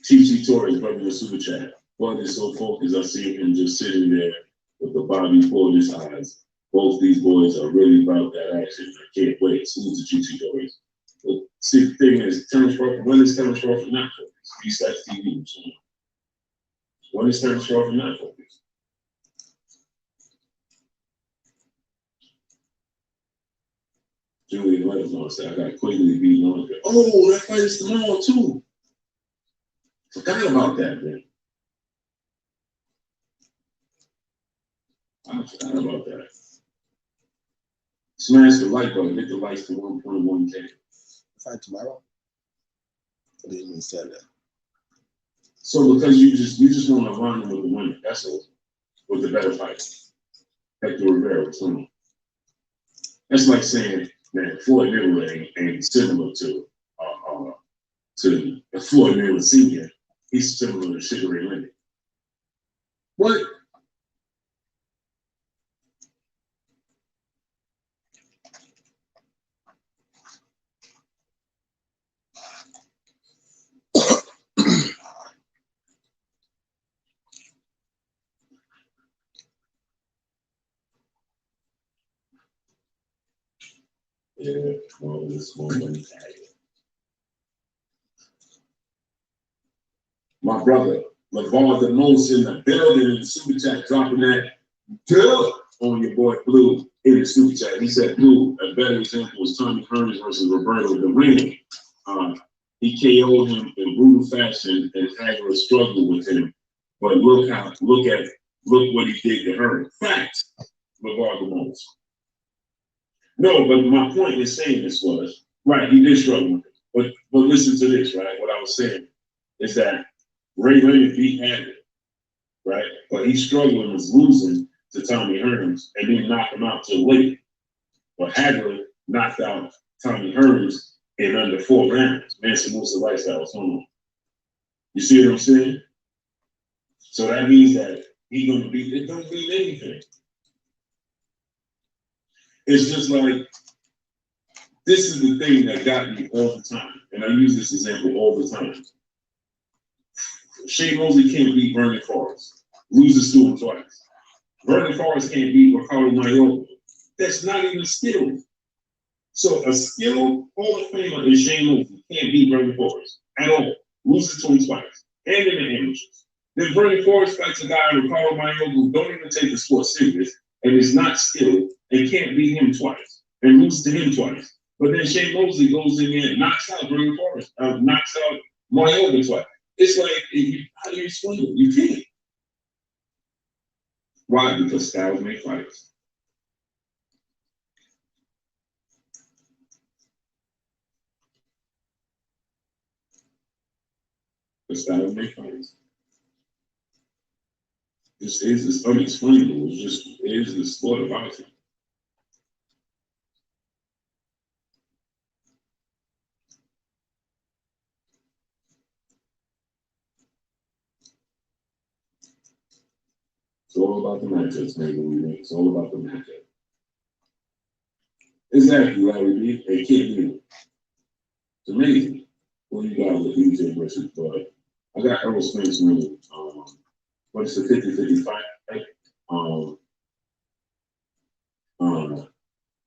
TC Torres, brother, the super chat. Bud is so focused. I see him just sitting there with the Bobby Portis eyes. Both these boys are really about that action. I can't wait. Salute to TC Torres. But see, the thing is, Terrence Crawford, when is Terrence Crawford not focused? He's at TV. So when is Terrence Crawford not focused? Julian Letters on say, I got Quigley beating on it. Oh, that fight is tomorrow too. Forgot about that, man. I forgot about that. Smash the like button, hit the likes to 1.1K.
Fight tomorrow? I didn't even say that.
So because you just want to align with the winner, that's all. With the better fighter. Hector Rivera, so that's like saying, man, Floyd Mayweather ain't similar to Floyd Mayweather Sr. He's similar to Sugar Ray Leonard. What? Yeah, well, this one. My brother, LeVar the Most in the building in the super chat, dropping that duh on your boy Blue in the super chat. He said, Blue, a better example was Tommy Hearns versus Roberto Duran. He KO'd him in brutal fashion and Hagler struggled with him. But look what he did to Hearns. Facts, LeVar the Most. No, but my point in saying this was, right, he did struggle with it. But listen to this, right? What I was saying is that Ray Leonard beat Hagler, right? But he struggled and was losing to Tommy Hearns and didn't knock him out till late. But Hagler knocked out Tommy Hearns in under 4 rounds. Manson Musa Lifestyles, hold on. You see what I'm saying? So that means that he's gonna beat, it don't mean anything. It's just like, this is the thing that got me all the time. And I use this example all the time. Shane Mosley can't beat Vernon Forrest. Loses to him twice. Vernon Forrest can't beat Ricardo Mayoga. That's not even skill. So a skilled Hall of Famer in Shane Mosley can't beat Vernon Forrest at all. Loses to him twice. And in the amateurs. Then Vernon Forrest fights a guy, Ricardo Mayoga, who don't even take the sport serious and is not skilled and can't beat him twice and loses to him twice. But then Shane Mosley goes in there and knocks out Vernon Forrest, knocks out Mayoga twice. It's like, how do you explain it? You can't. Why? Because styles make fights. The styles make fights. This is unexplainable. It is the sport of boxing. It's all about the matchups, man. It's all about the matchup. Exactly, Larry B. They can't do it. It's amazing. What do you got with DJ versus Bud? I got Errol Spence winning. But it's a 50-50 fight, right?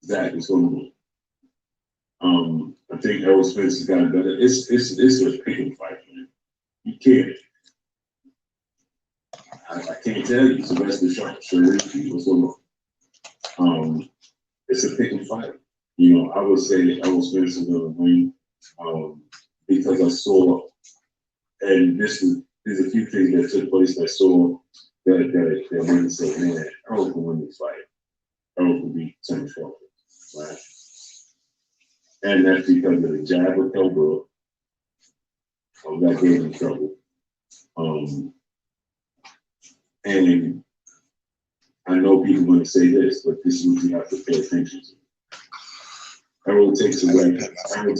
Zach, what's going on? I think Errol Spence has gotten better. It's a picking fight, man. You can't. I can't tell you. Sylvester Sharif, what's going on? It's a pick and fight. You know, I would say that Errol Spence is going to win because I saw, and there's a few things that took place that I saw that when they say, man, Errol can win this fight. Errol can beat Terrence Crawford, right? And that's because of the jab with elbow that gave him trouble. And I know people want to say this, but this is what you have to pay attention to. Errol takes away. Errol